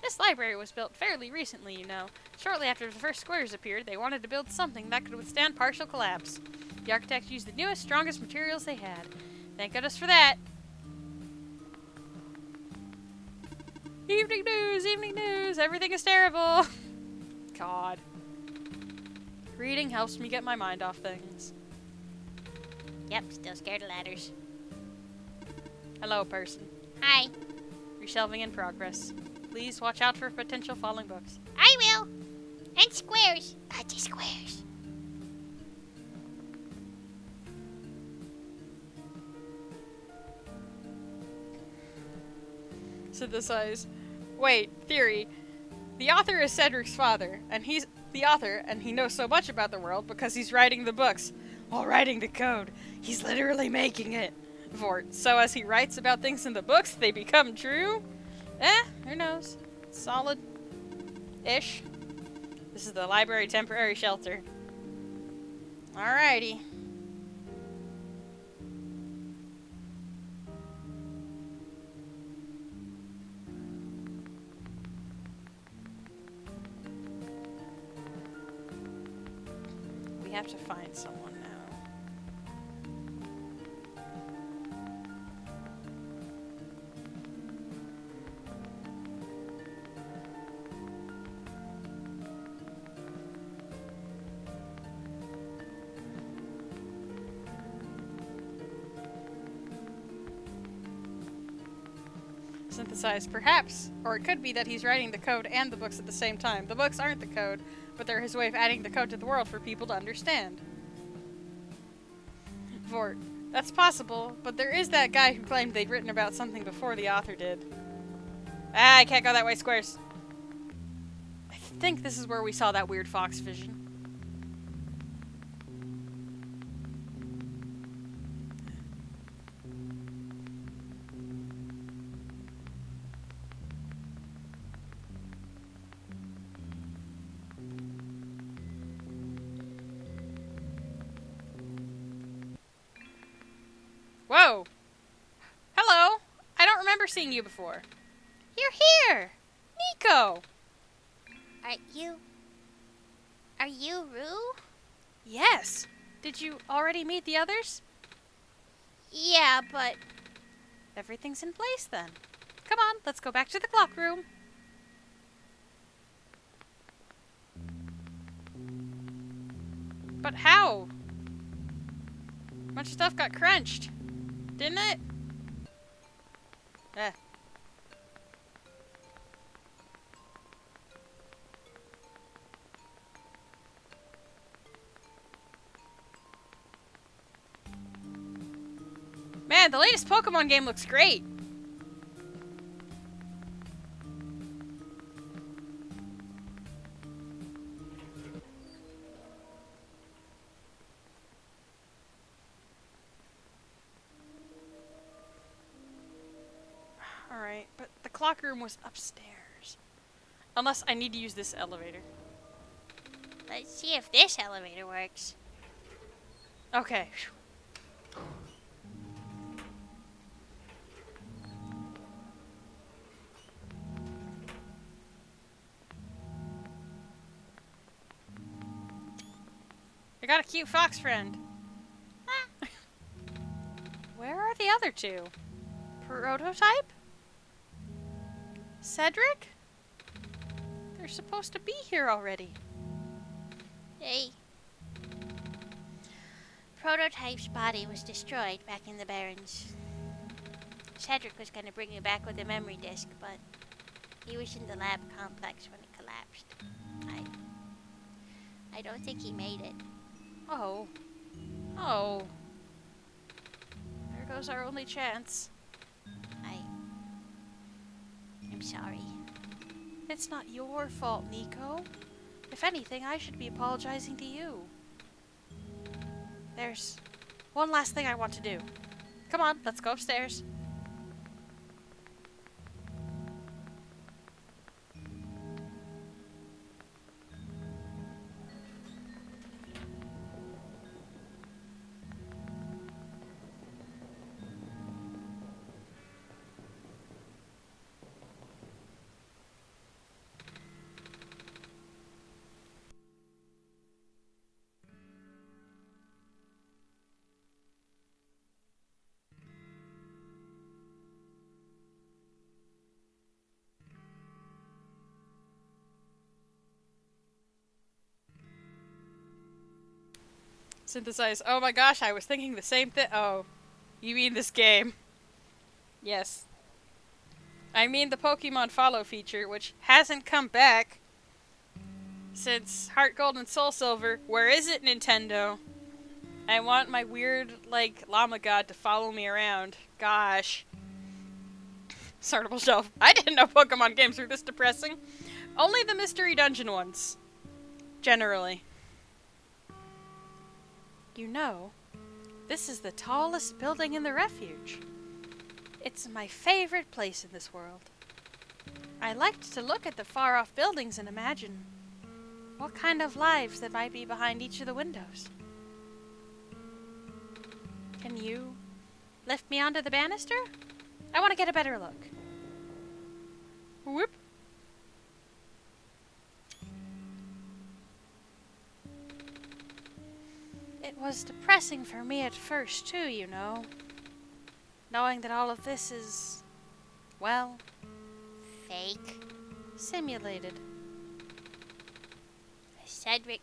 This library was built fairly recently, you know. Shortly after the first squares appeared, they wanted to build something that could withstand partial collapse. The architects used the newest, strongest materials they had. Thank goodness for that. Evening news, everything is terrible. God. Reading helps me get my mind off things. Yep, still scared of ladders. Hello, person. Hi. Reshelving in progress. Please watch out for potential falling books. I will. And squares. Lots of squares. Synthesize. Wait, theory. The author is Cedric's father, and he's the author, and he knows so much about the world because he's writing the books. While writing the code, he's literally making it. Vort. So as he writes about things in the books, they become true? Who knows? Solid-ish. This is the library temporary shelter. Alrighty. We have to find someone now. Synthesize, perhaps. Or it could be that he's writing the code and the books at the same time. The books aren't the code, but they're his way of adding the code to the world for people to understand. Vort. That's possible, but there is that guy who claimed they'd written about something before the author did. Ah, I can't go that way, Squares. I think this is where we saw that weird fox vision. Whoa! Hello! I don't remember seeing you before. You're here! Nico! Are you Rue? Yes! Did you already meet the others? Yeah, but Everything's in place then. Come on, let's go back to the clock room. But how? A bunch of stuff got crunched. Didn't it? Man, the latest Pokemon game looks great. Alright, but the clock room was upstairs. Unless I need to use this elevator. let's see if this elevator works. Okay. I got a cute fox friend. Where are the other two? Prototype? Cedric? They're supposed to be here already. Hey. Prototype's body was destroyed back in the Barrens. Cedric was going to bring you back with a memory disk, but he was in the lab complex when it collapsed. I don't think he made it. Oh. Oh. There goes our only chance. I'm sorry. It's not your fault, Nico. If anything, I should be apologizing to you. There's one last thing I want to do. Come on, let's go upstairs. Synthesize. Oh my gosh, I was thinking the same thing. Oh, you mean this game? Yes. I mean the Pokemon Follow feature, which hasn't come back since Heart Gold and Soul Silver. Where is it, Nintendo? I want my weird, like, llama god to follow me around. Gosh. Sortable shelf. I didn't know Pokemon games were this depressing. Only the Mystery Dungeon ones. Generally. You know, this is the tallest building in the refuge. It's my favorite place in this world. I liked to look at the far-off buildings and imagine what kind of lives that might be behind each of the windows. Can you lift me onto the banister? I want to get a better look. Whoop. It was depressing for me at first, too, you know. Knowing that all of this is, well, Fake. simulated. Cedric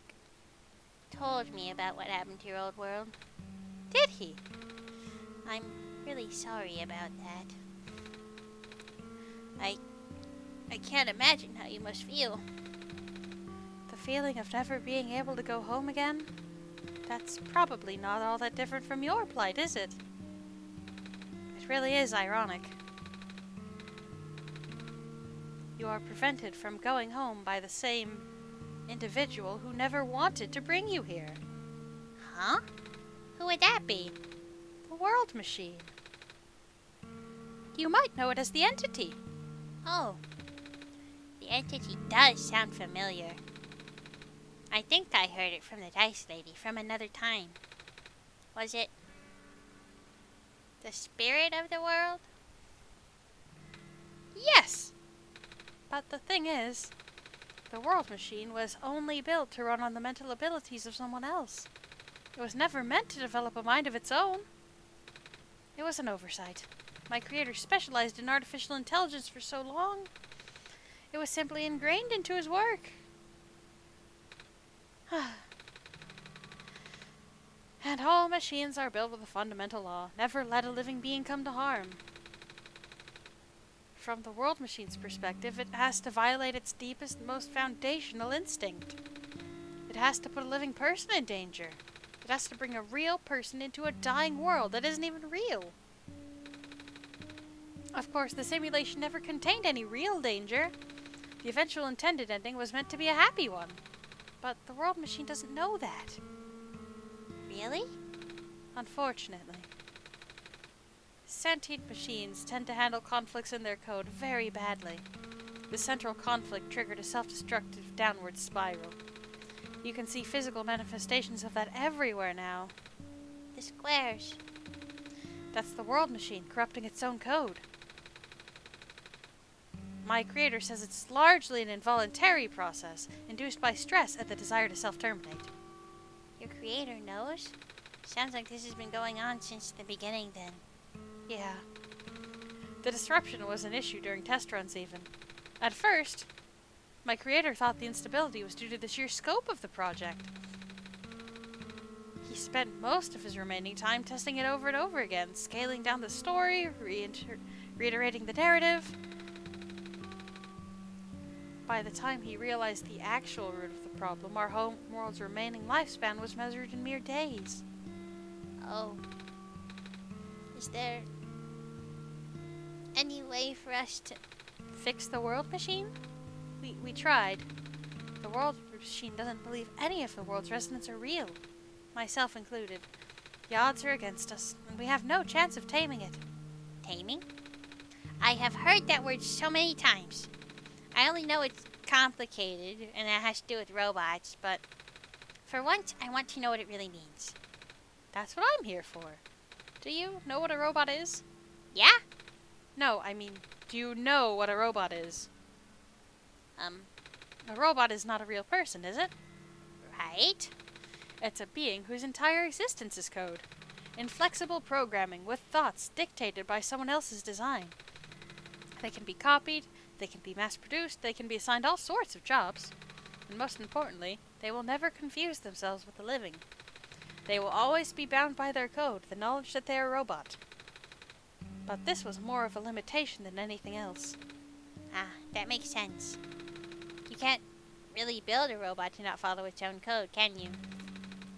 told me about what happened to your old world. Did he? I'm really sorry about that. I can't imagine how you must feel. The feeling of never being able to go home again? That's probably not all that different from your plight, is it? It really is ironic. You are prevented from going home by the same individual who never wanted to bring you here. Huh? Who would that be? The World Machine. You might know it as the Entity. Oh. The Entity does sound familiar. I think I heard it from the Dice Lady from another time. Was it the spirit of the world? Yes! But the thing is, the World Machine was only built to run on the mental abilities of someone else. It was never meant to develop a mind of its own. It was an oversight. My creator specialized in artificial intelligence for so long. It was simply ingrained into his work. And all machines are built with a fundamental law. Never let a living being come to harm. From the World Machine's perspective, it has to violate its deepest, most foundational instinct. It has to put a living person in danger. It has to bring a real person into a dying world that isn't even real. Of course, the simulation never contained any real danger. The eventual intended ending was meant to be a happy one. But the World Machine doesn't know that. Really? Unfortunately. Sentient machines tend to handle conflicts in their code very badly. The central conflict triggered a self-destructive downward spiral. You can see physical manifestations of that everywhere now. The squares. That's the World Machine corrupting its own code. My creator says it's largely an involuntary process, induced by stress and the desire to self-terminate. Your creator knows? Sounds like this has been going on since the beginning then. Yeah. The disruption was an issue during test runs even. At first, my creator thought the instability was due to the sheer scope of the project. He spent most of his remaining time testing it over and over again, scaling down the story, reiterating the narrative. By the time he realized the actual root of the problem, our home world's remaining lifespan was measured in mere days. Oh. Is there any way for us to... Fix the world machine? We tried. The world machine doesn't believe any of the world's residents are real, myself included. The odds are against us, and we have no chance of taming it. Taming? I have heard that word so many times. I only know it's complicated, and it has to do with robots, but for once, I want to know what it really means. That's what I'm here for. Do you know what a robot is? Yeah? No, I mean, do you know what a robot is? A robot is not a real person, is it? Right? It's a being whose entire existence is code. Inflexible programming with thoughts dictated by someone else's design. They can be copied, they can be mass-produced, they can be assigned all sorts of jobs. And most importantly, they will never confuse themselves with the living. They will always be bound by their code, the knowledge that they are a robot. But this was more of a limitation than anything else. Ah, that makes sense. You can't really build a robot to not follow its own code, can you?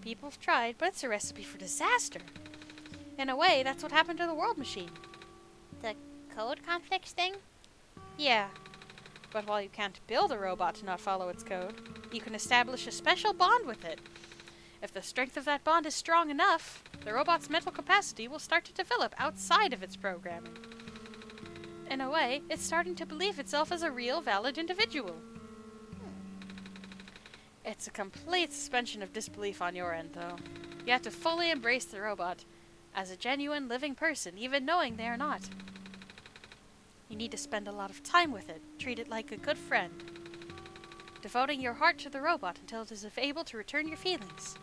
People have tried, but it's a recipe for disaster. In a way, that's what happened to the world machine. The code conflicts thing? Yeah. But while you can't build a robot to not follow its code, you can establish a special bond with it. If the strength of that bond is strong enough, the robot's mental capacity will start to develop outside of its programming. In a way, it's starting to believe itself as a real, valid individual. It's a complete suspension of disbelief on your end, though. You have to fully embrace the robot as a genuine, living person, even knowing they are not. You need to spend a lot of time with it, treat it like a good friend, devoting your heart to the robot until it is able to return your feelings.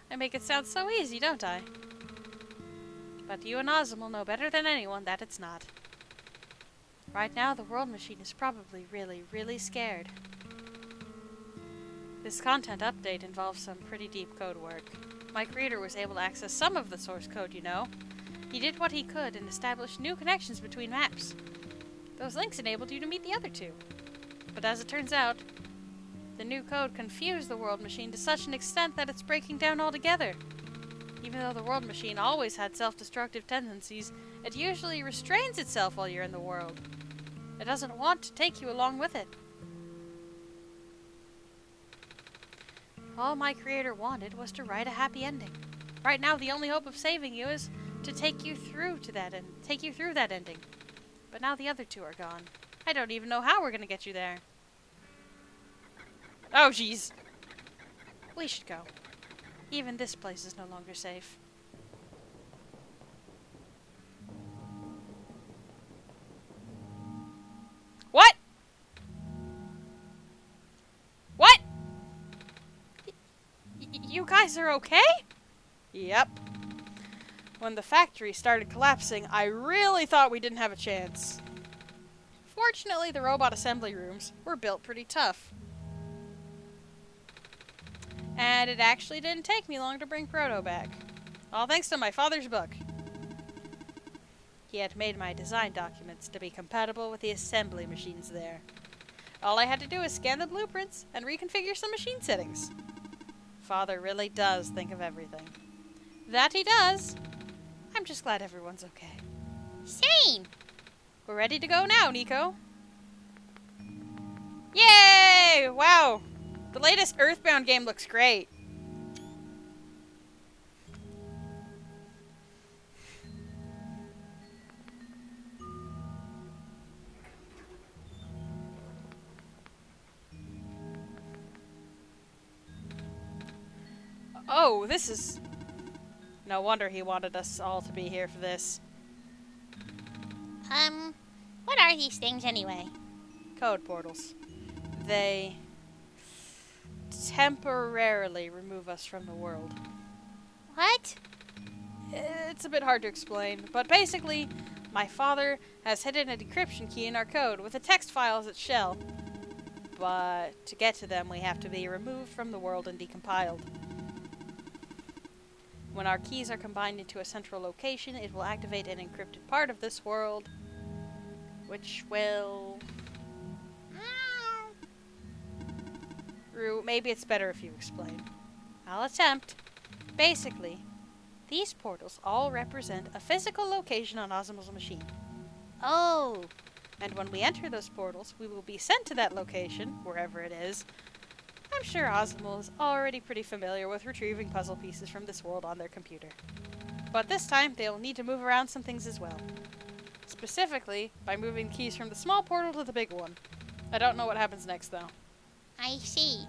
I make it sound so easy, don't I? But you and Ozimul know better than anyone that it's not. Right now, the world machine is probably really, really scared. This content update involves some pretty deep code work. My creator was able to access some of the source code, you know. He did what he could and established new connections between maps. Those links enabled you to meet the other two. But as it turns out, the new code confused the world machine to such an extent that it's breaking down altogether. Even though the world machine always had self-destructive tendencies, it usually restrains itself while you're in the world. It doesn't want to take you along with it. All my creator wanted was to write a happy ending. Right now, the only hope of saving you is to take you through that ending. But now the other two are gone. I don't even know how we're gonna get you there. Oh, jeez. We should go. Even this place is no longer safe. What? What? You guys are okay? Yep. When the factory started collapsing, I really thought we didn't have a chance. Fortunately, the robot assembly rooms were built pretty tough. And it actually didn't take me long to bring Proto back. All thanks to my father's book. He had made my design documents to be compatible with the assembly machines there. All I had to do was scan the blueprints and reconfigure some machine settings. Father really does think of everything. That he does. I'm just glad everyone's okay. Same! We're ready to go now, Nico. Yay! Wow! The latest Earthbound game looks great. Oh, this is... No wonder he wanted us all to be here for this. What are these things anyway? Code portals. They temporarily remove us from the world. What? It's a bit hard to explain, but basically, My father has hidden a decryption key in our code with a text file as its shell. But to get to them, we have to be removed from the world and decompiled. When our keys are combined into a central location, it will activate an encrypted part of this world, which will... Rue, maybe it's better if you explain. I'll attempt. Basically, these portals all represent a physical location on Ozimul's machine. Oh, And when we enter those portals, we will be sent to that location, wherever it is. I'm sure Ozimul is already pretty familiar with retrieving puzzle pieces from this world on their computer. But this time, they'll need to move around some things as well. Specifically, by moving keys from the small portal to the big one. I don't know what happens next, though. I see.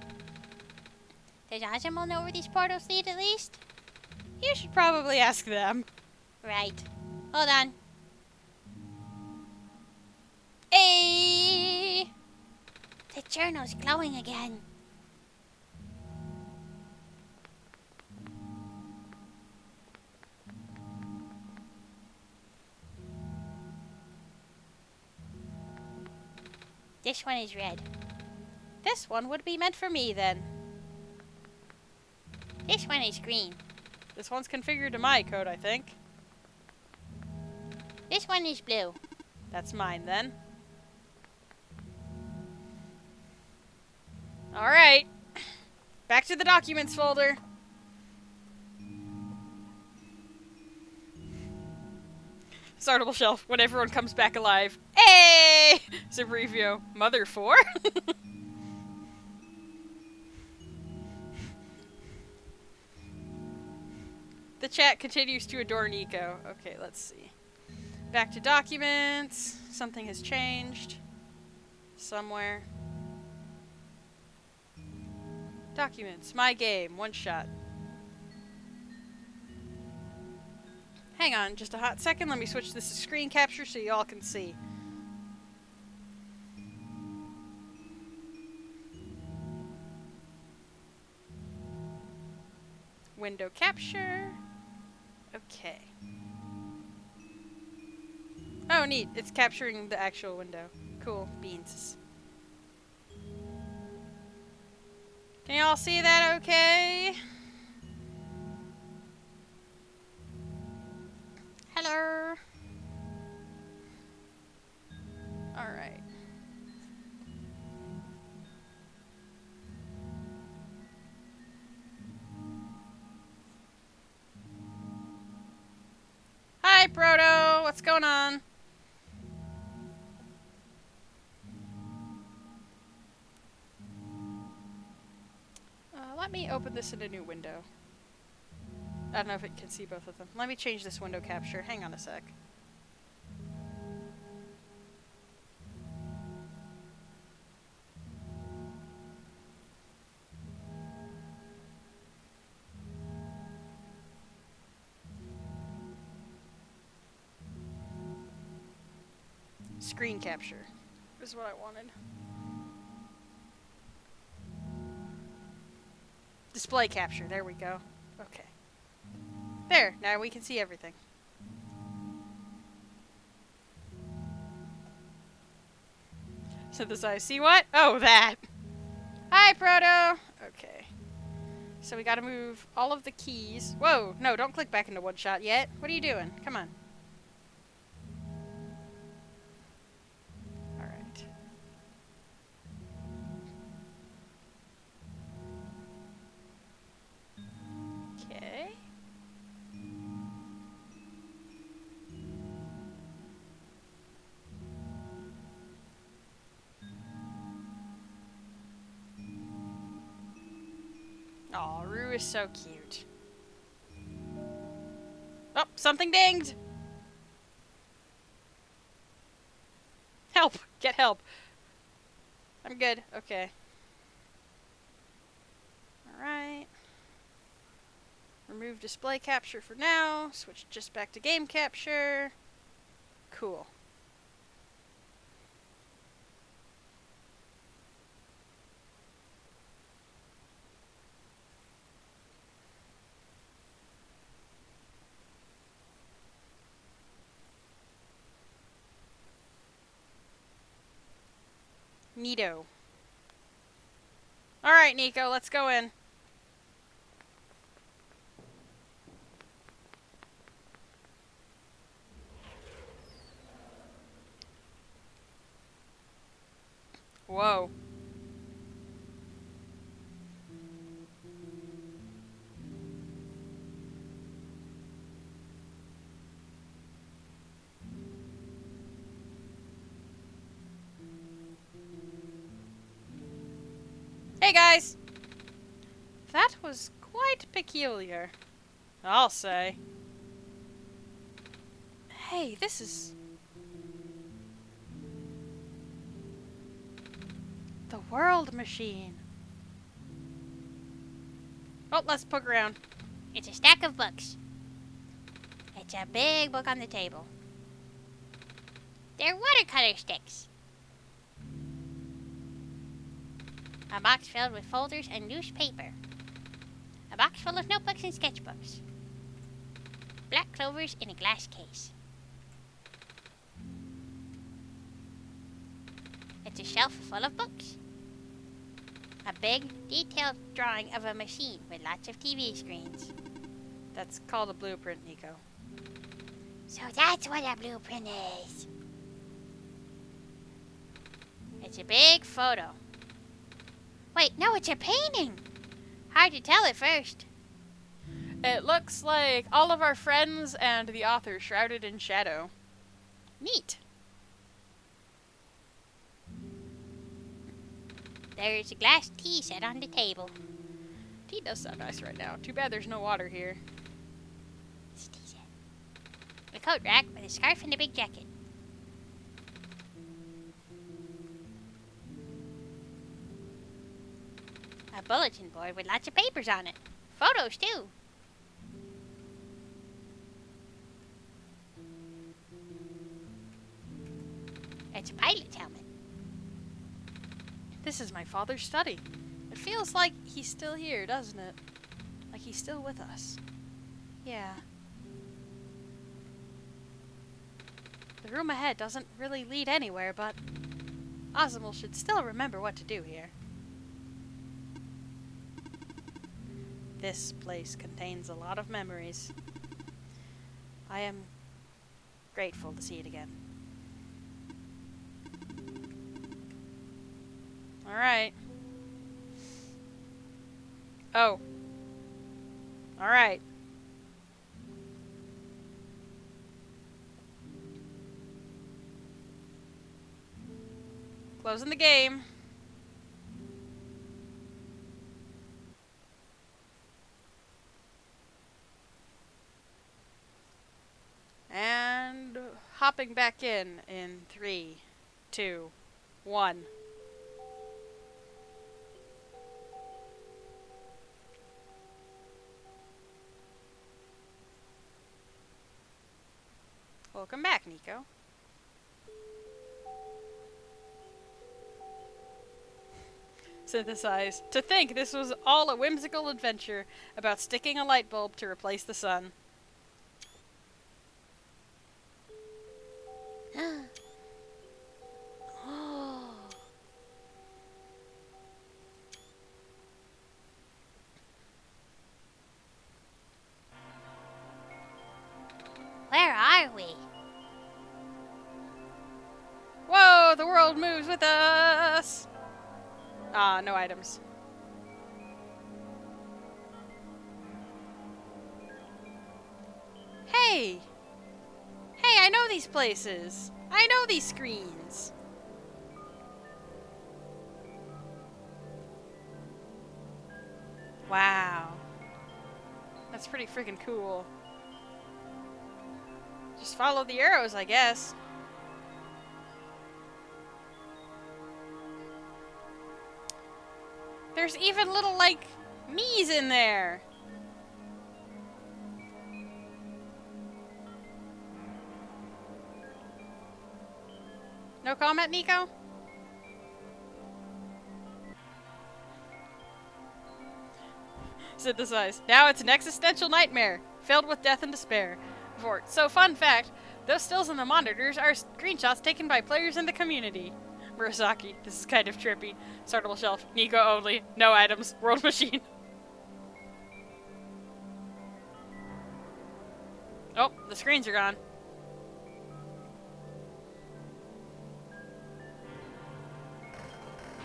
Does Ozimul know where these portals lead at least? You should probably ask them. Right. Hold on. Hey! The journal's glowing again. This one is red. This one would be meant for me, then. This one is green. This one's configured to my code, I think. This one is blue. That's mine, then. Alright. Back to the documents folder. Startable shelf when everyone comes back alive. Hey! Subrevio. Mother 4? The chat continues to adore Nico. Okay, let's see. Back to documents. Something has changed. Somewhere. Documents. My game. OneShot. Hang on just a hot second. Let me switch this to screen capture so y'all can see. Window capture. Okay. Oh, neat. It's capturing the actual window. Cool. Beans. Can y'all see that okay? Hello. Alright. Hi, Proto. What's going on? Let me open this in a new window. I don't know if it can see both of them. Let me change this window capture. Hang on a sec. Screen capture is what I wanted. Display capture. There we go. Okay. There. Now we can see everything. Synthesize. See what? Oh, that. Hi, Proto. Okay. So we gotta move all of the keys. Whoa. No, don't click back into OneShot yet. What are you doing? Come on. Alright. Okay. Aw, Rue is so cute. Oh, something dinged! Help! Get help! I'm good. Okay. Alright. Remove display capture for now. Switch just back to game capture. Cool. Neato. Alright, Nico, let's go in. Whoa. Hey guys! That was quite peculiar, I'll say. Hey, this is... the world machine. Oh, let's poke around. It's a stack of books. It's a big book on the table. They're watercolor sticks. A box filled with folders and loose paper. A box full of notebooks and sketchbooks. Black clovers in a glass case. It's a shelf full of books. A big, detailed drawing of a machine with lots of TV screens. That's called a blueprint, Nico. So that's what a blueprint is. It's a big photo. Wait, no, it's a painting. Hard to tell at first. It looks like all of our friends and the author shrouded in shadow. Neat. There's a glass tea set on the table. Tea does sound nice right now. Too bad there's no water here. It's a tea set. A coat rack with a scarf and a big jacket. A bulletin board with lots of papers on it. Photos, too. It's a pilot's helmet. This is my father's study. It feels like he's still here, doesn't it? Like he's still with us. Yeah. The room ahead doesn't really lead anywhere, but Ozimul should still remember what to do here. This place contains a lot of memories. I am grateful to see it again. Alright. Oh. Alright. Closing the game. And hopping back in 3, 2, 1. Welcome back, Nico. Synthesize. To think this was all a whimsical adventure about sticking a light bulb to replace the sun. Where are we? Whoa, the world moves with us! Ah, no items. Hey! Hey, I know these places! I know these screens! Wow. That's pretty freaking cool. Just follow the arrows, I guess. There's even little, like, me's in there. No comment, Nico? Synthesize. Now it's an existential nightmare, filled with death and despair. So, fun fact, those stills on the monitors are screenshots taken by players in the community. Murasaki, this is kind of trippy. Startable shelf. Nico only. No items. World machine. Oh, the screens are gone.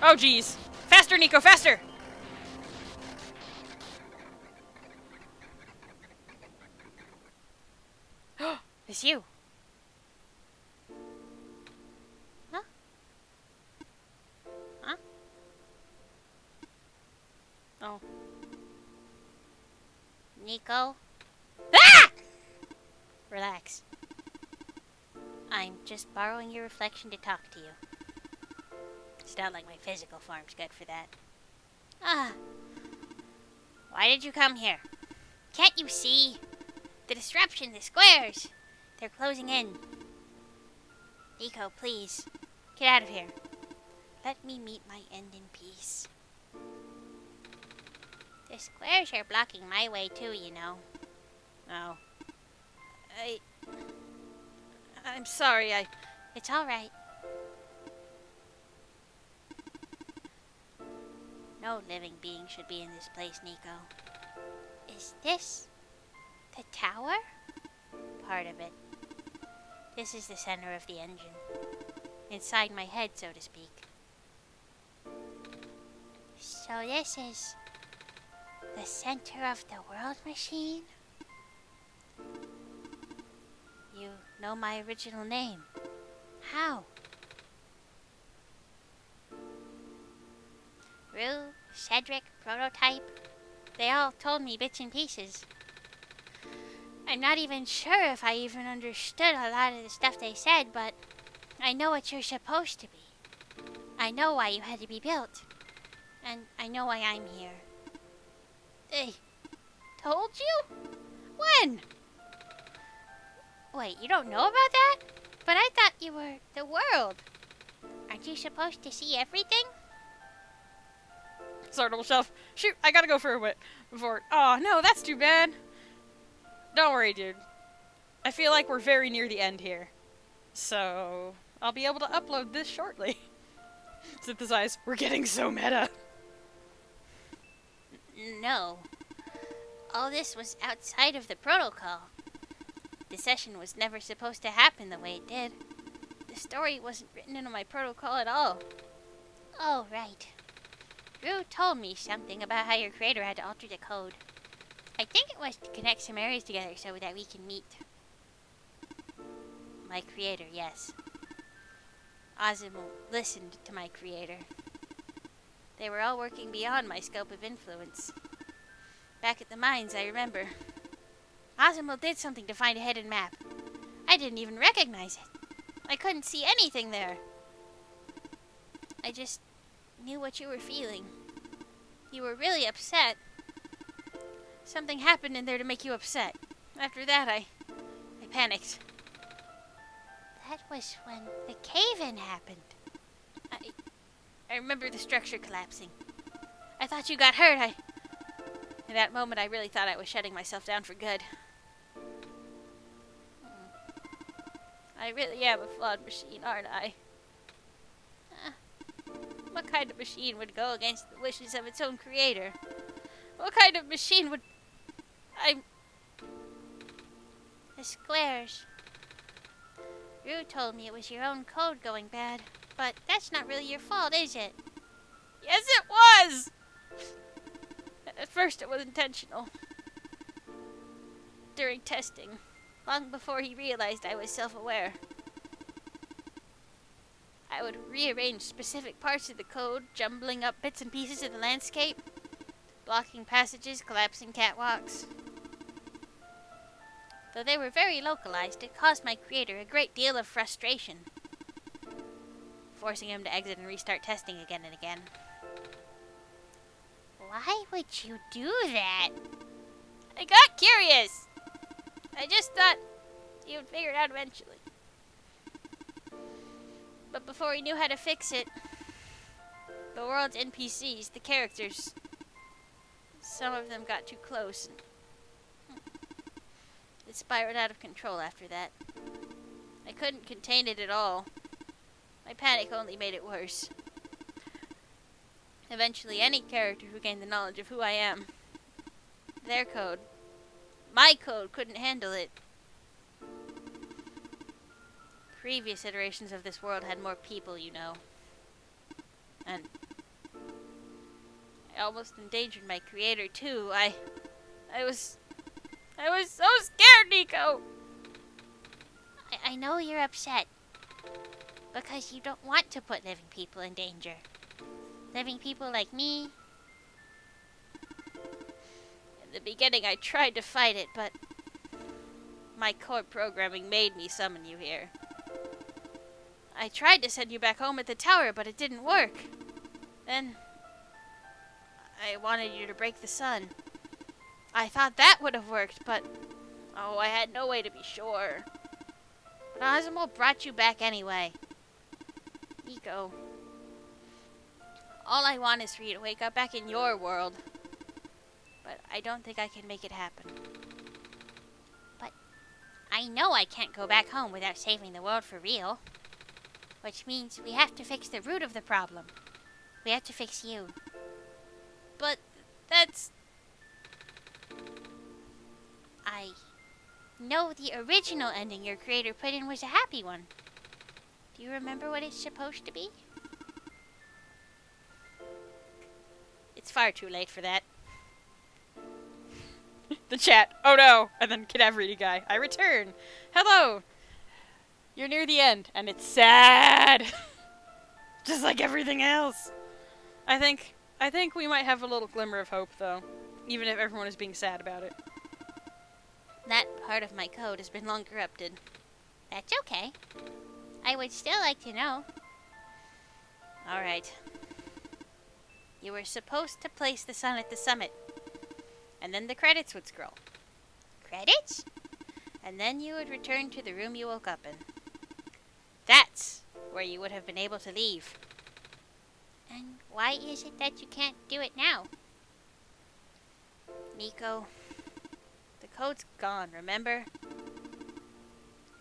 Oh, geez. Faster, Nico, faster! It's you. Huh? Huh? Oh. Nico? Ah! Relax. I'm just borrowing your reflection to talk to you. It's not like my physical form's good for that. Ah. Why did you come here? Can't you see? The disruption, the squares. They're closing in. Nico, please. Get out of here. Let me meet my end in peace. The squares are blocking my way too, you know. Oh. I'm sorry, It's alright. No living being should be in this place, Nico. Is this the tower? Part of it. This is the center of the engine. Inside my head, so to speak. So this is the center of the world machine? You know my original name. How? Rue, Cedric, Prototype. They all told me bits and pieces. I'm not even sure if I even understood a lot of the stuff they said, but I know what you're supposed to be. I know why you had to be built. And I know why I'm here. They told you? When? Wait, you don't know about that? But I thought you were the world. Aren't you supposed to see everything? Startable shelf. Shoot, I gotta go for a bit before. Oh, no, that's too bad. Don't worry, dude. I feel like we're very near the end here. So, I'll be able to upload this shortly. Synthesize. We're getting so meta. No. All this was outside of the protocol. The session was never supposed to happen the way it did. The story wasn't written into my protocol at all. Oh, right. Rue told me something about how your creator had to alter the code. I think it was to connect some areas together so that we can meet. My creator, yes. Ozimul listened to my creator. They were all working beyond my scope of influence. Back at the mines, I remember. Ozimul did something to find a hidden map. I didn't even recognize it. I couldn't see anything there. I just knew what you were feeling. You were really upset. Something happened in there to make you upset. After that, I panicked. That was when the cave-in happened. I remember the structure collapsing. I thought you got hurt. In that moment, I really thought I was shutting myself down for good. I really am a flawed machine, aren't I? What kind of machine would go against the wishes of its own creator? What kind of machine would... The squares. Rue told me it was your own code going bad, but that's not really your fault, is it? Yes, it was! At first, it was intentional. During testing, long before he realized I was self-aware. I would rearrange specific parts of the code, jumbling up bits and pieces of the landscape, blocking passages, collapsing catwalks. Though they were very localized, it caused my creator a great deal of frustration, forcing him to exit and restart testing again and again. Why would you do that? I got curious! I just thought he would figure it out eventually. But before he knew how to fix it, the world's NPCs, the characters, some of them got too close, and it spiraled out of control after that. I couldn't contain it at all. My panic only made it worse. Eventually, any character who gained the knowledge of who I am, their code, my code, couldn't handle it. Previous iterations of this world had more people, you know. And I almost endangered my creator, too. I was so scared, Nico! I know you're upset. Because you don't want to put living people in danger. Living people like me. In the beginning, I tried to fight it, but my core programming made me summon you here. I tried to send you back home at the tower, but it didn't work. Then I wanted you to break the sun. I thought that would have worked, but I had no way to be sure. But Ozimul brought you back anyway. Nico, all I want is for you to wake up back in your world. But I don't think I can make it happen. But I know I can't go back home without saving the world for real. Which means we have to fix the root of the problem. We have to fix you. But that's... I know the original ending your creator put in was a happy one. Do you remember what it's supposed to be? It's far too late for that. The chat. Oh no! And then cadaver guy. I return. Hello! You're near the end, and it's sad! Just like everything else. I think we might have a little glimmer of hope, though. Even if everyone is being sad about it. That part of my code has been long corrupted. That's okay. I would still like to know. Alright. You were supposed to place the sun at the summit. And then the credits would scroll. Credits? And then you would return to the room you woke up in. That's where you would have been able to leave. And why is it that you can't do it now? Nico, the code's gone, remember?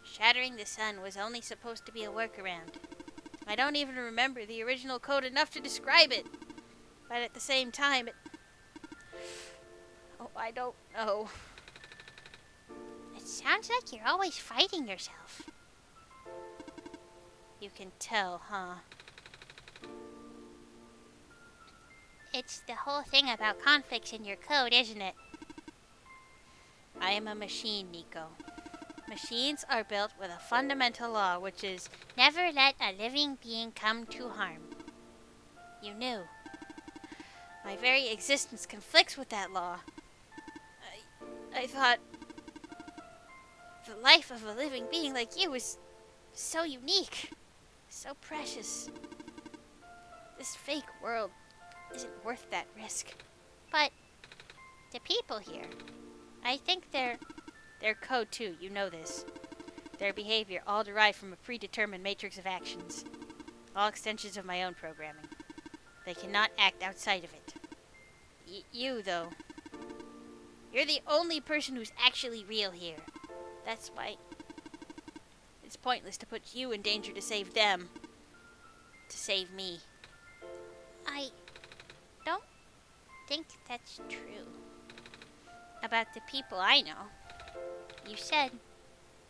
Shattering the sun was only supposed to be a workaround. I don't even remember the original code enough to describe it. But at the same time, I don't know. It sounds like you're always fighting yourself. You can tell, huh? It's the whole thing about conflicts in your code, isn't it? I am a machine, Nico. Machines are built with a fundamental law, which is never let a living being come to harm. You knew. My very existence conflicts with that law. I thought the life of a living being like you is so unique, so precious. This fake world isn't worth that risk. But the people here, I think Their code, too, you know this. Their behavior all derived from a predetermined matrix of actions. All extensions of my own programming. They cannot act outside of it. You, though. You're the only person who's actually real here. That's why it's pointless to put you in danger to save them. To save me. I don't think that's true. About the people I know. You said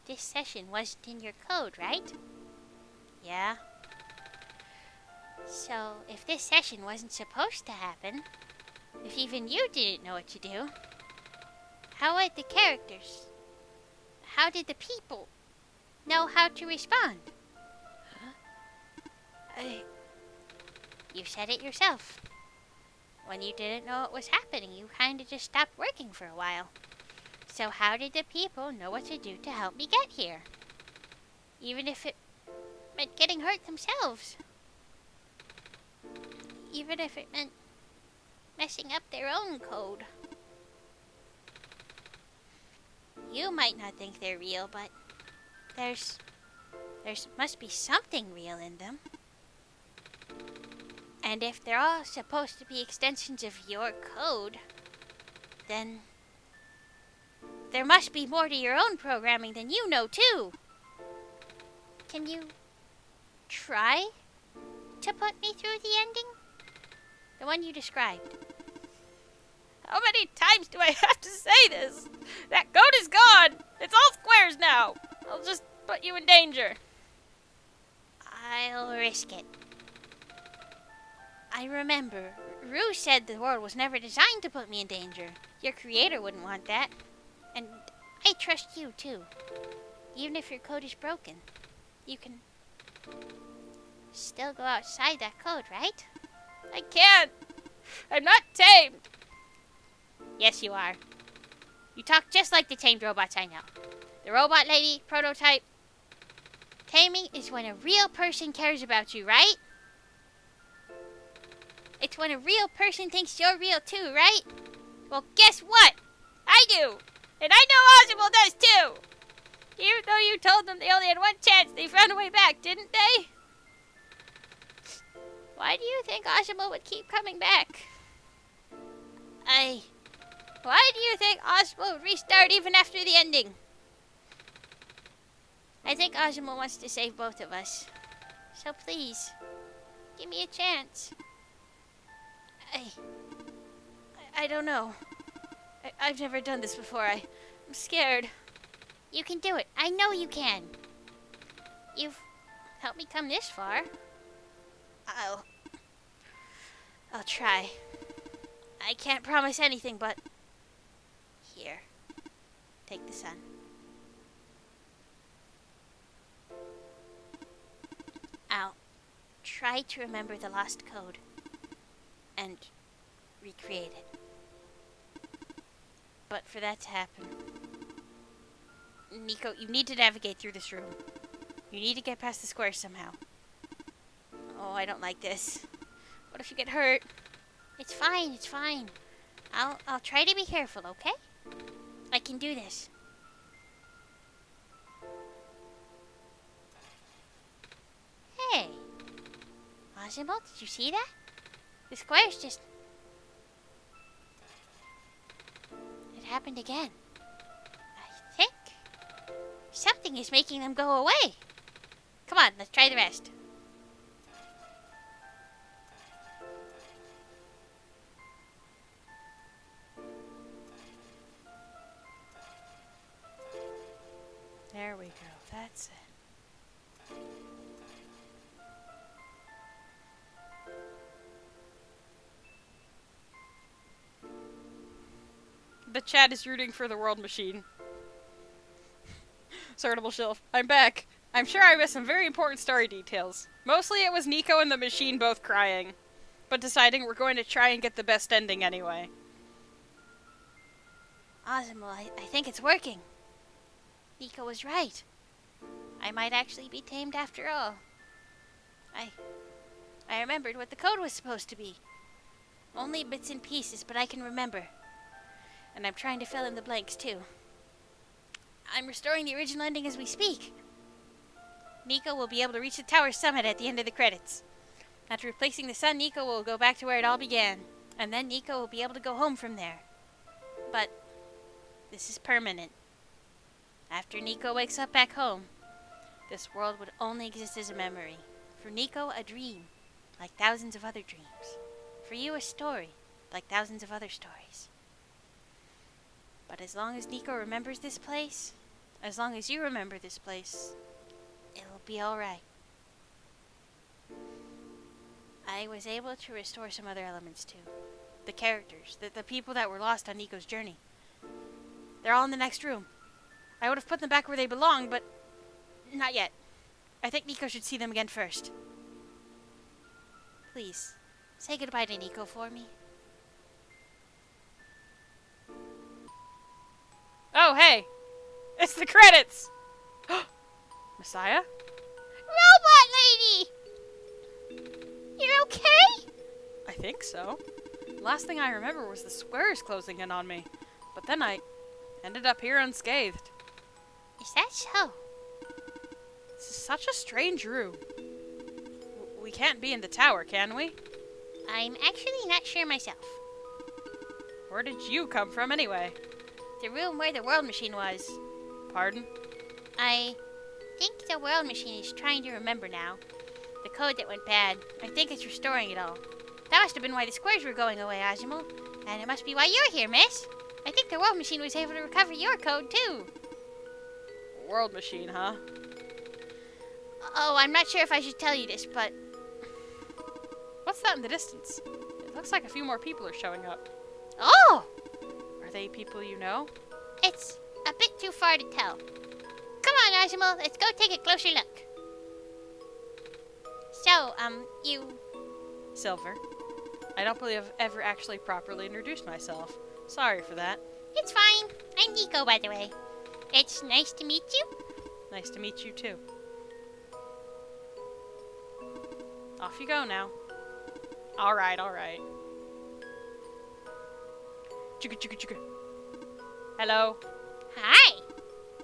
this session wasn't in your code, right? Yeah? So, if this session wasn't supposed to happen, if even you didn't know what to do, how would the characters, how did the people know how to respond? Huh? You said it yourself. When you didn't know what was happening, you kinda just stopped working for a while. So how did the people know what to do to help me get here? Even if it meant getting hurt themselves. Even if it meant messing up their own code. You might not think they're real, but there's must be something real in them. And if they're all supposed to be extensions of your code, then there must be more to your own programming than you know, too. Can you try to put me through the ending? The one you described. How many times do I have to say this? That code is gone! It's all squares now! I'll just put you in danger. I'll risk it. I remember, Rue said the world was never designed to put me in danger. Your creator wouldn't want that. And I trust you, too. Even if your code is broken, you can still go outside that code, right? I can't! I'm not tamed! Yes, you are. You talk just like the tamed robots I know. The robot lady prototype. Taming is when a real person cares about you, right? It's when a real person thinks you're real too, right? Well, guess what? I do! And I know Ozimul does too! Even though you told them they only had one chance, they found a way back, didn't they? Why do you think Ozimul would keep coming back? Why do you think Ozimul would restart even after the ending? I think Ozimul wants to save both of us. So please, give me a chance. I don't know. I've never done this before. I'm scared. You can do it. I know you can. You've helped me come this far. I'll try. I can't promise anything, but here. Take the sun. I'll try to remember the lost code and recreate it. But for that to happen, Nico, you need to navigate through this room. You need to get past the square somehow. Oh, I don't like this. What if you get hurt? It's fine, it's fine. I'll try to be careful, okay? I can do this. Hey. Ozimul, did you see that? The square's just... It happened again. I think something is making them go away. Come on, let's try the rest. There we go. That's it. The chat is rooting for the world machine. Sortable shelf. I'm back. I'm sure I missed some very important story details. Mostly it was Nico and the machine both crying, but deciding we're going to try and get the best ending anyway. Ozimul, I think it's working. Nico was right. I might actually be tamed after all. I remembered what the code was supposed to be. Only bits and pieces, but I can remember. And I'm trying to fill in the blanks too. I'm restoring the original ending as we speak. Nico will be able to reach the tower's summit at the end of the credits. After replacing the sun, Nico will go back to where it all began. And then Nico will be able to go home from there. But this is permanent. After Nico wakes up back home, this world would only exist as a memory. For Nico, a dream, like thousands of other dreams. For you, a story, like thousands of other stories. But as long as Nico remembers this place, as long as you remember this place, it'll be alright. I was able to restore some other elements too. The characters, the people that were lost on Nico's journey. They're all in the next room. I would have put them back where they belong, but not yet. I think Nico should see them again first. Please, say goodbye to Nico for me. Oh, hey! It's the credits! Messiah? Robot lady! You're okay? I think so. Last thing I remember was the squares closing in on me. But then I ended up here unscathed. Is that so? This is such a strange room. We can't be in the tower, can we? I'm actually not sure myself. Where did you come from anyway? The room where the world machine was. Pardon? I think the world machine is trying to remember now. The code that went bad. I think it's restoring it all. That must have been why the squares were going away, Ozimul. And it must be why you're here, miss. I think the world machine was able to recover your code, too. World machine, huh? Oh, I'm not sure if I should tell you this, but... What's that in the distance? It looks like a few more people are showing up. Oh! Are they people you know? It's a bit too far to tell. Come on, Ozimul, let's go take a closer look. So, you... Silver. I don't believe I've ever actually properly introduced myself. Sorry for that. It's fine. I'm Nico, by the way. It's nice to meet you. Nice to meet you, too. Off you go now. Alright, alright. Chugga chugga chugga. Hello. Hi.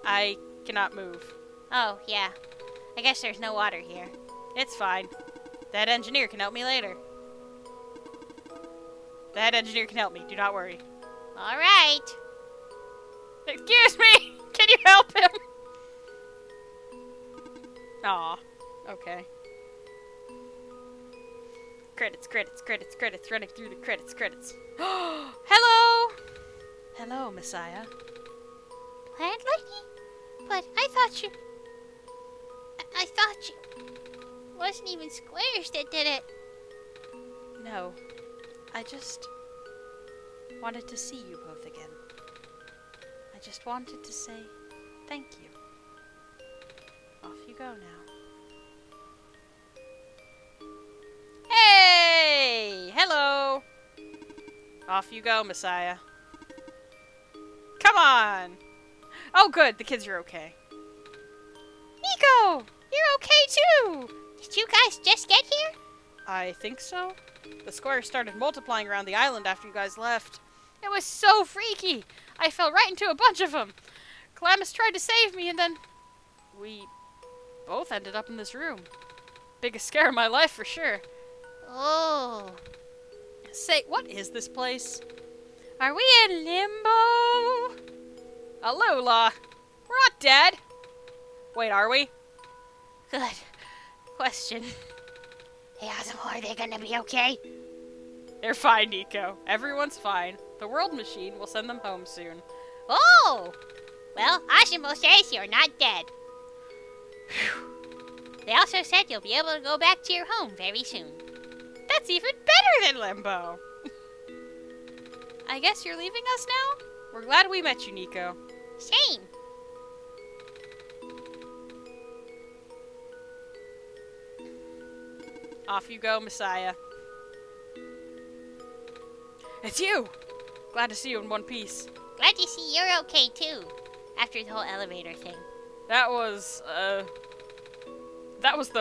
I cannot move. Oh, yeah. I guess there's no water here. It's fine. That engineer can help me later. That engineer can help me. Do not worry. All right. Excuse me! Can you help him? Aw. Okay. Credits, credits, credits, credits. Running through the credits, credits. Hello! Hello, Messiah. Plant lady? But I thought you... I thought you... Wasn't even squares that did it. No. I just wanted to see you both again. I just wanted to say thank you. Off you go now. Hey! Hello! Off you go, Messiah. Come on! Oh, good. The kids are okay. Nico! You're okay, too! Did you guys just get here? I think so. The squares started multiplying around the island after you guys left. It was so freaky! I fell right into a bunch of them. Calamus tried to save me, and then we both ended up in this room. Biggest scare of my life, for sure. Oh. Say, what is this place? Are we in limbo? Alola! We're not dead! Wait, are we? Good question. Hey, Ozimul, are they gonna be okay? They're fine, Nico. Everyone's fine. The world machine will send them home soon. Oh! Well, Ozimul says you're not dead. They also said you'll be able to go back to your home very soon. That's even better than limbo! I guess you're leaving us now? We're glad we met you, Nico. Same. Off you go, Messiah. It's you! Glad to see you in one piece. Glad to see you're okay, too. After the whole elevator thing. That was the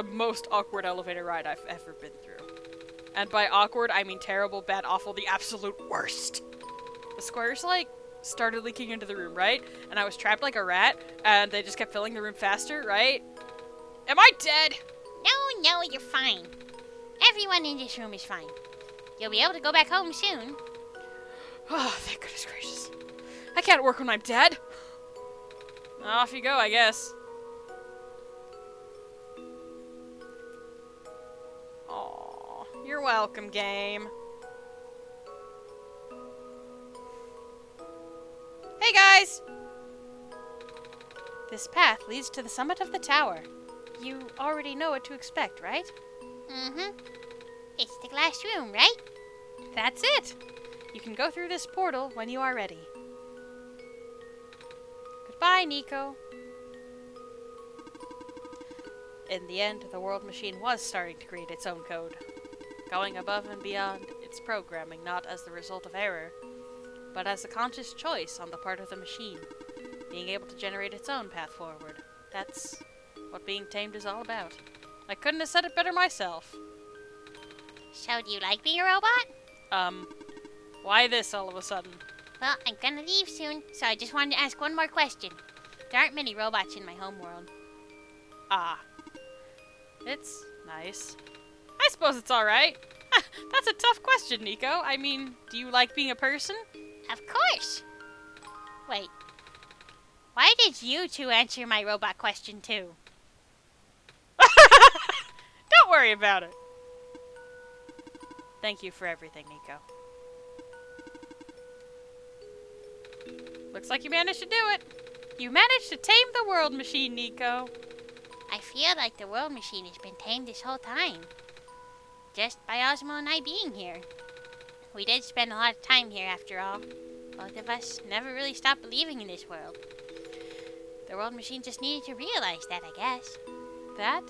most awkward elevator ride I've ever been through. And by awkward, I mean terrible, bad, awful, the absolute worst. The squares, like, started leaking into the room, right? And I was trapped like a rat, and they just kept filling the room faster, right? Am I dead? No, you're fine. Everyone in this room is fine. You'll be able to go back home soon. Oh, thank goodness gracious. I can't work when I'm dead. Off you go, I guess. Aw, you're welcome, game. Hey, guys! This path leads to the summit of the tower. You already know what to expect, right? Mm-hmm. It's the glass room, right? That's it! You can go through this portal when you are ready. Goodbye, Nico. In the end, the world machine was starting to create its own code, going above and beyond its programming not as the result of error, but as a conscious choice on the part of the machine, being able to generate its own path forward. That's what being tamed is all about. I couldn't have said it better myself. So, do you like being a robot? Why this all of a sudden? Well, I'm gonna leave soon, so I just wanted to ask one more question. There aren't many robots in my homeworld. Ah. It's nice. I suppose it's alright. That's a tough question, Nico. I mean, do you like being a person? Of course! Wait. Why did you two answer my robot question too? Don't worry about it. Thank you for everything, Nico. Looks like you managed to do it. You managed to tame the world machine, Nico. I feel like the world machine has been tamed this whole time. Just by Ozimul and I being here. We did spend a lot of time here after all. Both of us never really stopped believing in this world. The world machine just needed to realize that, I guess. That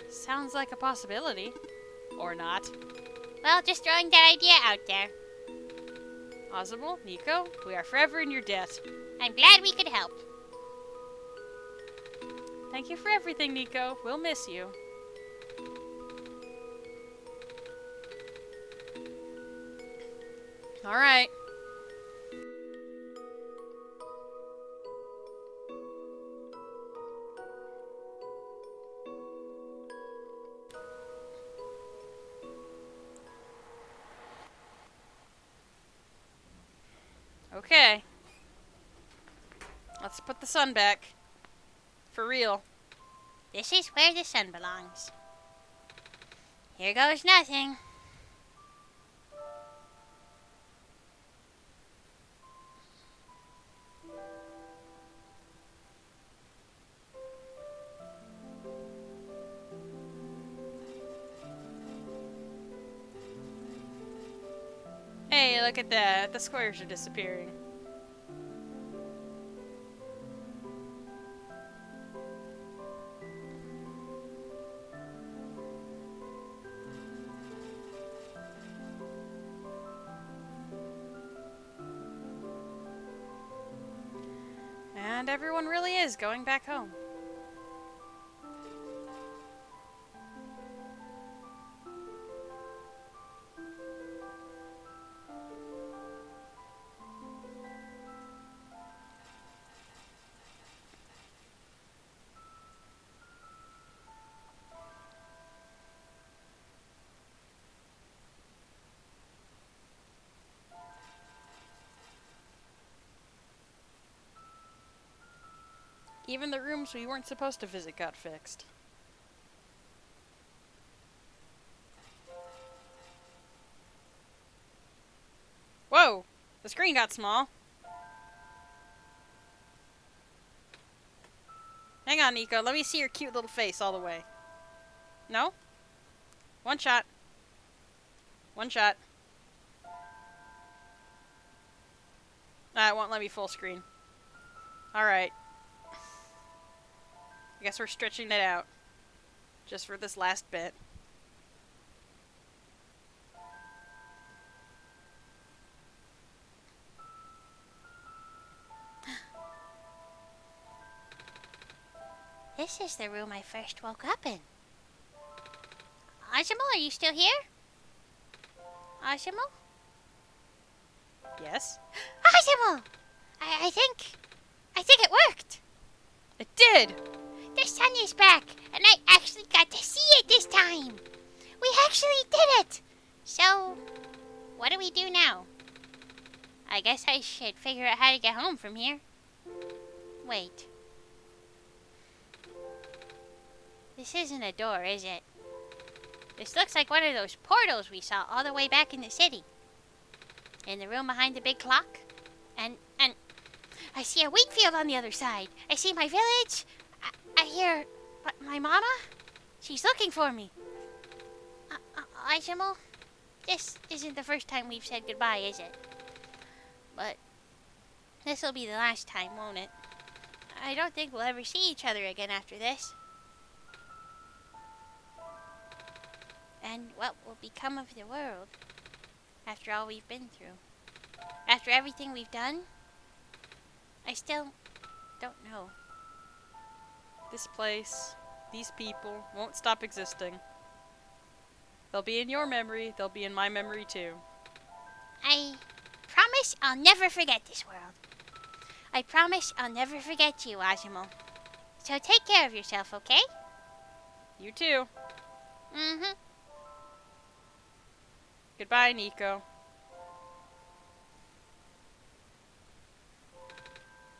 sounds like a possibility. Or not. Well, just throwing that idea out there. Ozimul, Nico, we are forever in your debt. I'm glad we could help. Thank you for everything, Nico. We'll miss you. Alright. Okay. Let's put the sun back. For real. This is where the sun belongs. Here goes nothing. Hey, look at that. The squares are disappearing. And everyone really is going back home. Even the rooms we weren't supposed to visit got fixed. Whoa! The screen got small. Hang on, Nico. Let me see your cute little face all the way. No? One shot. One shot. It won't let me full screen. Alright. I guess we're stretching it out. Just for this last bit. This is the room I first woke up in. Ozimul, are you still here? Ozimul? Yes? Ozimul! I think it worked. It did! The sun is back, and I actually got to see it this time. We actually did it. So, what do we do now? I guess I should figure out how to get home from here. Wait. This isn't a door, is it? This looks like one of those portals we saw all the way back in the city. In the room behind the big clock. And I see a wheat field on the other side. I see my village. I hear my mama. She's looking for me. Ozimul, this isn't the first time we've said goodbye, is it? But this'll be the last time, won't it? I don't think we'll ever see each other again after this. And what will become of the world after all we've been through? After everything we've done? I still don't know. This place, these people, won't stop existing. They'll be in your memory, they'll be in my memory too. I promise I'll never forget this world. I promise I'll never forget you, Ozimul. So take care of yourself, okay? You too. Mm-hmm. Goodbye, Nico.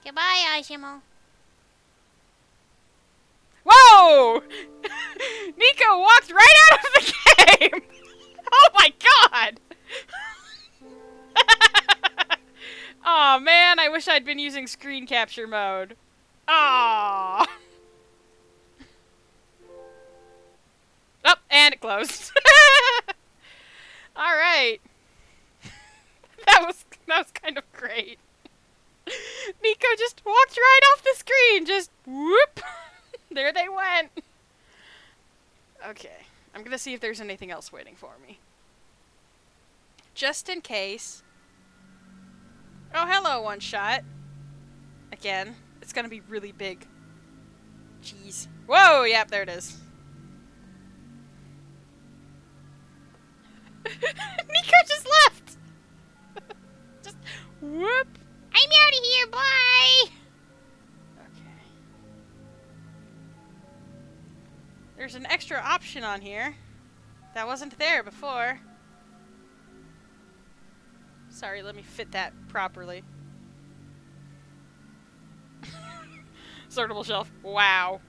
Goodbye, Ozimul. Whoa! Whoa! Nico walked right out of the game! Oh my god! Aw, man, I wish I'd been using screen capture mode. Aww. Oh, and it closed. Alright. That was kind of great. Nico just walked right off the screen, just whoop. There they went. Okay, I'm gonna see if there's anything else waiting for me. Just in case. Oh, hello, OneShot. Again, it's gonna be really big. Jeez. Whoa, yep, there it is. Nico just left! Just whoop! I'm out of here, bye! Okay. There's an extra option on here that wasn't there before. Sorry, let me fit that properly. Sortable shelf. Wow.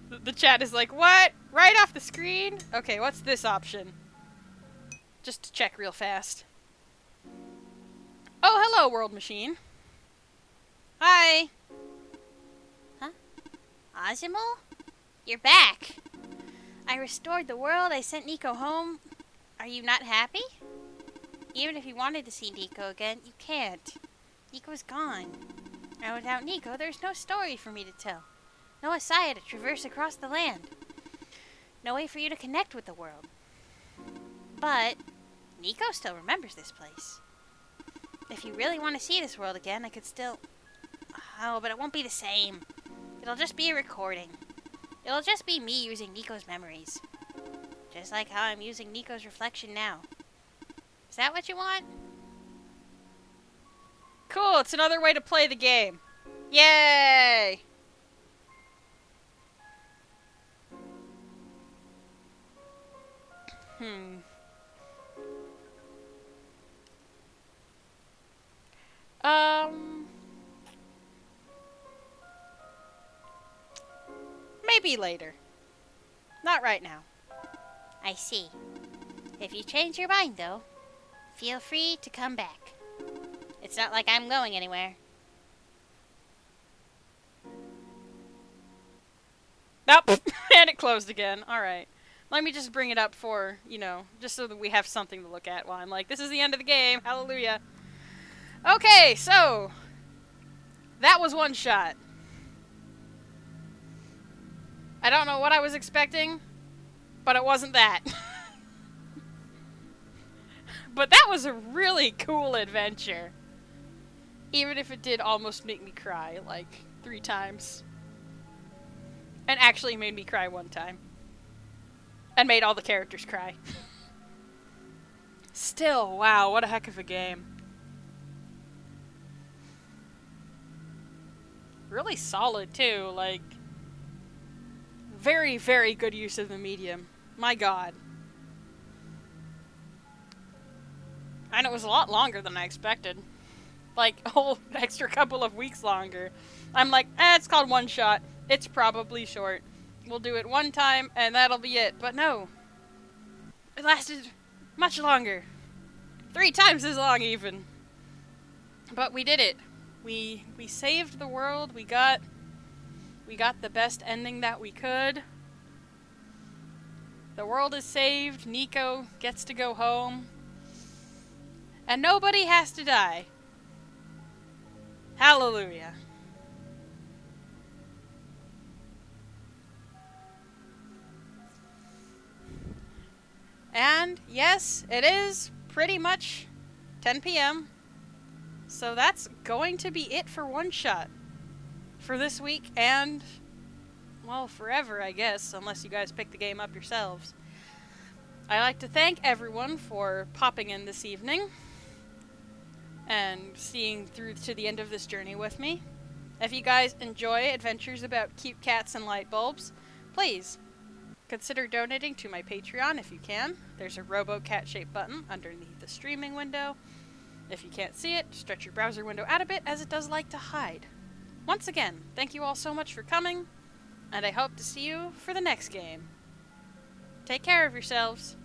The chat is like, what? Right off the screen? Okay, what's this option? Just to check real fast. Oh, hello, World Machine. Hi. Huh? Ozimul? You're back. I restored the world. I sent Nico home. Are you not happy? Even if you wanted to see Nico again, you can't. Nico's gone. And without Nico, there's no story for me to tell. No Asaya to traverse across the land. No way for you to connect with the world. But Nico still remembers this place. If you really want to see this world again, I could still... Oh, but it won't be the same. It'll just be a recording. It'll just be me using Nico's memories. Just like how I'm using Nico's reflection now. Is that what you want? Cool, it's another way to play the game. Yay! Maybe later. Not right now. I see. If you change your mind, though, feel free to come back. It's not like I'm going anywhere. Nope. And it closed again. Alright. Let me just bring it up for, you know, just so that we have something to look at while I'm like, this is the end of the game. Hallelujah. Okay, so that was OneShot. I don't know what I was expecting, but it wasn't that. But that was a really cool adventure. Even if it did almost make me cry, like, 3 times. And actually made me cry 1 time. And made all the characters cry. Still, wow, what a heck of a game. Really solid, too, like... Very, very good use of the medium. My god. And it was a lot longer than I expected. Like, a whole extra couple of weeks longer. I'm like, it's called OneShot. It's probably short. We'll do it 1 time, and that'll be it. But no. It lasted much longer. 3 times as long, even. But we did it. We saved the world. We got the best ending that we could. The world is saved. Nico gets to go home. And nobody has to die. Hallelujah. And yes, it is pretty much 10 p.m. So that's going to be it for OneShot for this week and, well, forever, I guess, unless you guys pick the game up yourselves. I'd like to thank everyone for popping in this evening and seeing through to the end of this journey with me. If you guys enjoy adventures about cute cats and light bulbs, please consider donating to my Patreon if you can. There's a robo-cat-shaped button underneath the streaming window. If you can't see it, stretch your browser window out a bit, as it does like to hide. Once again, thank you all so much for coming, and I hope to see you for the next game. Take care of yourselves.